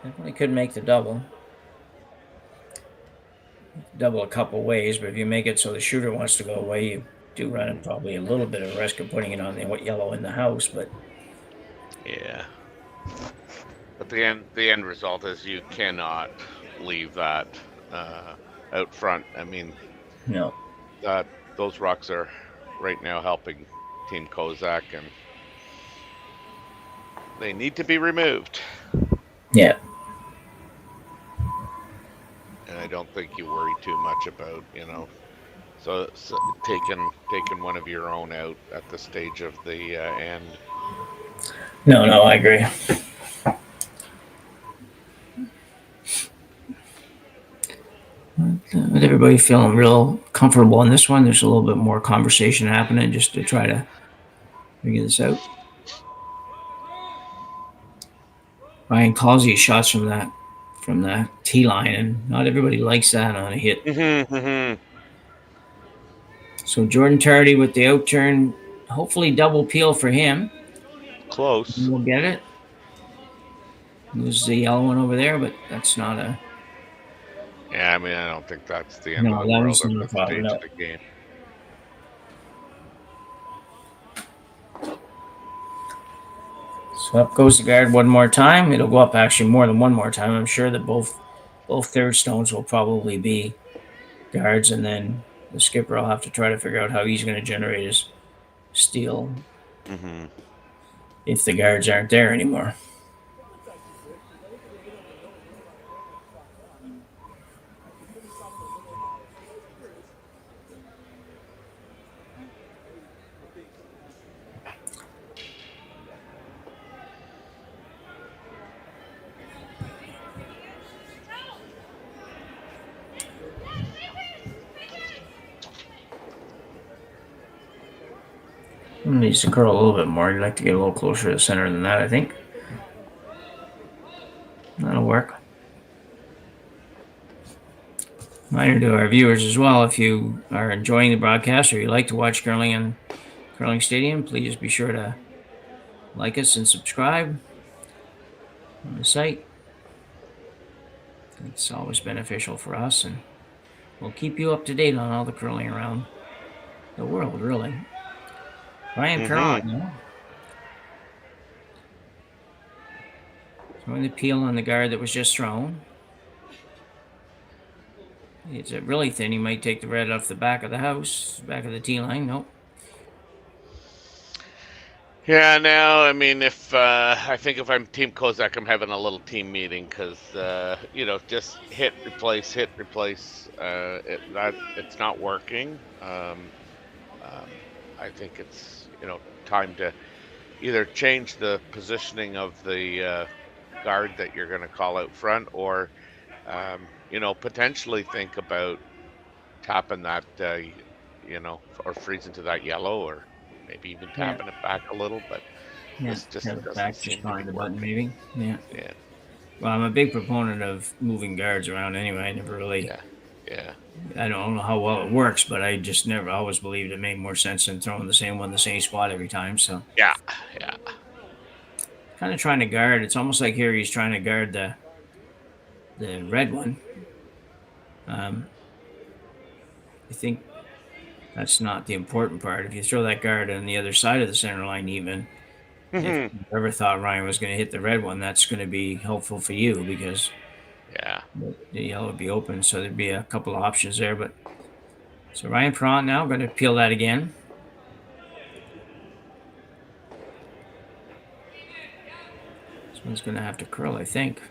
definitely could make the double. Double a couple ways, but if you make it so the shooter wants to go away, you do run probably a little bit of risk of putting it on the yellow in the house. But yeah. But the end result is you cannot leave that out front. I mean, no, those rocks are right now helping Team Kozak, and they need to be removed. Yeah. And I don't think you worry too much about, so taking one of your own out at the stage of the end. No, I agree. With everybody feeling real comfortable on this one, there's a little bit more conversation happening just to try to figure this out. Ryan calls these shots from the tee line, and not everybody likes that on a hit. So Jordan Tardy with the out turn, hopefully double peel for him. Close. We'll get it. There's the yellow one over there, but that's not a... Yeah, I mean, I don't think that's the end of the world at the stage of the game. So up goes the guard one more time. It'll go up actually more than one more time. I'm sure that both third stones will probably be guards, and then the skipper will have to try to figure out how he's going to generate his steal if the guards aren't there anymore. Needs to curl a little bit more. You'd like to get a little closer to the center than that, I think. That'll work. Reminder to our viewers as well, if you are enjoying the broadcast or you like to watch curling in Curling Stadium, please be sure to like us and subscribe on the site. It's always beneficial for us, and we'll keep you up to date on all the curling around the world, really. Ryan Perron, throwing the peel on the guard that was just thrown. It's really thin. He might take the red off the back of the house, back of the tee line. Nope. Yeah, no, I mean, I think if I'm Team Kozak, I'm having a little team meeting because, just hit, replace. It's not working. I think it's, time to either change the positioning of the guard that you're going to call out front, or, potentially think about tapping that, or freezing to that yellow, or maybe even tapping it back a little, but this just doesn't seem to be the button, maybe. Yeah. Yeah. Well, I'm a big proponent of moving guards around anyway. I never really... Yeah. I don't know how well it works, but I just never always believed it made more sense than throwing the same one in the same spot every time. So yeah. Kind of trying to guard. It's almost like here he's trying to guard the red one. I think that's not the important part. If you throw that guard on the other side of the center line, even if you ever thought Ryan was going to hit the red one, that's going to be helpful for you because the yellow would be open, so there'd be a couple of options there. But so Ryan Perron now going to peel that again. This one's going to have to curl, I think.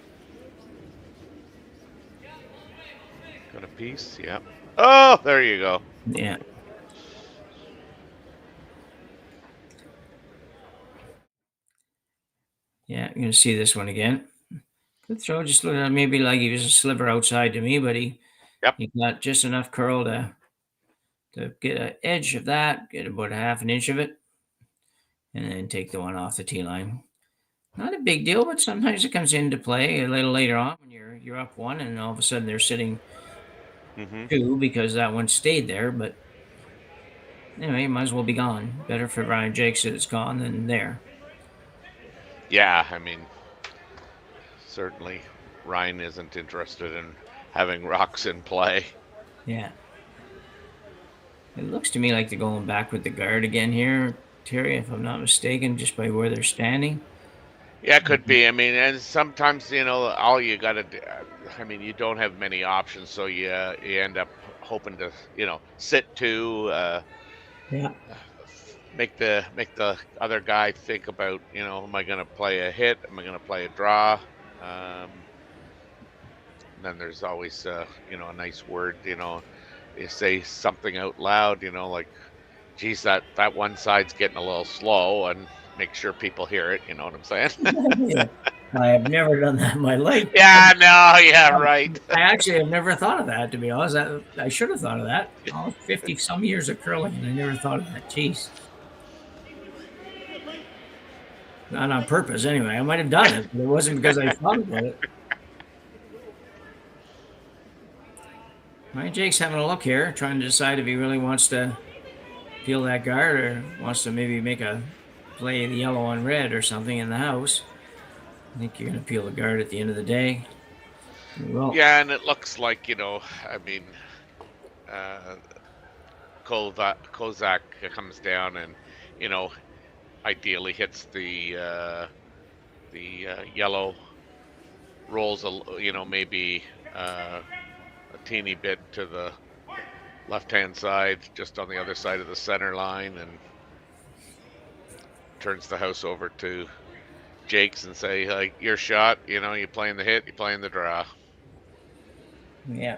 Got a piece. Yep. Oh, there you go. Yeah. Yeah, you're gonna see this one again. Good throw. Just looked at maybe like he was a sliver outside to me, but he got just enough curl to get an edge of that, get about a half an inch of it, and then take the one off the tee line. Not a big deal, but sometimes it comes into play a little later on when you're up one, and all of a sudden they're sitting two because that one stayed there. But anyway, might as well be gone. Better for Ryan Jacques that it's gone than there. Yeah, I mean, certainly Ryan isn't interested in having rocks in play. Yeah. It looks to me like they're going back with the guard again here, Terry, if I'm not mistaken, just by where they're standing. Yeah, it could be. I mean, and sometimes, all you got to do, I mean, you don't have many options, so you end up hoping to, sit two, make the other guy think about, am I going to play a hit? Am I going to play a draw? Then there's always, a nice word, you say something out loud, like, geez, that one side's getting a little slow, and make sure people hear it. You know what I'm saying? Yeah. I have never done that in my life. Yeah, no, yeah, right. I actually have never thought of that, to be honest. I should have thought of that. 50 some years of curling, and I never thought of that. Jeez. Not on purpose, anyway. I might have done it, but it wasn't because I thought about it. Right, Jake's having a look here, trying to decide if he really wants to peel that guard or wants to maybe make a play the yellow on red or something in the house. I think you're going to peel the guard at the end of the day. Well, yeah, and it looks like, I mean, Kozak comes down and, ideally hits the yellow, rolls, maybe a teeny bit to the left-hand side, just on the other side of the center line, and turns the house over to Jacques and say, like, your shot, you playing the hit, you playing the draw. Yeah.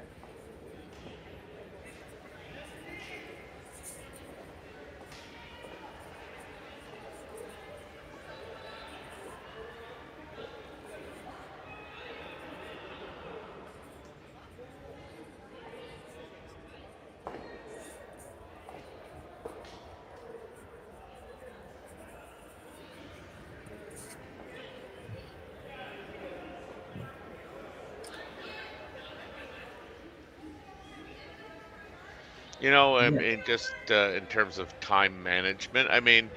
I mean, just in terms of time management, I mean,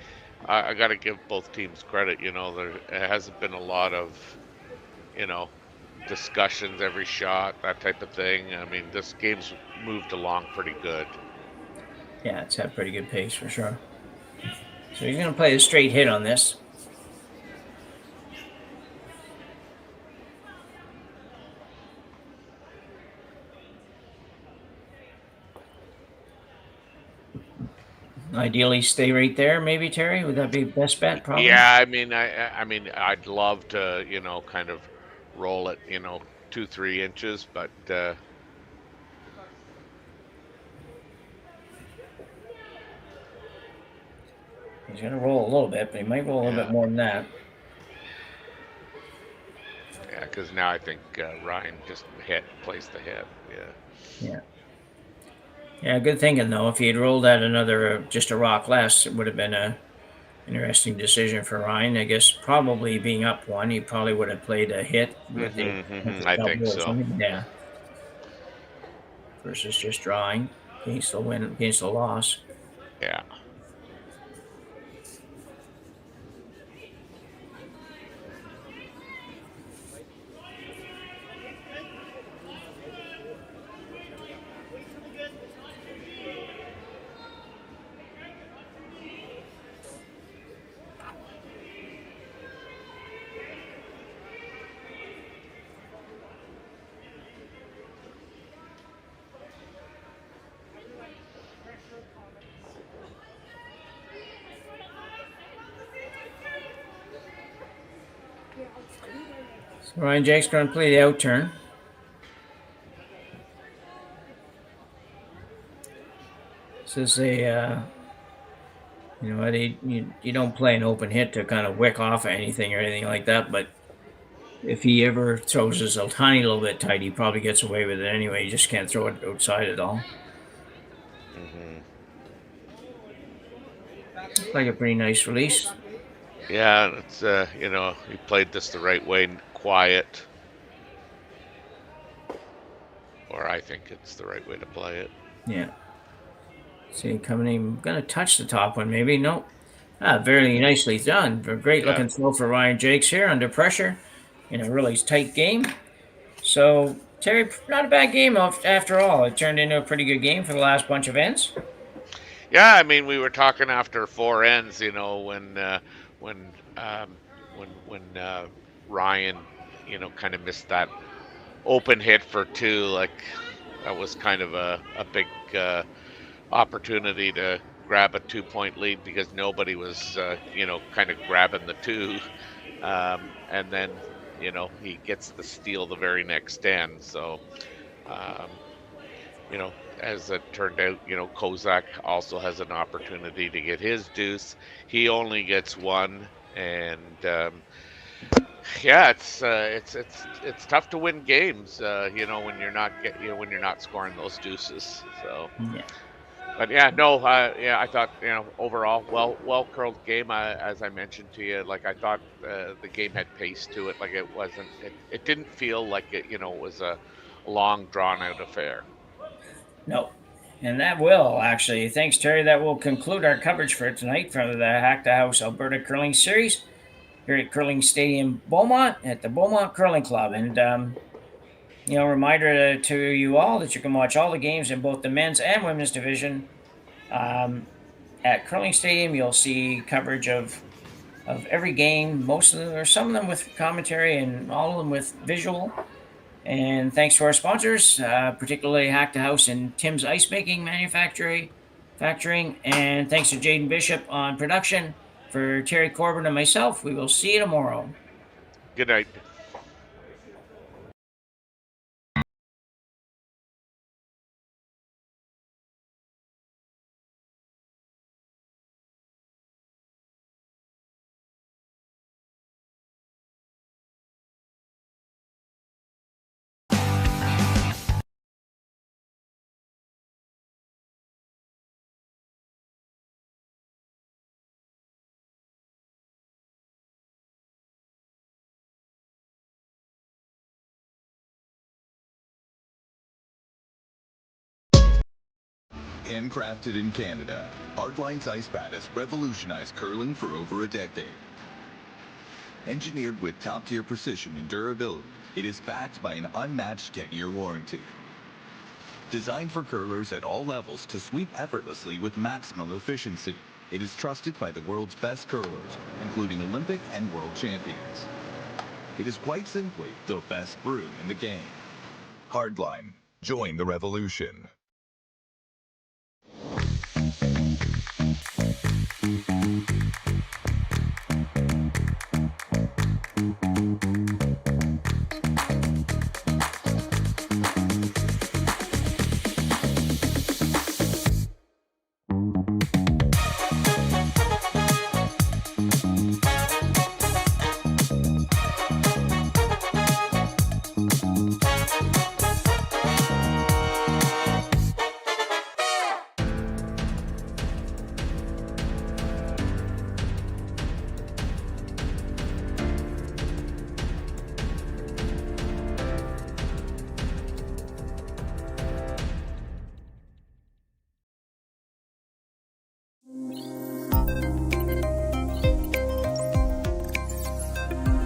I got to give both teams credit. There hasn't been a lot of, discussions every shot, that type of thing. I mean, this game's moved along pretty good. Yeah, it's had pretty good pace for sure. So he's going to play a straight hit on this. Ideally, stay right there. Maybe Terry, would that be best bet? Probably. Yeah, I mean, I'd love to, kind of roll it, 2-3 inches, but he's gonna roll a little bit, but he might roll a little bit more than that. Yeah, because now I think Ryan just plays the hit. Yeah. Yeah. Yeah, good thinking though. If he had rolled at another, just a rock less, it would have been a interesting decision for Ryan. I guess probably being up one, he probably would have played a hit. With I think so. Yeah. Versus just drawing against the win, against the loss. Yeah. So Ryan Jacques going to play the out turn. Says they, you know, you don't play an open hit to kind of wick off anything or anything like that, but if he ever throws us a tiny little bit tight, he probably gets away with it anyway. You just can't throw it outside at all. Like a pretty nice release. Yeah, it's you know, he played this the right way, quiet. Or I think it's the right way to play it. Yeah. See, coming in, gonna touch the top one, maybe. Nope. Very nicely done. A great looking throw for Ryan Jacques here under pressure in a really tight game. So, Terry, not a bad game after all. It turned into a pretty good game for the last bunch of ends. Yeah, I mean, we were talking after 4 ends, you know, when Ryan, you know, kind of missed that open hit for 2. Like, that was kind of a big opportunity to grab a 2-point lead because nobody was, you know, kind of grabbing the 2. And then, you know, he gets the steal the very next end. So, you know, as it turned out, you know, Kozak also has an opportunity to get his deuce. He only gets 1, and yeah, it's tough to win games, you know, when you're not scoring those deuces. So, yeah. But yeah, no, yeah, I thought, you know, overall, well curled game. As I mentioned to you, like I thought the game had pace to it. Like it didn't feel like it, you know, was a long drawn out affair. No. And that will, actually. Thanks, Terry. That will conclude our coverage for tonight from the Hack2House Alberta Curling Series here at Curling Stadium Beaumont at the Beaumont Curling Club. And, you know, reminder to you all that you can watch all the games in both the men's and women's division at Curling Stadium. You'll see coverage of every game, most of them, or some of them with commentary and all of them with visual. And thanks to our sponsors, particularly Hack2House and Tim's Ice Making Manufacturing. And thanks to Jaiden Bishop on production. For Terry Corbin and myself, we will see you tomorrow. Good night. Handcrafted in Canada, Hardline's ice pad has revolutionized curling for over a decade. Engineered with top-tier precision and durability, it is backed by an unmatched 10-year warranty. Designed for curlers at all levels to sweep effortlessly with maximum efficiency, it is trusted by the world's best curlers, including Olympic and world champions. It is quite simply the best brew in the game. Hardline. Join the revolution.